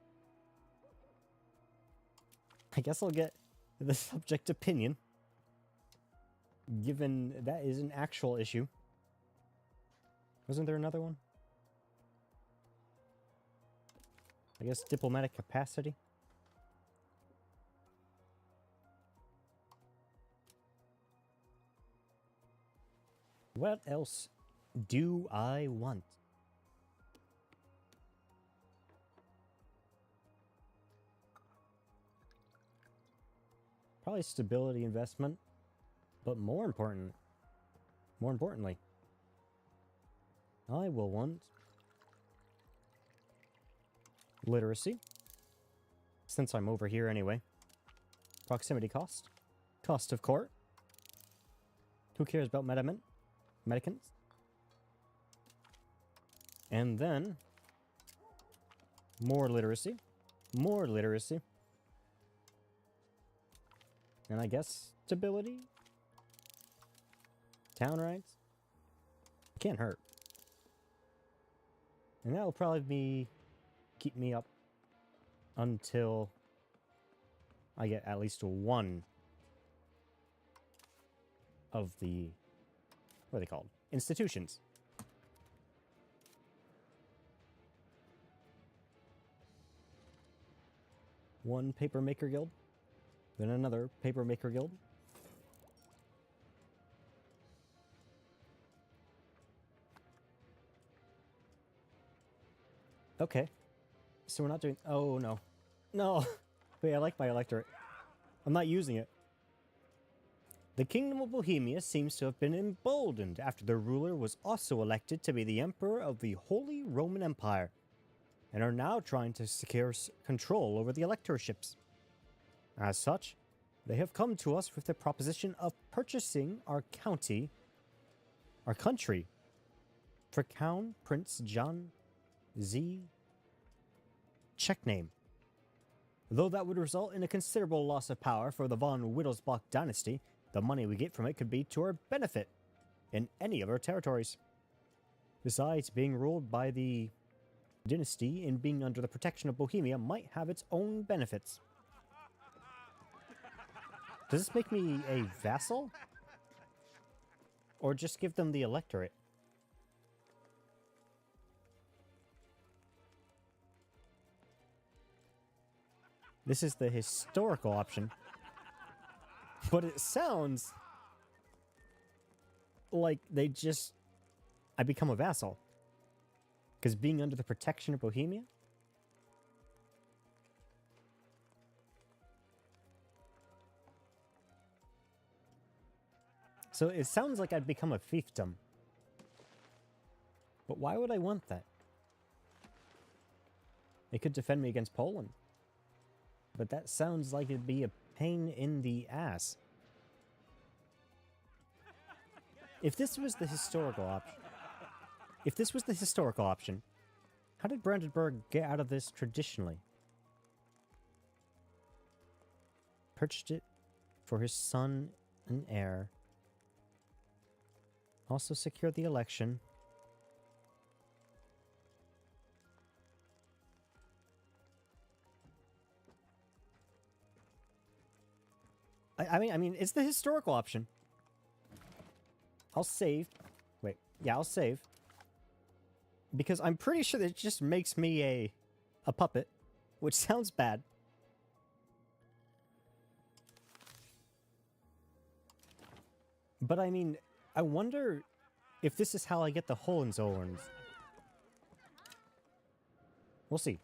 A: I guess I'll get the subject opinion. Given that is an actual issue. Wasn't there another one? I guess diplomatic capacity. What else do I want? Probably stability investment, but more importantly, I will want Literacy. Since I'm over here anyway. Proximity cost. Cost of court. Who cares about medicants? And then more literacy. More literacy. And I guess stability? Town rights? Can't hurt. And that will probably keep me up until I get at least one of the, what are they called? Institutions. One papermaker guild, then another papermaker guild. Okay. So we're not doing... Oh, no. No! Wait, I like my electorate. I'm not using it. The Kingdom of Bohemia seems to have been emboldened after their ruler was also elected to be the Emperor of the Holy Roman Empire, and are now trying to secure control over the electorships. As such, they have come to us with the proposition of purchasing our country, for Crown Prince John Z. Checkname. Though that would result in a considerable loss of power for the von Wittelsbach dynasty, the money we get from it could be to our benefit in any of our territories. Besides, being ruled by the dynasty and being under the protection of Bohemia might have its own benefits. Does this make me a vassal? Or just give them the electorate? This is the historical option. But it sounds like I become a vassal. Because being under the protection of Bohemia? So it sounds like I'd become a fiefdom. But why would I want that? It could defend me against Poland. But that sounds like it'd be a pain in the ass. If this was the historical option, how did Brandenburg get out of this traditionally? Purchased it for his son and heir. Also secured the election. I mean, it's the historical option. I'll save. Wait, yeah, I'll save. Because I'm pretty sure that it just makes me a puppet, which sounds bad. But I mean, I wonder if this is how I get the Hohenzollerns. We'll see.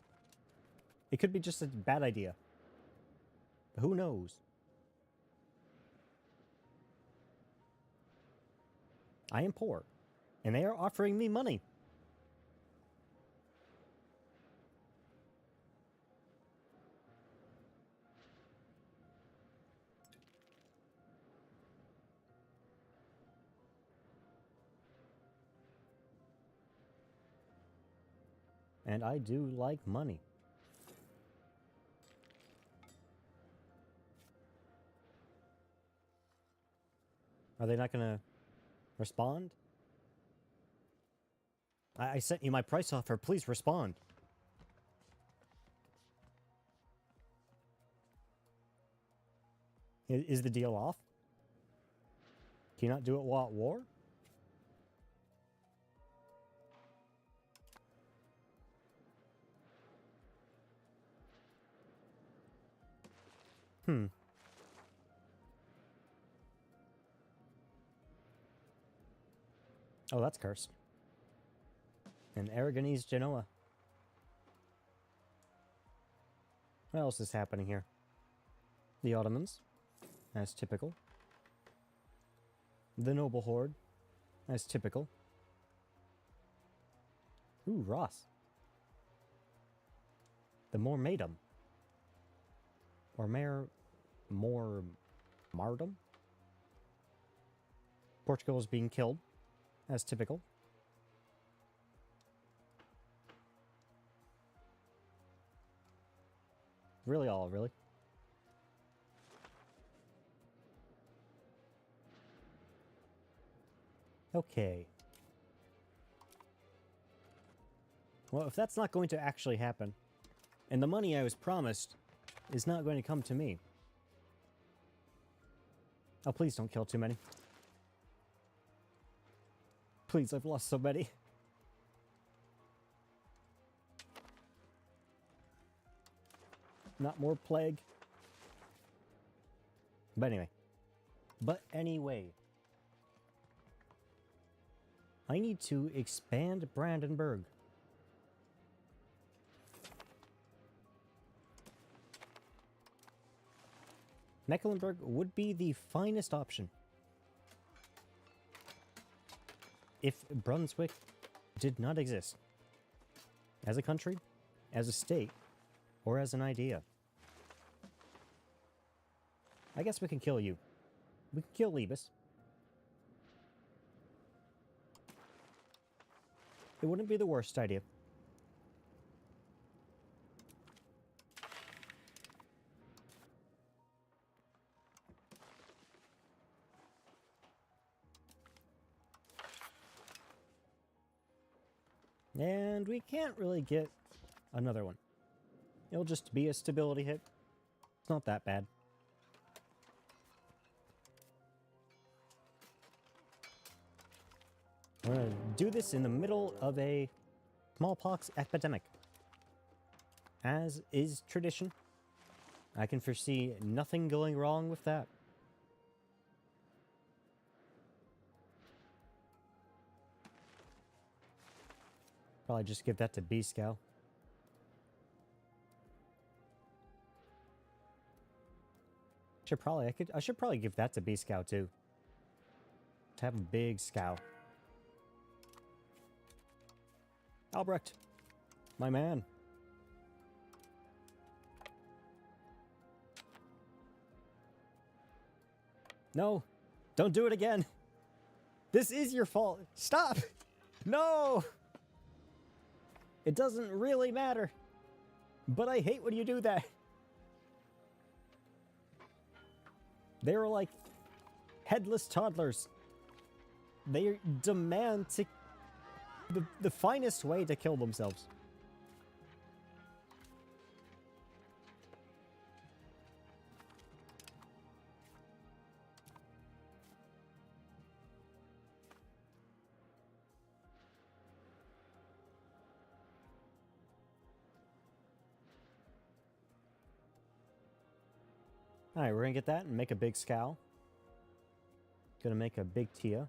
A: It could be just a bad idea. But who knows? I am poor, and they are offering me money. And I do like money. Are they not gonna respond? I sent you my price offer. Please respond. Is the deal off? Can you not do it while at war? Oh, that's cursed. And Aragonese Genoa. What else is happening here? The Ottomans, as typical. The Noble Horde, as typical. Ooh, Ross. The more Matum. Or more Mardum? Portugal is being killed, as typical. Really all, really. Okay. Well, if that's not going to actually happen, and the money I was promised is not going to come to me. Oh, please don't kill too many. Please, I've lost so many. Not more plague. But anyway. I need to expand Brandenburg. Mecklenburg would be the finest option if Brunswick did not exist. As a country, as a state, or as an idea. I guess we can kill you. We can kill Libus. It wouldn't be the worst idea. And we can't really get another one. It'll just be a stability hit. It's not that bad. We're gonna do this in the middle of a smallpox epidemic. As is tradition. I can foresee nothing going wrong with that. Probably just give that to B-Scow. I should probably give that to B-Scow too. To have a big scow. Albrecht, my man. No, don't do it again. This is your fault. Stop. No. It doesn't really matter. But I hate when you do that. They were like headless toddlers. They demand to the finest way to kill themselves. Alright, we're gonna get that and make a big scow. Gonna make a big Tia.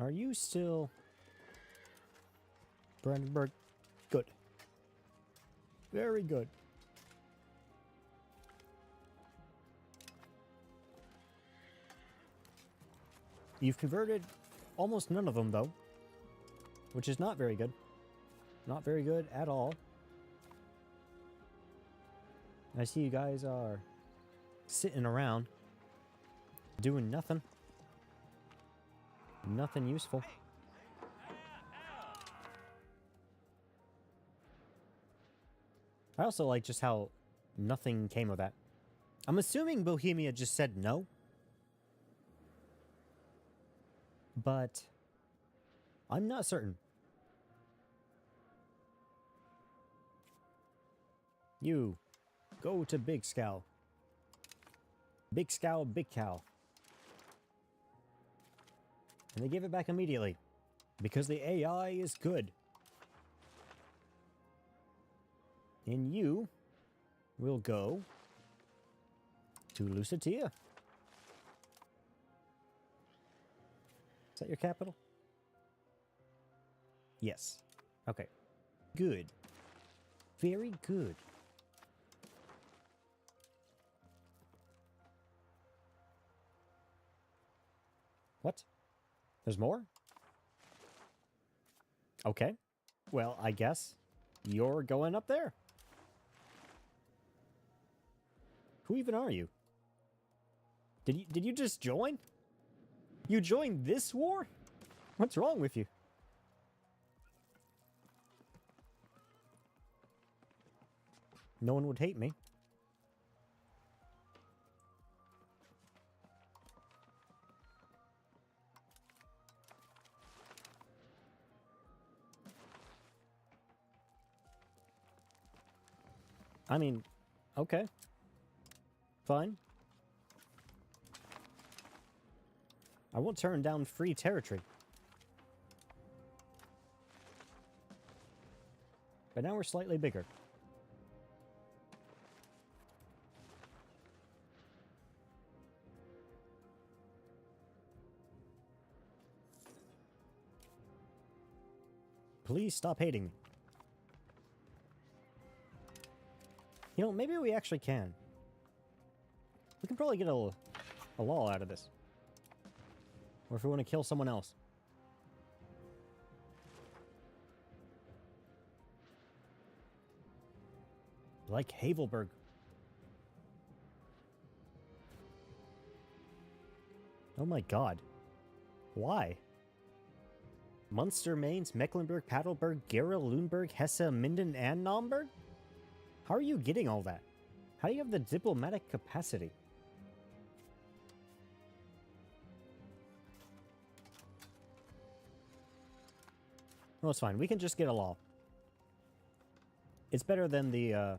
A: Are you still... Brandenburg? Good. Very good. You've converted almost none of them, though. Which is not very good. Not very good at all. I see you guys are sitting around doing nothing. Nothing useful. I also like just how nothing came of that. I'm assuming Bohemia just said no. But I'm not certain. You go to Big Scow. Big Scow, Big Cow. And they give it back immediately. Because the AI is good. And you will go to Lusatia. Is that your capital? Yes. Okay. Good. Very good. What? There's more? Okay. Well, I guess you're going up there. Who even are you? Did you just join? You joined this war? What's wrong with you? No one would hate me. I mean, okay. Fine. I won't turn down free territory. But now we're slightly bigger. Please stop hating me. You know, maybe we actually can. We can probably get a law out of this. Or if we want to kill someone else. Like Havelberg. Oh my god. Why? Munster, Mainz, Mecklenburg, Padelberg, Gera, Lüneburg, Hesse, Minden, and Naumburg? How are you getting all that? How do you have the diplomatic capacity? Well, it's fine. We can just get a law. It's better than the,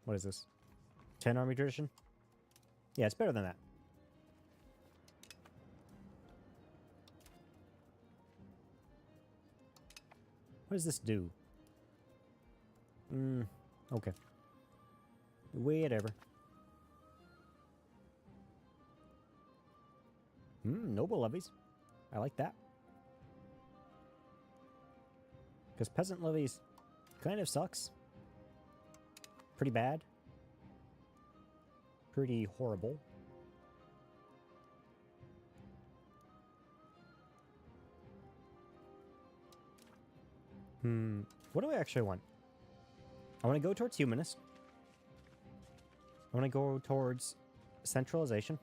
A: what is this? 10 army tradition? Yeah, it's better than that. What does this do? Okay. Whatever. Noble levies. I like that. Because peasant levies kind of sucks. Pretty bad. Pretty horrible. What do I actually want? I want to go towards humanist. I want to go towards centralization.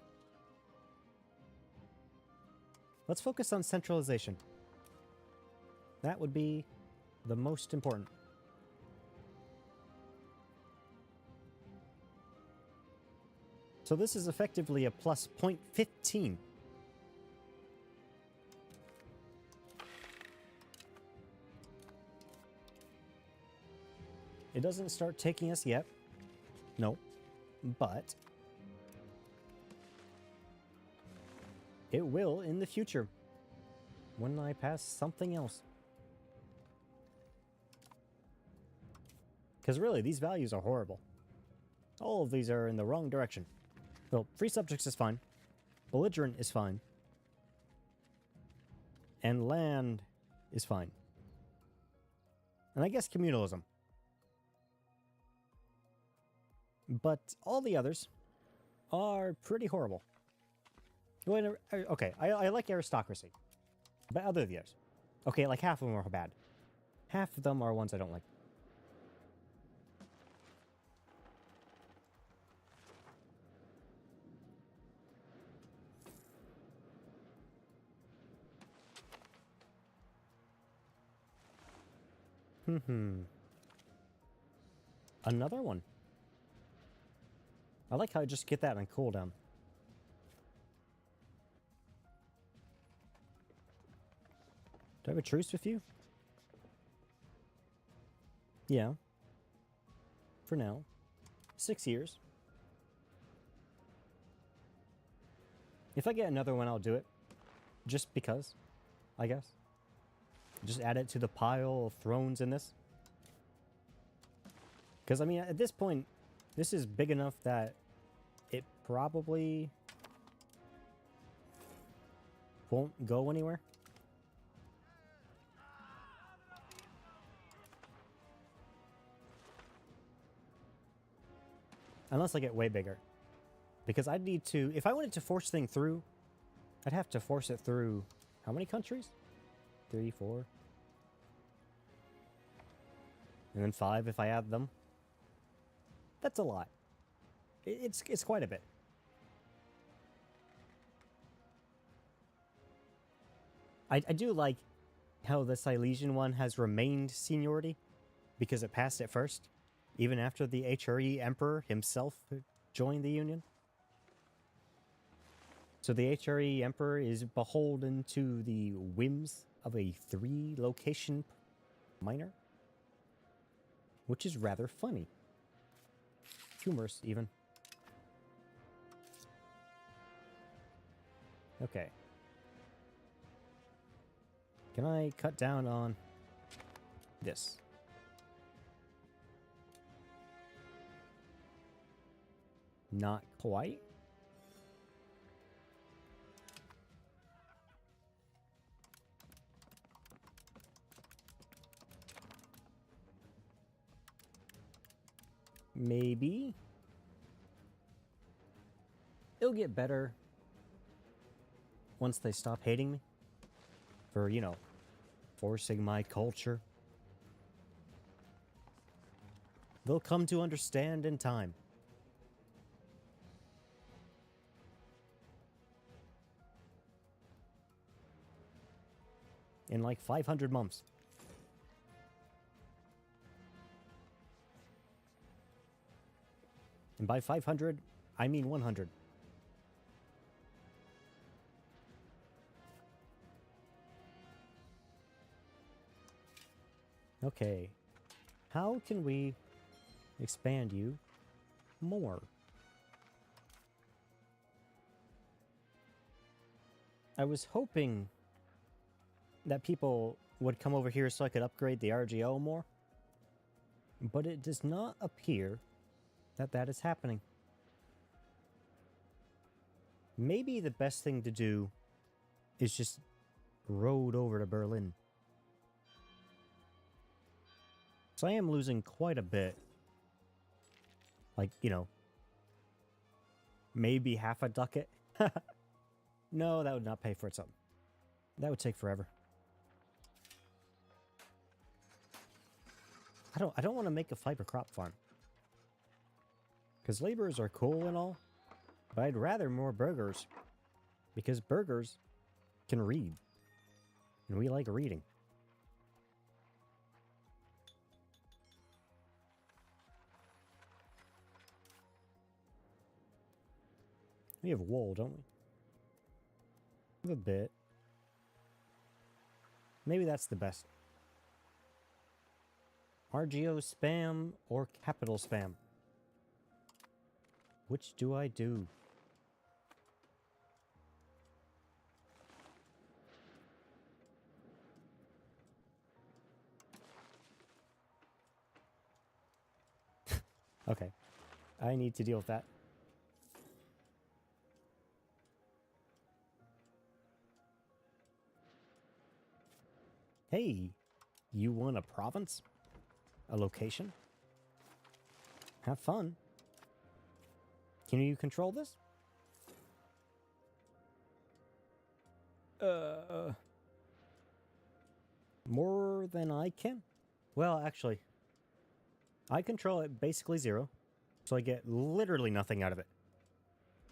A: Let's focus on centralization. That would be the most important. So this is effectively a plus 0.15. It doesn't start taking us yet. No. But it will in the future when I pass something else. Because really, these values are horrible. All of these are in the wrong direction. Well, free subjects is fine. Belligerent is fine. And land is fine. And I guess communalism. But all the others are pretty horrible. Okay, I like aristocracy. But other than the others. Okay, like half of them are bad. Half of them are ones I don't like. Another one. I like how I just get that on cooldown. Do I have a truce with you? Yeah. For now. 6 years. If I get another one, I'll do it. Just because, I guess. Just add it to the pile of thrones in this. Because, I mean, at this point, this is big enough that it probably won't go anywhere. Unless I get way bigger. Because I'd need to... If I wanted to force thing through, I'd have to force it through How many countries? 3, 4. And then 5 if I add them. That's a lot. It's quite a bit. I do like how the Silesian one has remained seniority because it passed it first, even after the HRE Emperor himself joined the Union. So the HRE Emperor is beholden to the whims of a 3-location miner, which is rather funny. Humorous, even. Okay. Can I cut down on this? Not quite. Maybe. It'll get better once they stop hating me for, you know, forcing my culture. They'll come to understand in time. In like 500 months. And by 500, I mean 100. Okay. How can we expand you more? I was hoping that people would come over here so I could upgrade the RGO more. But it does not appear that that is happening. Maybe the best thing to do is just road over to Berlin. So I am losing quite a bit. Like, you know, maybe half a ducat. No, that would not pay for itself. That would take forever. I don't want to make a fiber crop farm. Because laborers are cool and all, but I'd rather more burgers. Because burgers can read. And we like reading. We have wool, don't we? We have a bit. Maybe that's the best. RGO spam or capital spam? Which do I do? Okay. I need to deal with that. Hey, you want a province? A location? Have fun. Can you control this? More than I can? Well, actually, I control it basically 0, so I get literally nothing out of it.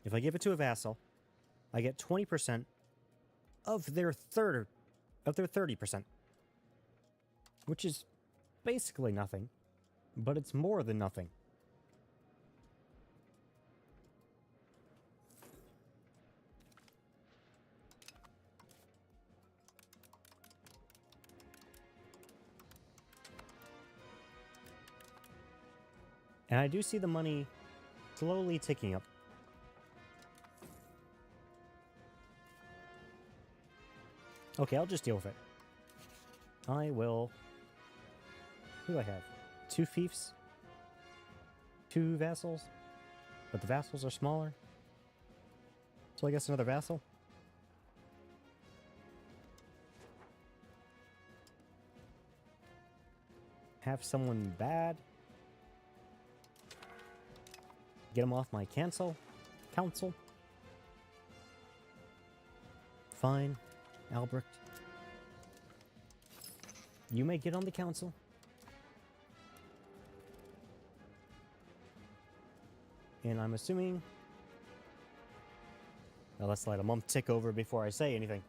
A: If I give it to a vassal, I get 20% of their 30%, which is basically nothing, but it's more than nothing. And I do see the money slowly ticking up. Okay, I'll just deal with it. I will... Who do I have? 2 fiefs? 2 vassals? But the vassals are smaller. So I guess another vassal? Have someone bad? Get him off my council. Fine. Albrecht. You may get on the council. And I'm assuming... Well, let's let a month tick over before I say anything.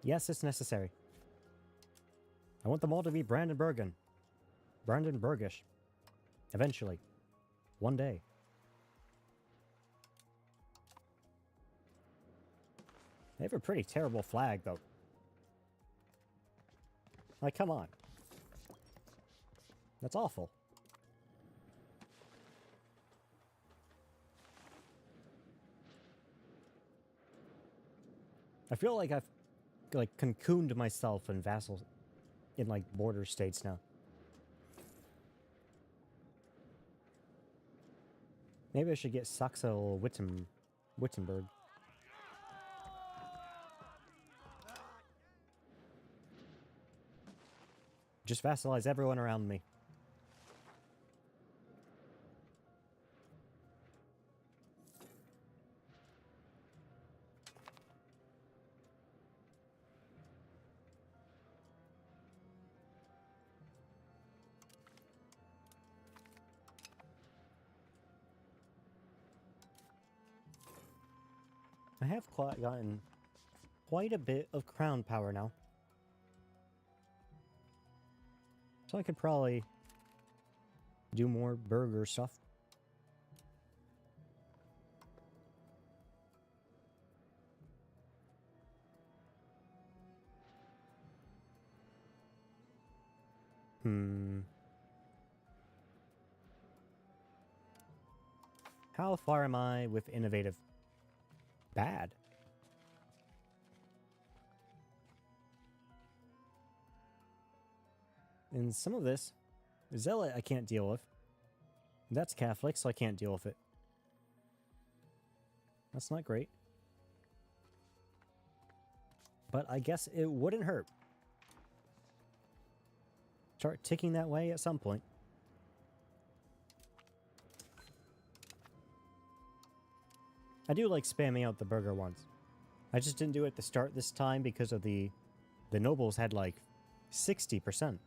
A: Yes, it's necessary. I want them all to be Brandenburgish. Eventually. One day. They have a pretty terrible flag, though. Like, come on. That's awful. I feel like I've cocooned myself in vassals in like border states now. Maybe I should get Wittenberg. Just vassalize everyone around me. I have gotten quite a bit of crown power now. So I could probably do more burger stuff. How far am I with innovative? Bad. And some of this, Zealot I can't deal with. That's Catholic, so I can't deal with it. That's not great. But I guess it wouldn't hurt. Start ticking that way at some point. I do like spamming out the burger ones. I just didn't do it at the start this time because of the nobles had like 60%.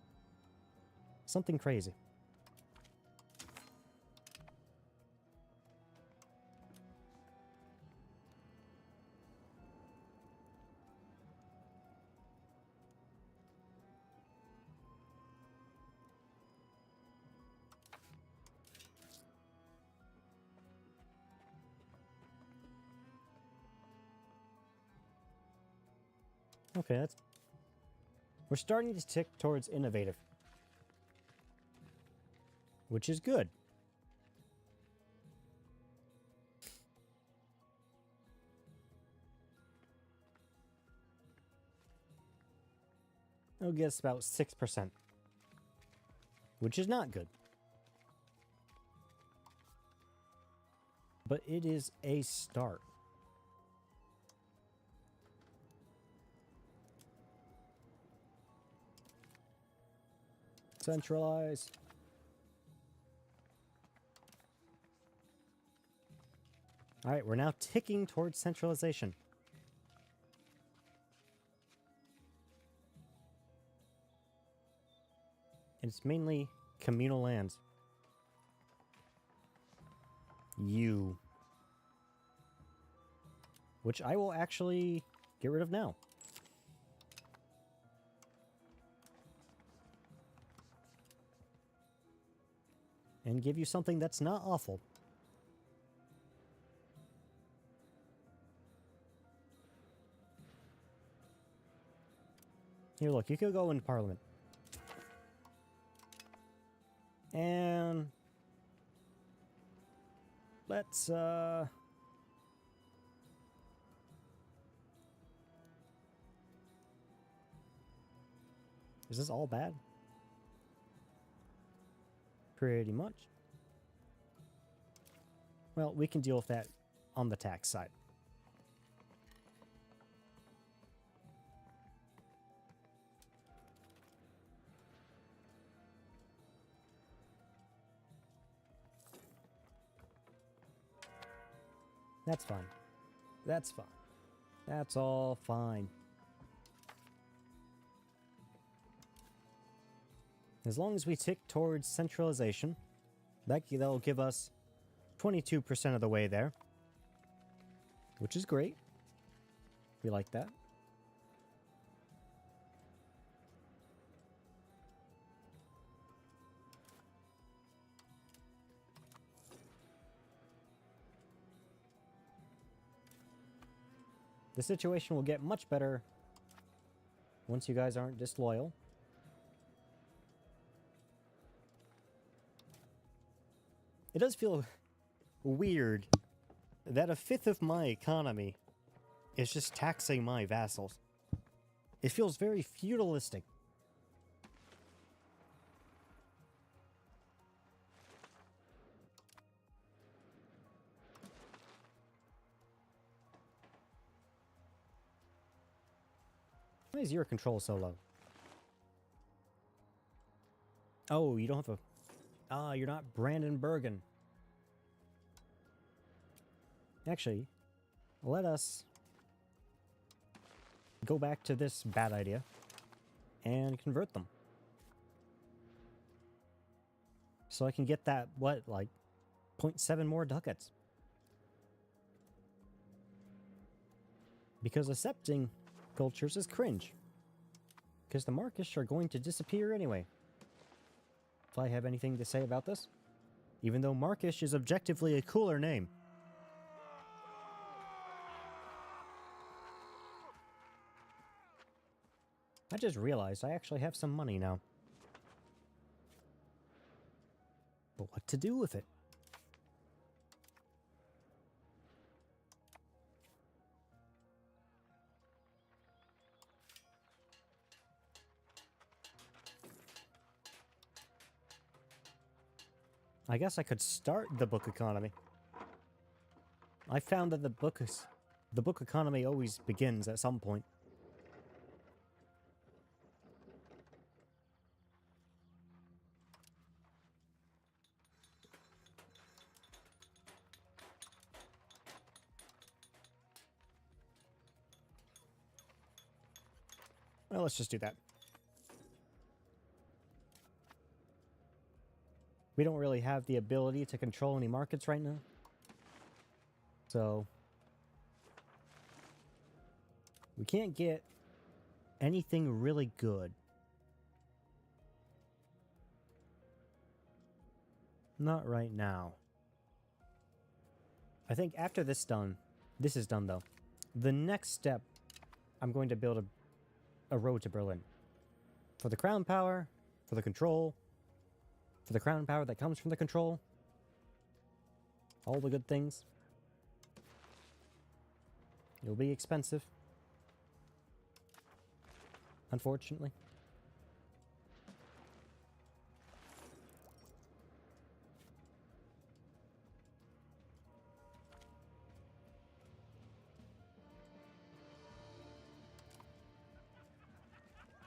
A: Something crazy. Okay, we're starting to tick towards innovative, which is good. It'll get us about 6%, which is not good. But it is a start. Centralize. All right, we're now ticking towards centralization. And it's mainly communal lands. Which I will actually get rid of now. And give you something that's not awful. Here, look, you could go in Parliament. And let's, is this all bad? Pretty much. Well, we can deal with that on the tax side. That's fine. That's fine. That's all fine. As long as we tick towards centralization, that'll give us 22% of the way there, which is great. We like that. The situation will get much better once you guys aren't disloyal. It does feel weird that a fifth of my economy is just taxing my vassals. It feels very feudalistic. Why is your control so low? Oh, you don't have a... Ah, you're not Brandenburgen. Actually, let us go back to this bad idea and convert them. So I can get that, what, like 0.7 more ducats. Because accepting cultures is cringe. Because the Markish are going to disappear anyway. If I have anything to say about this. Even though Markish is objectively a cooler name. I just realized I actually have some money now. But what to do with it? I guess I could start the book economy. I found that the book economy always begins at some point. Well, let's just do that. We don't really have the ability to control any markets right now. So we can't get anything really good. Not right now. I think after this is done though. The next step, I'm going to build a road to Berlin. For the crown power, for the control, for the crown power that comes from the control. All the good things. It'll be expensive. Unfortunately.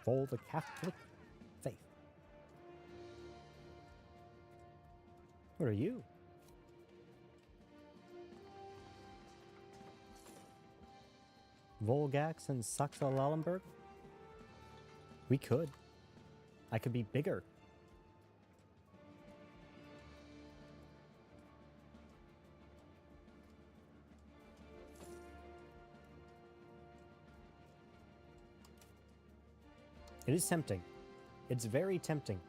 A: For the Catholic faith. What are you? Volgax and Saxe-Lauenburg? We could. I could be bigger. It is tempting. It's very tempting.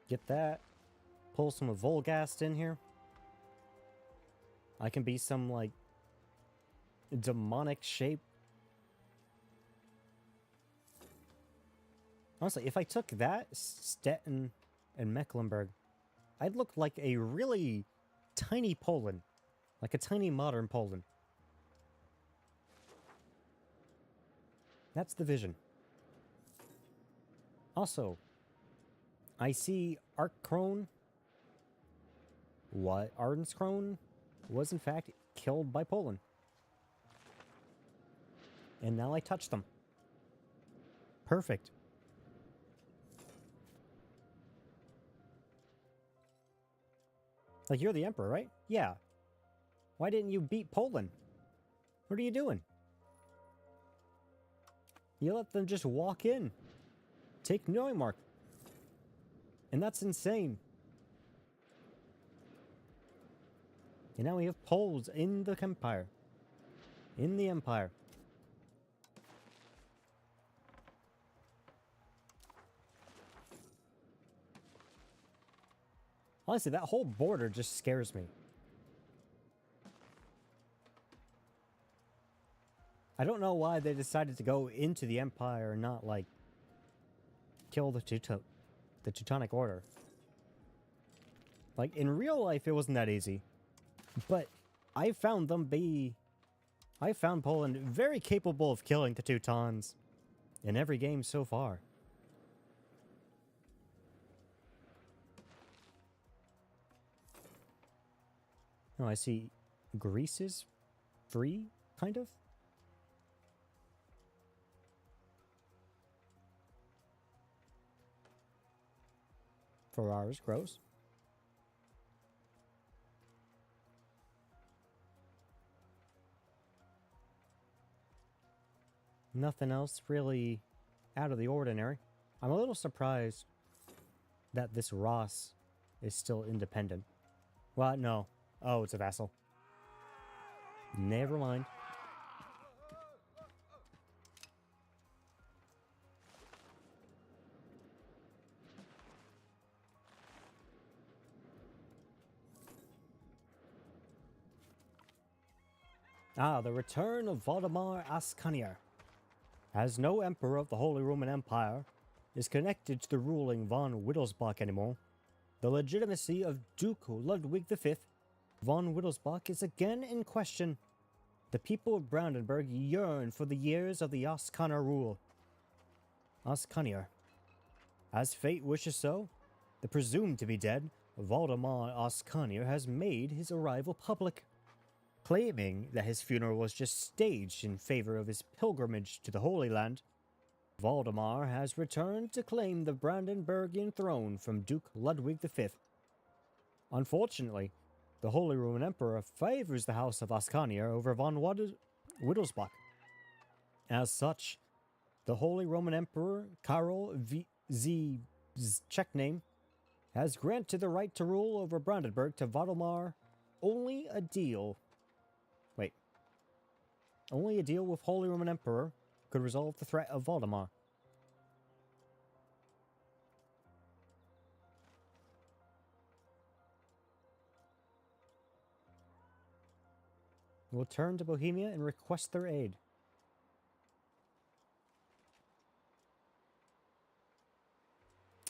A: Get that. Pull some of Volgast in here. I can be some, like, demonic shape. Honestly, if I took that, Stettin and Mecklenburg, I'd look like a really tiny Poland. Like a tiny modern Poland. That's the vision. Also, I see Arkrone. What? Arnskrone was in fact killed by Poland. And now I touch them. Perfect. Like, you're the emperor, right? Yeah. Why didn't you beat Poland? What are you doing? You let them just walk in. Take Neumark. And that's insane. And now we have Poles in the Empire. In the Empire. Honestly, that whole border just scares me. I don't know why they decided to go into the Empire and not, like, kill the Teutonic Order. Like, in real life, it wasn't that easy. But I found Poland very capable of killing the Teutons in every game so far. Oh, I see Greece is free, kind of? Ferraris, gross. Nothing else really out of the ordinary. I'm a little surprised that this Ross is still independent. Well, no. Oh, it's a vassal. Never mind. Ah, the return of Valdemar Ascanier. As no emperor of the Holy Roman Empire is connected to the ruling von Wittelsbach anymore, the legitimacy of Duke Ludwig V von Wittelsbach is again in question. The people of Brandenburg yearn for the years of the Ascanier rule. Ascanier. As fate wishes so, the presumed to be dead Valdemar Ascanier has made his arrival public, claiming that his funeral was just staged in favor of his pilgrimage to the Holy Land. Valdemar has returned to claim the Brandenburgian throne from Duke Ludwig V. Unfortunately, the Holy Roman Emperor favors the House of Ascanier over von Wittelsbach. As such, the Holy Roman Emperor Karol Z checkname has granted the right to rule over Brandenburg to Valdemar. Only a deal with Holy Roman Emperor could resolve the threat of Valdemar. We'll turn to Bohemia and request their aid.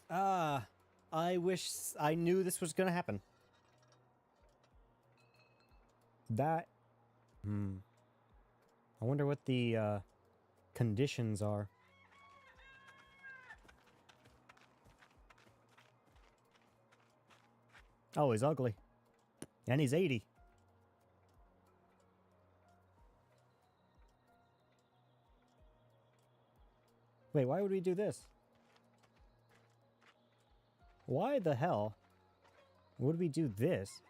A: Ah, I wish I knew this was gonna happen. That... I wonder what the conditions are. Oh, he's ugly. And he's 80. Wait, why would we do this? Why the hell would we do this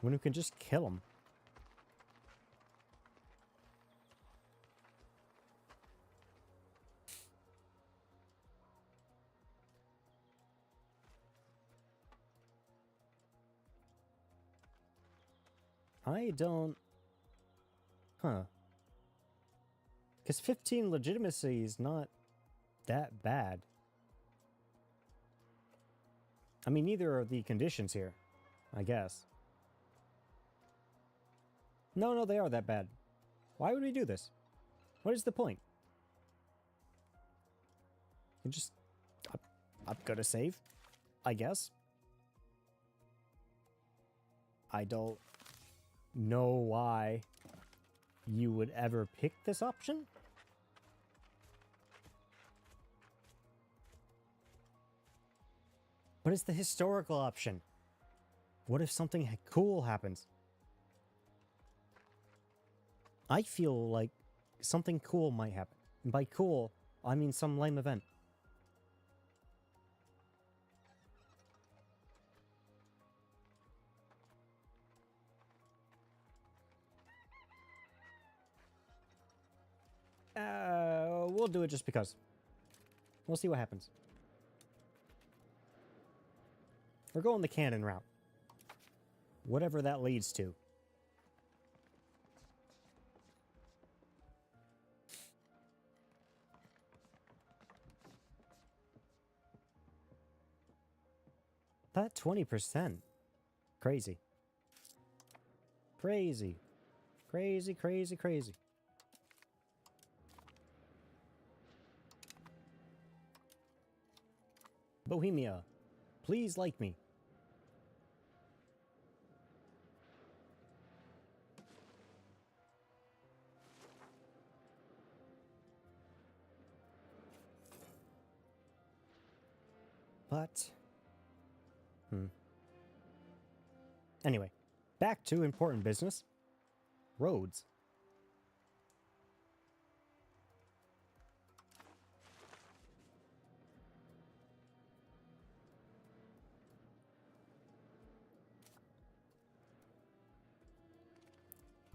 A: when we can just kill him? I don't... Huh. Because 15 legitimacy is not that bad. I mean, neither are the conditions here, I guess. No, they are that bad. Why would we do this? What is the point? You just... I'm gonna save, I guess. I don't know why you would ever pick this option. But it's the historical option. What if something cool happens? I feel like something cool might happen. And by cool, I mean some lame event. We'll do it just because. We'll see what happens. We're going the cannon route. Whatever that leads to. That 20%. Crazy. Crazy. Crazy, crazy, crazy. Bohemia, please like me. But... Anyway, back to important business. Roads.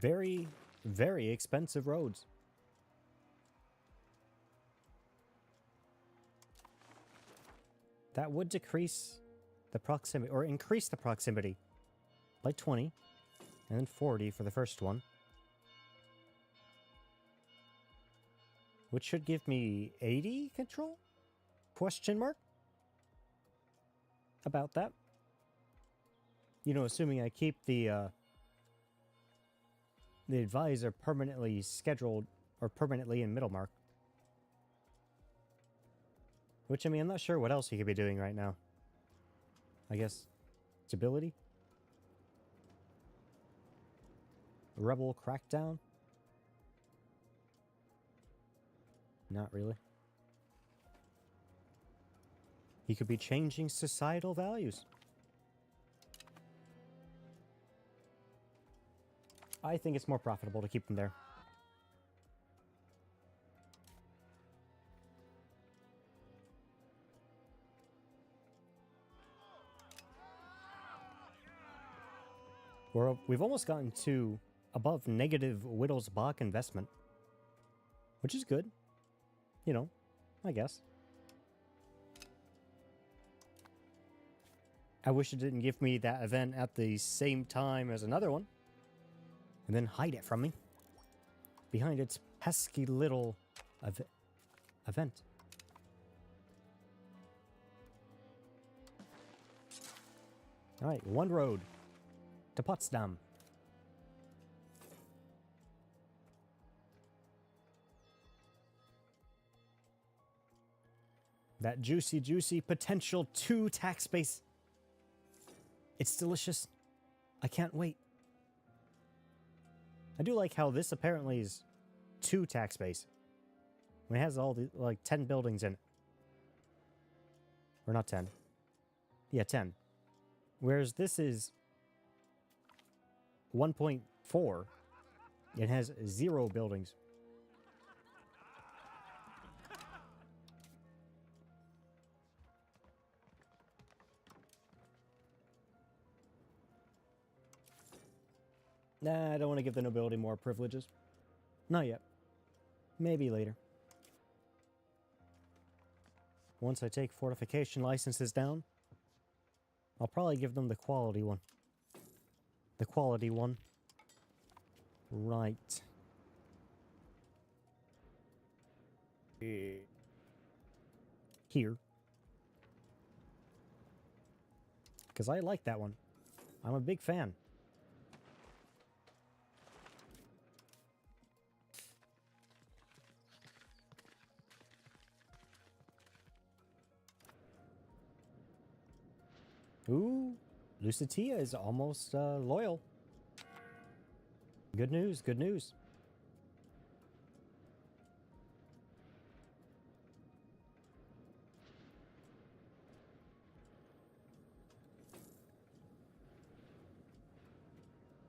A: Very, very expensive roads. That would decrease the proximity, or increase the proximity by 20, and then 40 for the first one. Which should give me 80 control? Question mark? About that. You know, assuming I keep the advisor permanently scheduled, or permanently in Middlemark. Which, I mean, I'm not sure what else he could be doing right now. I guess stability? Rebel crackdown? Not really. He could be changing societal values. I think it's more profitable to keep them there. We've almost gotten to above negative Wittelsbach investment, which is good. You know, I guess. I wish it didn't give me that event at the same time as another one, and then hide it from me behind its pesky little event. All right, one road to Potsdam. That juicy, juicy potential 2 tax base. It's delicious. I can't wait. I do like how this apparently is 2 tax base. When it has all the, like, 10 buildings in it. Or not 10. Yeah, 10. Whereas this is 1.4. It has 0 buildings. Nah, I don't want to give the nobility more privileges. Not yet. Maybe later. Once I take fortification licenses down, I'll probably give them the quality one. The quality one. Right. Here. Because I like that one. I'm a big fan. Ooh, Lusatia is almost loyal. Good news, good news.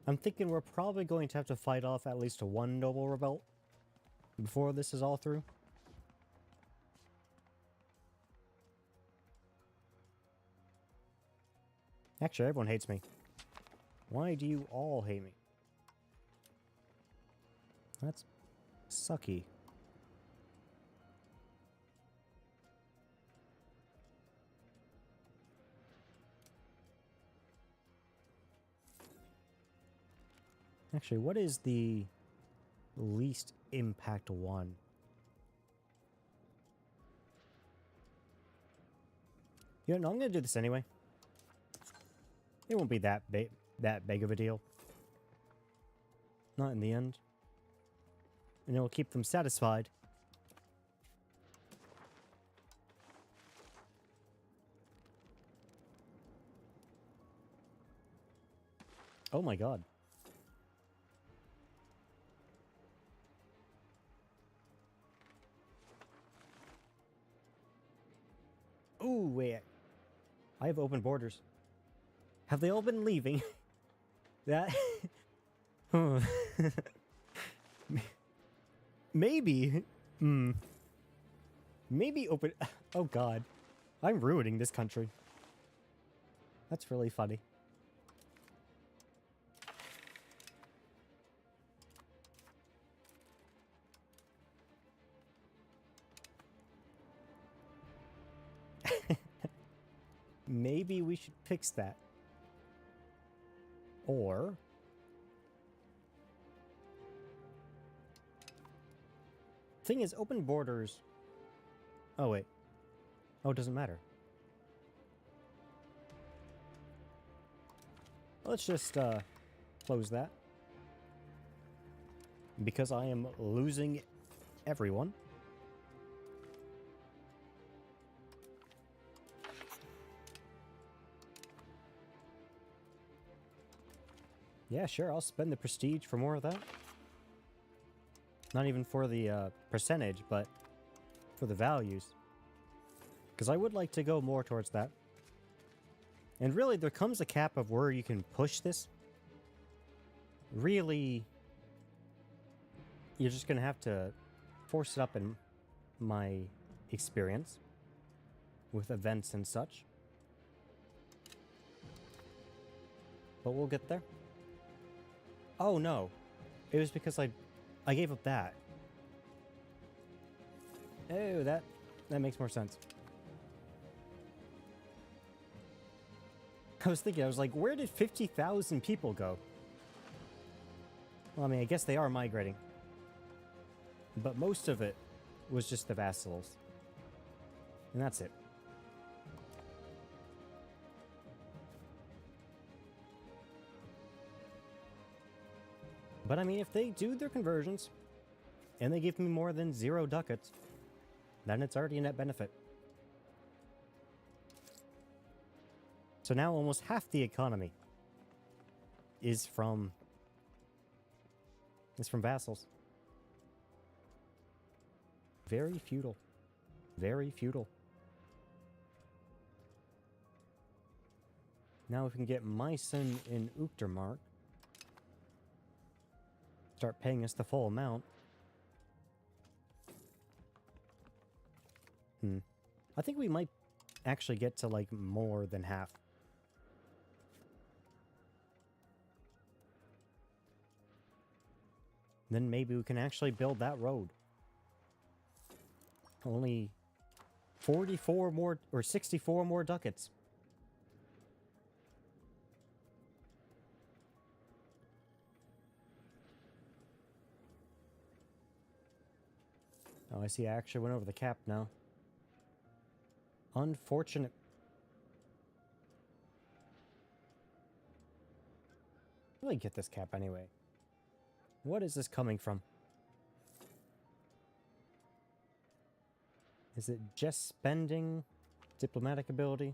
A: I'm thinking we're probably going to have to fight off at least one noble revolt before this is all through. Actually, everyone hates me. Why do you all hate me? That's sucky. Actually, what is the least impact one? You know, no, I'm going to do this anyway. It won't be that big of a deal. Not in the end. And it'll keep them satisfied. Oh my god. Ooh, wait. I have open borders. Have they all been leaving? That... Maybe. Maybe open... Oh god. I'm ruining this country. That's really funny. Maybe we should fix that. Or... Thing is, open borders... Oh, wait. Oh, it doesn't matter. Let's just, close that. Because I am losing everyone. Yeah, sure, I'll spend the prestige for more of that. Not even for the percentage, but for the values. Because I would like to go more towards that. And really, there comes a cap of where you can push this. Really, you're just going to have to force it up in my experience with events and such. But we'll get there. Oh no, it was because I gave up that. Oh, that makes more sense. I was thinking, I was like, where did 50,000 people go? Well, I mean, I guess they are migrating. But most of it was just the vassals. And that's it. But I mean, if they do their conversions, and they give me more than 0 ducats, then it's already a net benefit. So now almost half the economy is from vassals. Very feudal. Very feudal. Now if we can get Meissen in Uchtermark, start paying us the full amount. I think we might actually get to like more than half. Then maybe we can actually build that road. Only 44 more or 64 more ducats. Oh, I see I actually went over the cap now. Unfortunate. How do I get this cap anyway? What is this coming from? Is it just spending diplomatic ability?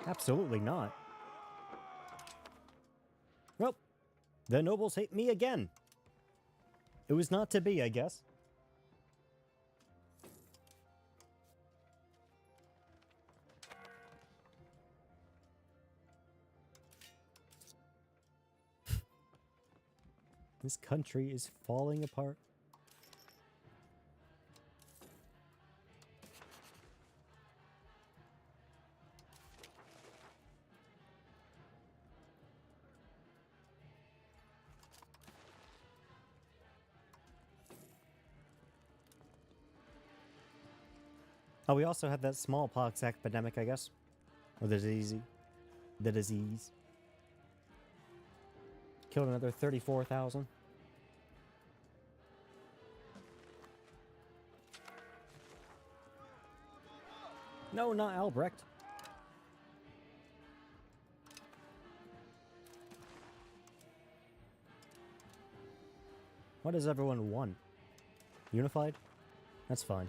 A: Absolutely not. Well, the nobles hate me again. It was not to be, I guess. This country is falling apart. Oh, we also had that smallpox epidemic, I guess. Or the disease. The disease. Killed another 34,000. No, not Albrecht. What does everyone want? Unified? That's fine.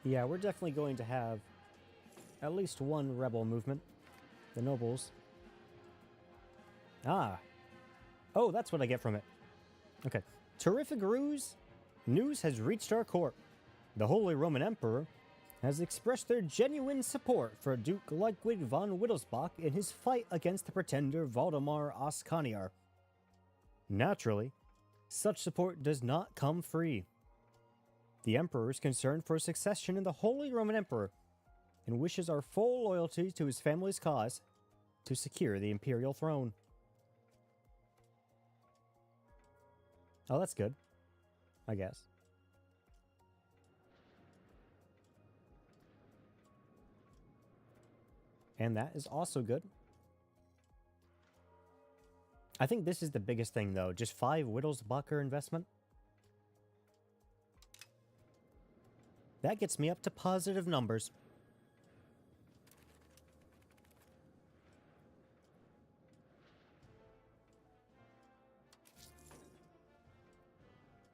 A: Yeah, we're definitely going to have at least one rebel movement. The nobles. Ah. Oh, that's what I get from it. Okay. Terrific ruse. News has reached our court. The Holy Roman Emperor has expressed their genuine support for Duke Ludwig von Wittelsbach in his fight against the pretender Valdemar Oskaniar. Naturally, such support does not come free. The Emperor is concerned for succession in the Holy Roman Emperor and wishes our full loyalty to his family's cause to secure the imperial throne. Oh, that's good, I guess. And that is also good. I think this is the biggest thing, though. Just 5 Wittelsbacher investment. That gets me up to positive numbers.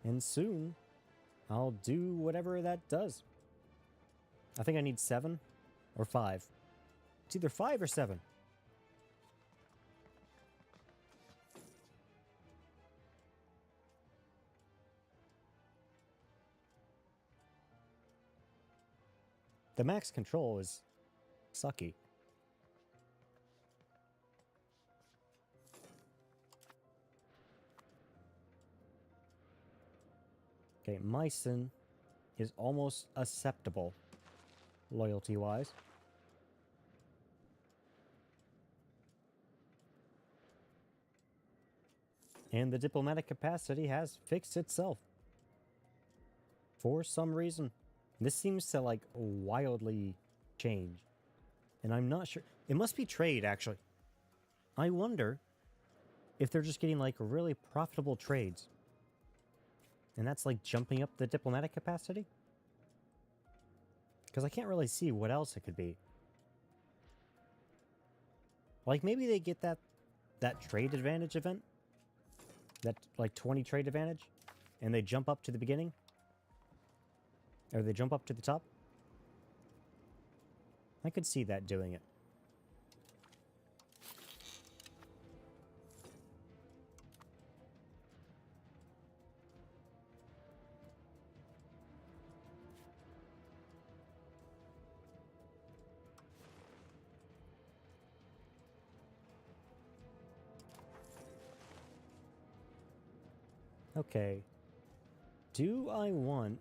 A: And soon, I'll do whatever that does. I think I need 7 or 5. It's either 5 or 7. The max control is sucky. Okay, Meissen is almost acceptable, loyalty-wise. And the diplomatic capacity has fixed itself. For some reason. This seems to, like, wildly change. And I'm not sure. It must be trade, actually. I wonder if they're just getting, like, really profitable trades. And that's, like, jumping up the diplomatic capacity? Because I can't really see what else it could be. Like, maybe they get that trade advantage event? That, like, 20 trade advantage? And they jump up to the beginning? Or they jump up to the top? I could see that doing it. Okay. Do I want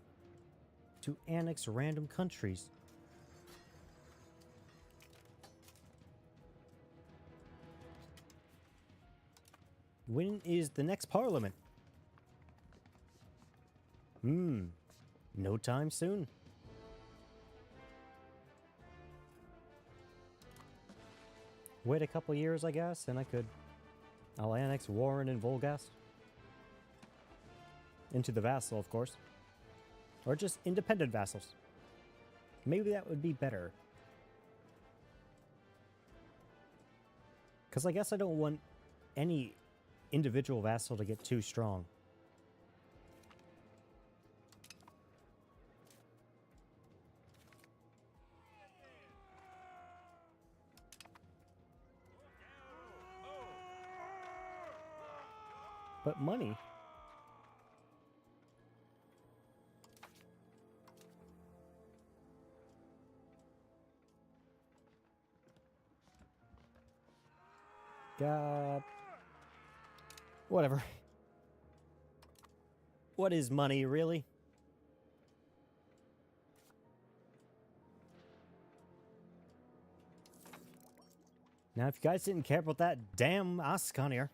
A: to annex random countries? When is the next parliament? No time soon. Wait a couple years, I guess, and I'll annex Warren and Volgast. Into the vassal, of course. Or just independent vassals. Maybe that would be better. Because I guess I don't want any individual vassal to get too strong. But money. God. Whatever. What is money, really? Now, if you guys didn't care about that damn Ascanier,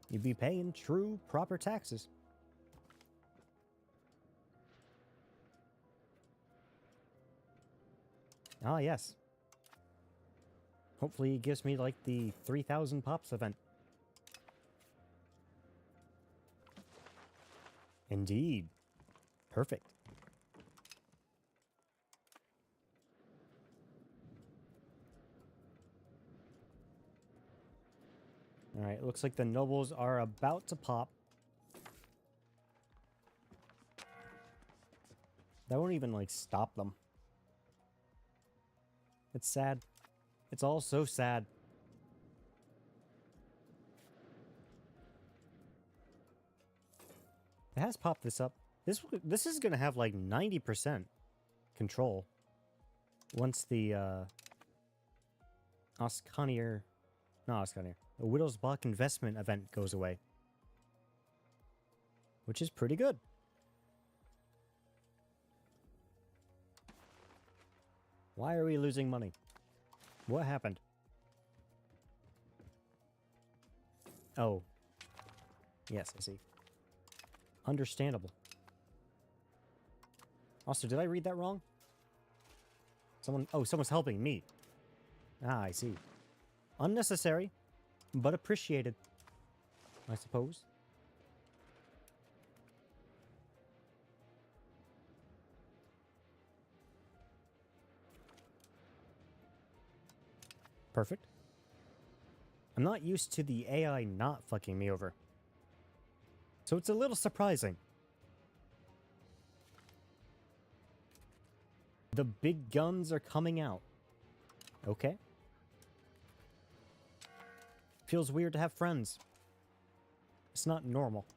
A: you'd be paying true, proper taxes. Ah, yes. Hopefully it gives me, like, the 3,000 pops event. Indeed. Perfect. Alright, looks like the nobles are about to pop. That won't even, like, stop them. It's sad. It's all so sad. It has popped this up. This is going to have, like, 90% control once the, Ascanier... Not Ascanier. The Widow's Block investment event goes away. Which is pretty good. Why are we losing money? What happened? Oh. Yes, I see. Understandable. Also, did I read that wrong? Someone's helping me. Ah, I see. Unnecessary, but appreciated, I suppose. Perfect. I'm not used to the AI not fucking me over, so it's a little surprising. The big guns are coming out. Okay. Feels weird to have friends. It's not normal.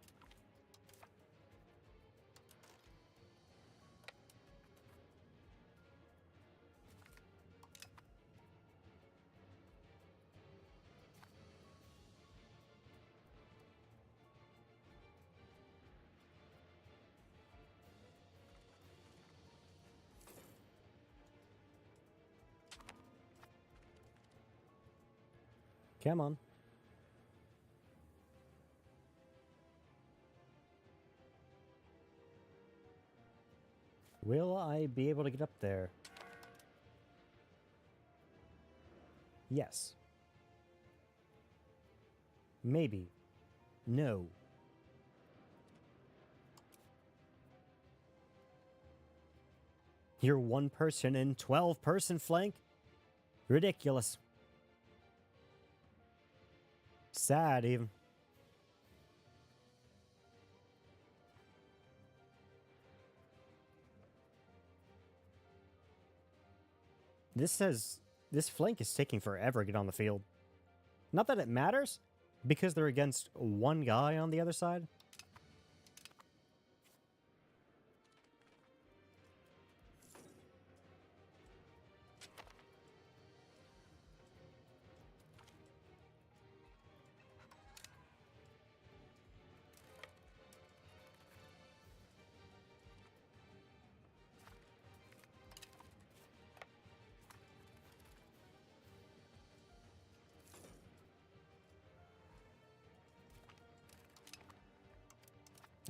A: Come on. Will I be able to get up there? Yes. Maybe. No. You're one person in 12-person flank? Ridiculous. Sad, even. This flank is taking forever to get on the field. Not that it matters, because they're against one guy on the other side.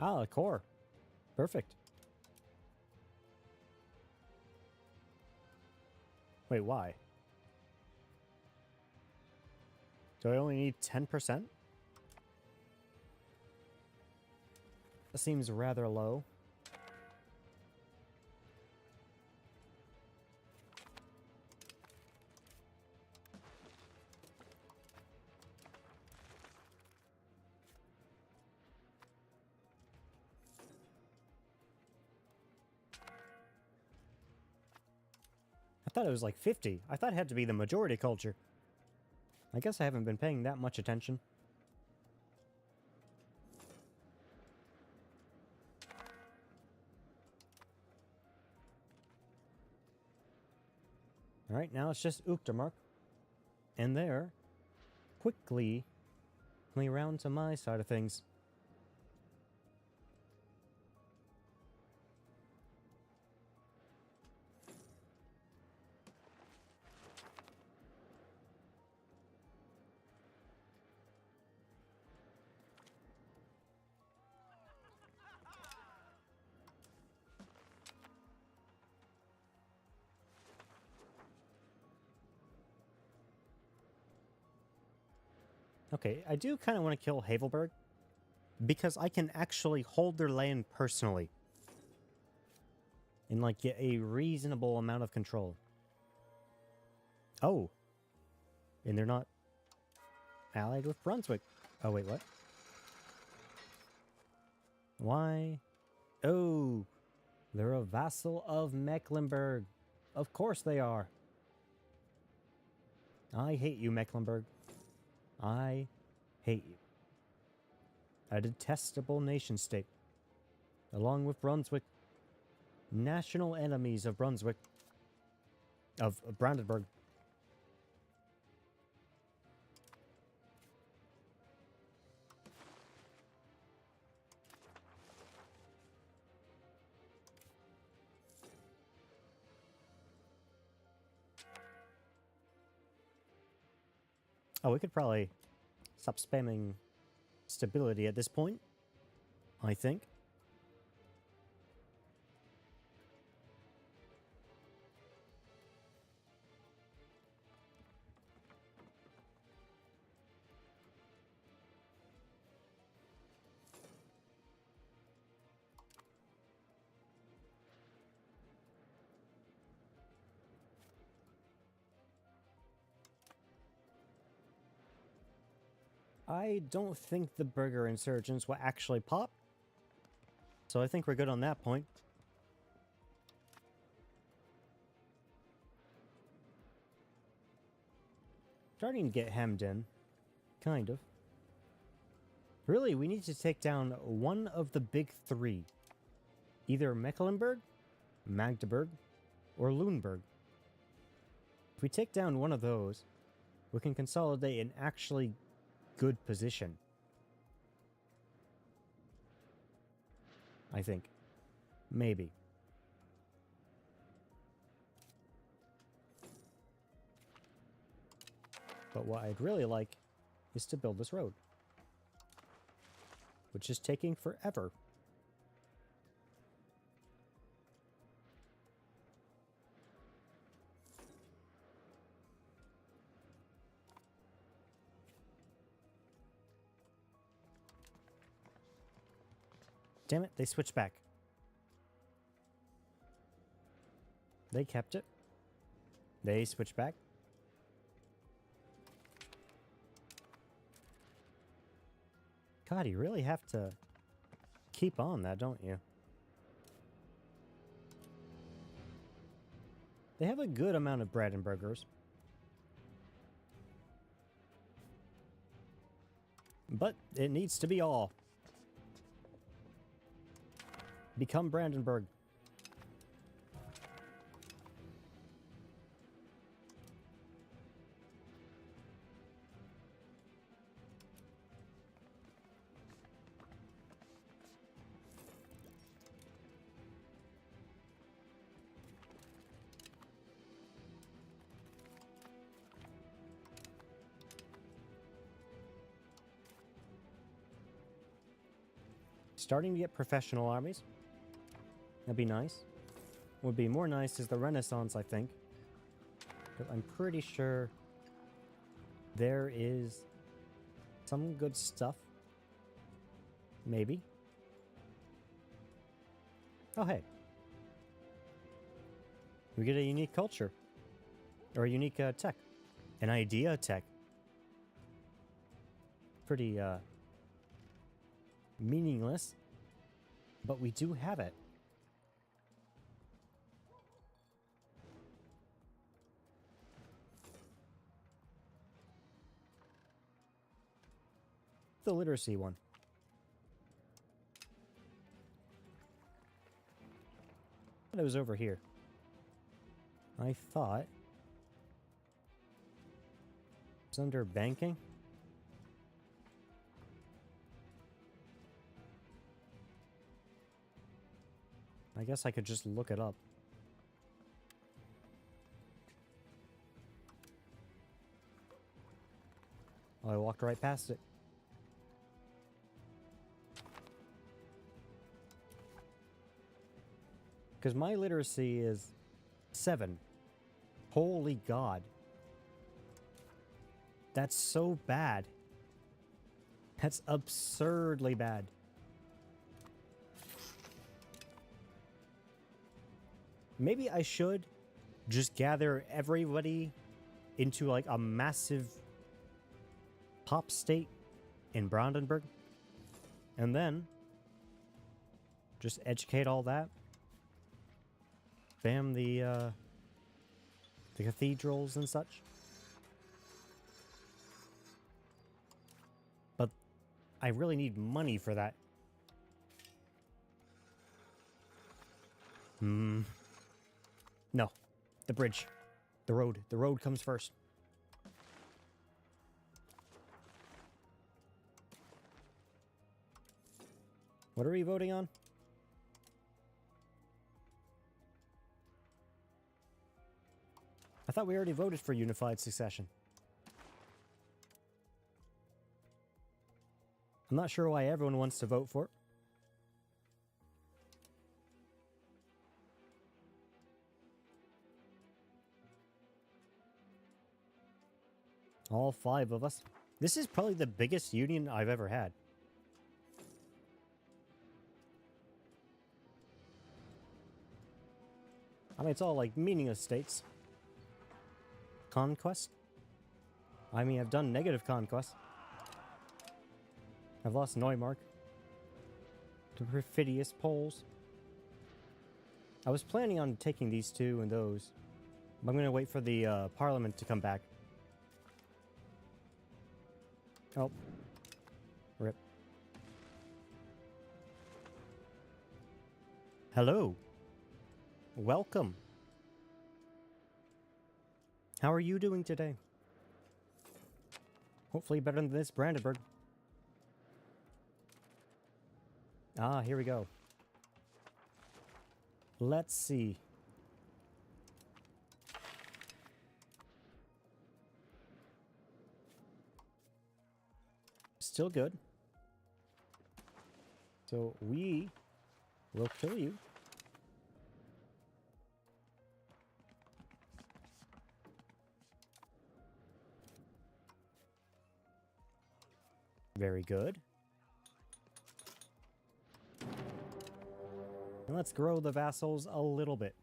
A: Ah, a core. Perfect. Wait, why? Do I only need 10%? That seems rather low. I thought it was like 50. I thought it had to be the majority culture. I guess I haven't been paying that much attention. Alright, now it's just Uktermark. And there, quickly coming around to my side of things. Okay, I do kind of want to kill Havelberg, because I can actually hold their land personally. And, like, get a reasonable amount of control. Oh. And they're not allied with Brunswick. Oh, wait, what? Why? Oh. They're a vassal of Mecklenburg. Of course they are. I hate you, Mecklenburg. I hate you. A detestable nation state. Along with Brunswick. National enemies of Brunswick. Of Brandenburg. Oh, we could probably stop spamming stability at this point, I think. I don't think the burger insurgents will actually pop. So I think we're good on that point. Starting to get hemmed in. Kind of. Really, we need to take down one of the big three. Either Mecklenburg, Magdeburg, or Lüneburg. If we take down one of those, we can consolidate an actually good position. I think. Maybe. But what I'd really like is to build this road. Which is taking forever. Damn it, they switched back. They kept it. They switched back. God, you really have to keep on that, don't you? They have a good amount of Brandenburgers. But it needs to be all. Become Brandenburg. Starting to get professional armies. That'd be nice. What would be more nice is the Renaissance, I think. But I'm pretty sure there is some good stuff. Maybe. Oh, hey. We get a unique culture. Or a unique tech. An idea tech. Pretty meaningless. But we do have it. the literacy one? I thought it was over here. I thought it's under banking. I guess I could just look it up. Oh, I walked right past it. Because my literacy is 7. Holy God. That's so bad. That's absurdly bad. Maybe I should just gather everybody into like a massive pop state in Brandenburg and then just educate all that. Bam, the cathedrals and such. But I really need money for that. No. The bridge. The road. The road comes first. What are we voting on? I thought we already voted for unified succession. I'm not sure why everyone wants to vote for it. All 5 of us. This is probably the biggest union I've ever had. I mean, it's all like meaningless states. Conquest? I mean, I've done negative conquest. I've lost Neumark to perfidious Poles. I was planning on taking these 2 and those. But I'm going to wait for the parliament to come back. Oh. Rip. Hello. Welcome. How are you doing today? Hopefully better than this Brandenburg. Ah, here we go. Let's see. Still good. So we will kill you. Very good. And let's grow the vassals a little bit.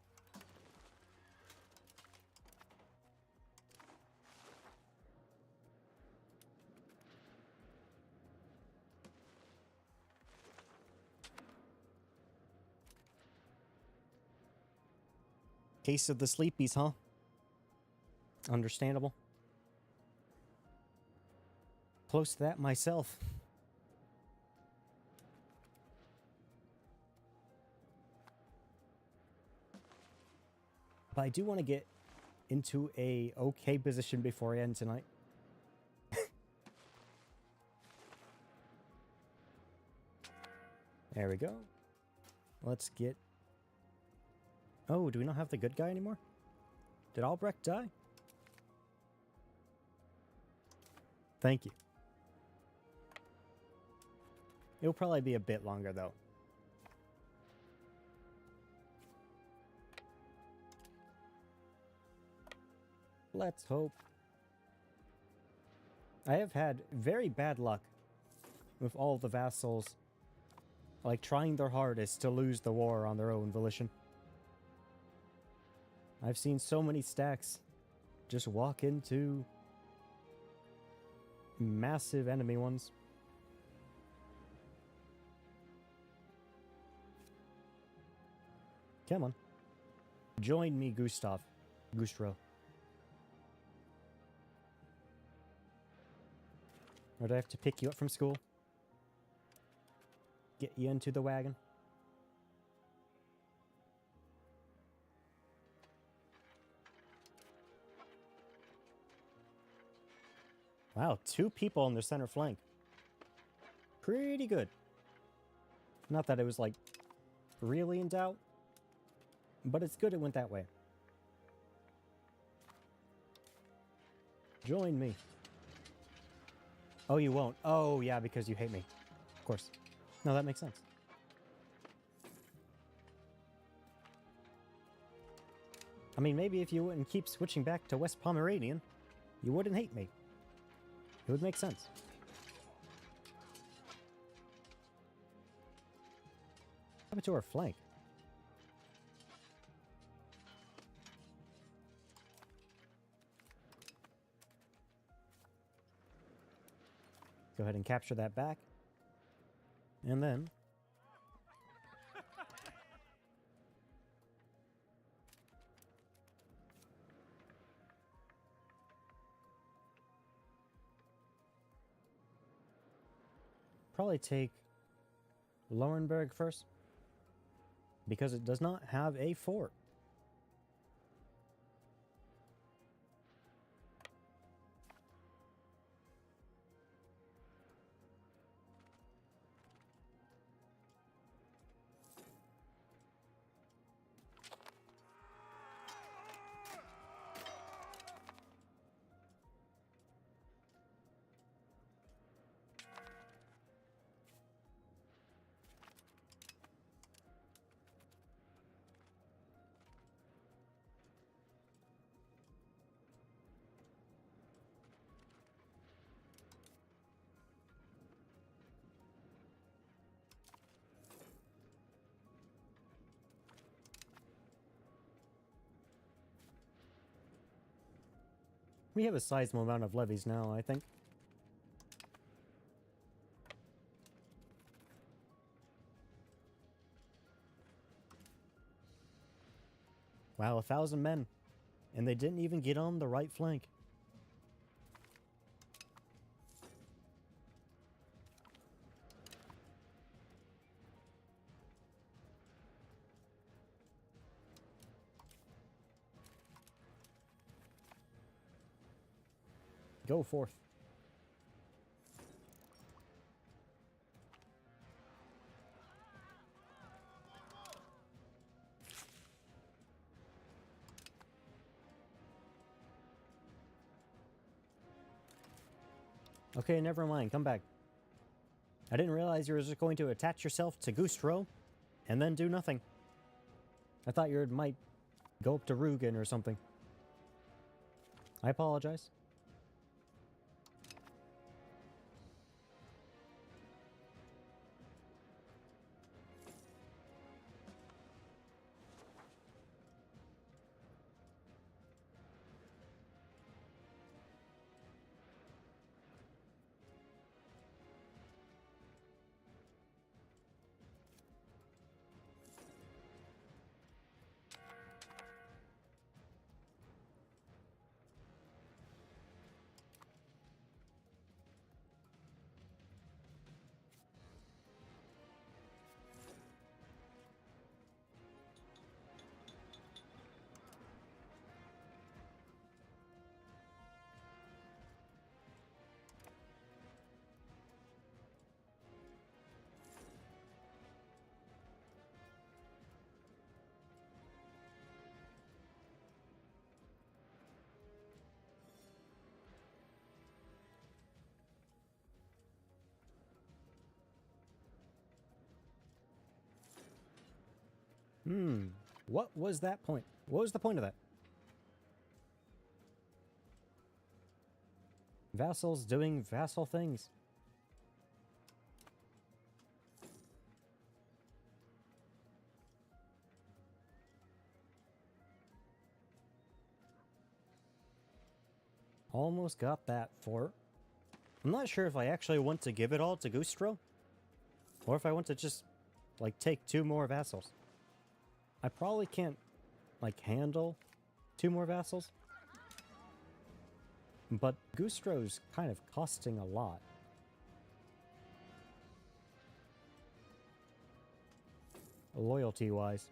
A: Case of the sleepies, huh? Understandable. Close to that myself. But I do want to get into a okay position before I end tonight. There we go. Let's get... Oh, do we not have the good guy anymore? Did Albrecht die? Thank you. It'll probably be a bit longer, though. Let's hope. I have had very bad luck with all the vassals, like, trying their hardest to lose the war on their own volition. I've seen so many stacks just walk into massive enemy ones. Come on. Join me, Gustav. Gustro. Or do I have to pick you up from school? get you into the wagon. Wow, 2 people on their center flank. Pretty good. Not that it was, like, really in doubt, but it's good it went that way. Join me. Oh, you won't. Oh, yeah, because you hate me. Of course. No, that makes sense. I mean, maybe if you wouldn't keep switching back to West Pomeranian, you wouldn't hate me. It would make sense. What happened to our flank? Go ahead and capture that back. And then... probably take Lauenburg first, because it does not have a fort. We have a sizable amount of levies now, I think. Wow, 1,000 men. And they didn't even get on the right flank. Go forth. Okay, never mind. Come back. I didn't realize you were just going to attach yourself to Gustro and then do nothing. I thought you might go up to Rugen or something. I apologize. What was that point? What was the point of that? Vassals doing vassal things. Almost got that fort. I'm not sure if I actually want to give it all to Gustro, or if I want to just, like, take 2 more vassals. I probably can't, like, handle 2 more vassals. But Gustro's kind of costing a lot. loyalty-wise.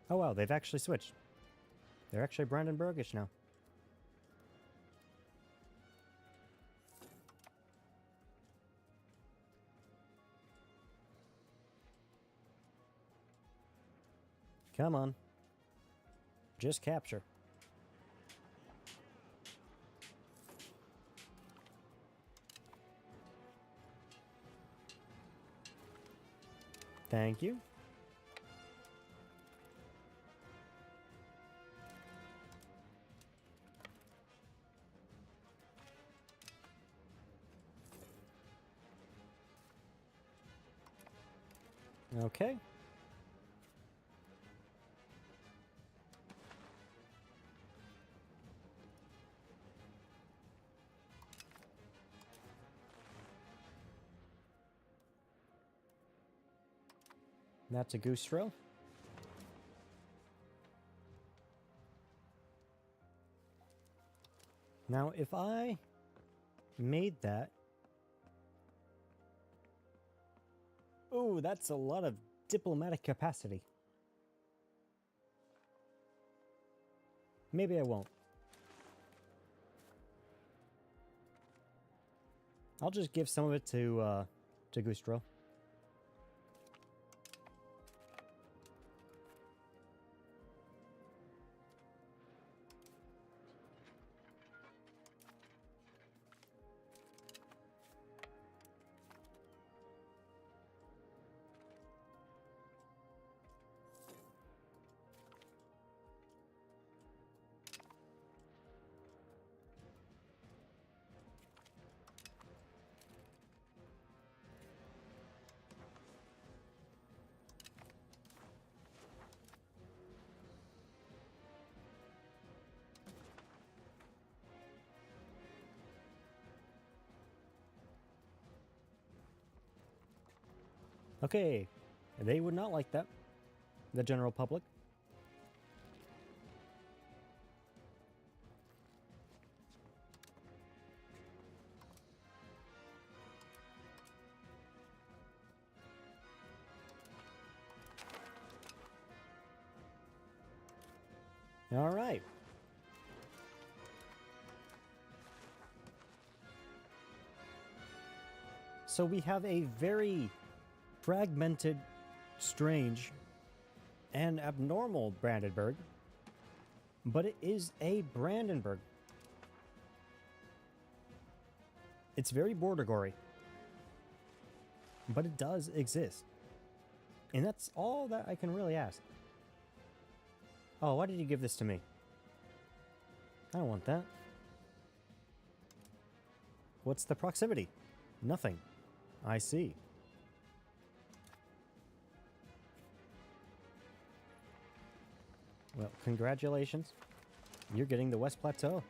A: Oh wow, they've actually switched. They're actually Brandenburgish now. Come on. Just capture. Thank you. Okay. That's a goose drill. Now, if I made that... Oh, that's a lot of diplomatic capacity. Maybe I won't. I'll just give some of it to Gustro. Okay, they would not like that. The general public. All right. So we have a very fragmented, strange, and abnormal Brandenburg, but it is a Brandenburg. It's very border-gory, but it does exist. And that's all that I can really ask. Oh, why did you give this to me? I don't want that. What's the proximity? Nothing. I see. Well, congratulations. You're getting the West Plateau.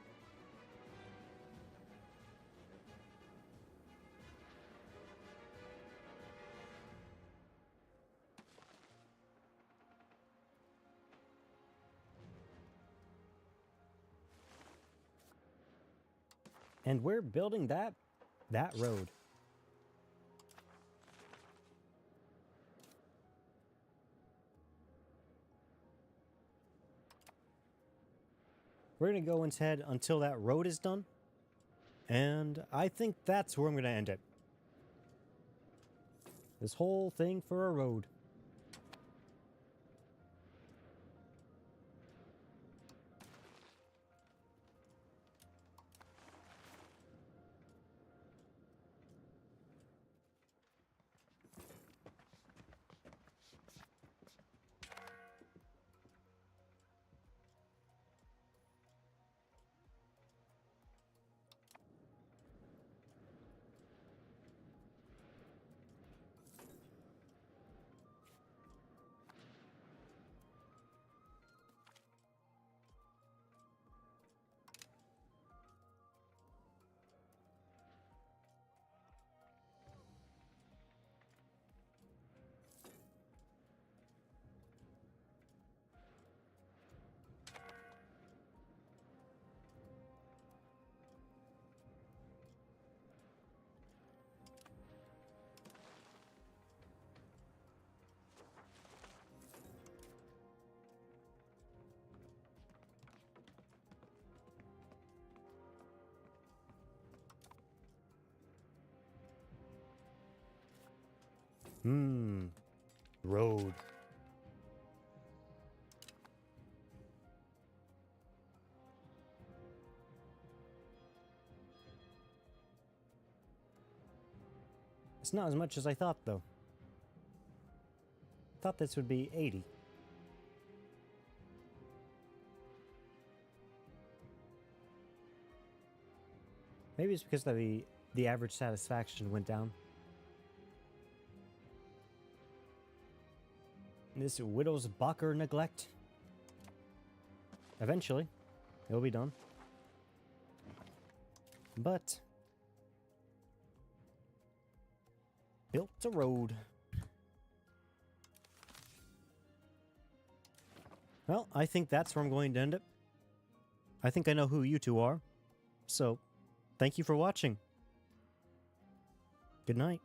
A: And we're building that road. We're going to go instead until that road is done. And I think that's where I'm going to end it. This whole thing for a road. Road. It's not as much as I thought, though. Thought this would be 80. Maybe it's because the average satisfaction went down. This widow's Bacher neglect. Eventually, it'll be done. But built a road. Well, I think that's where I'm going to end it. I think I know who you two are. So, thank you for watching. Good night.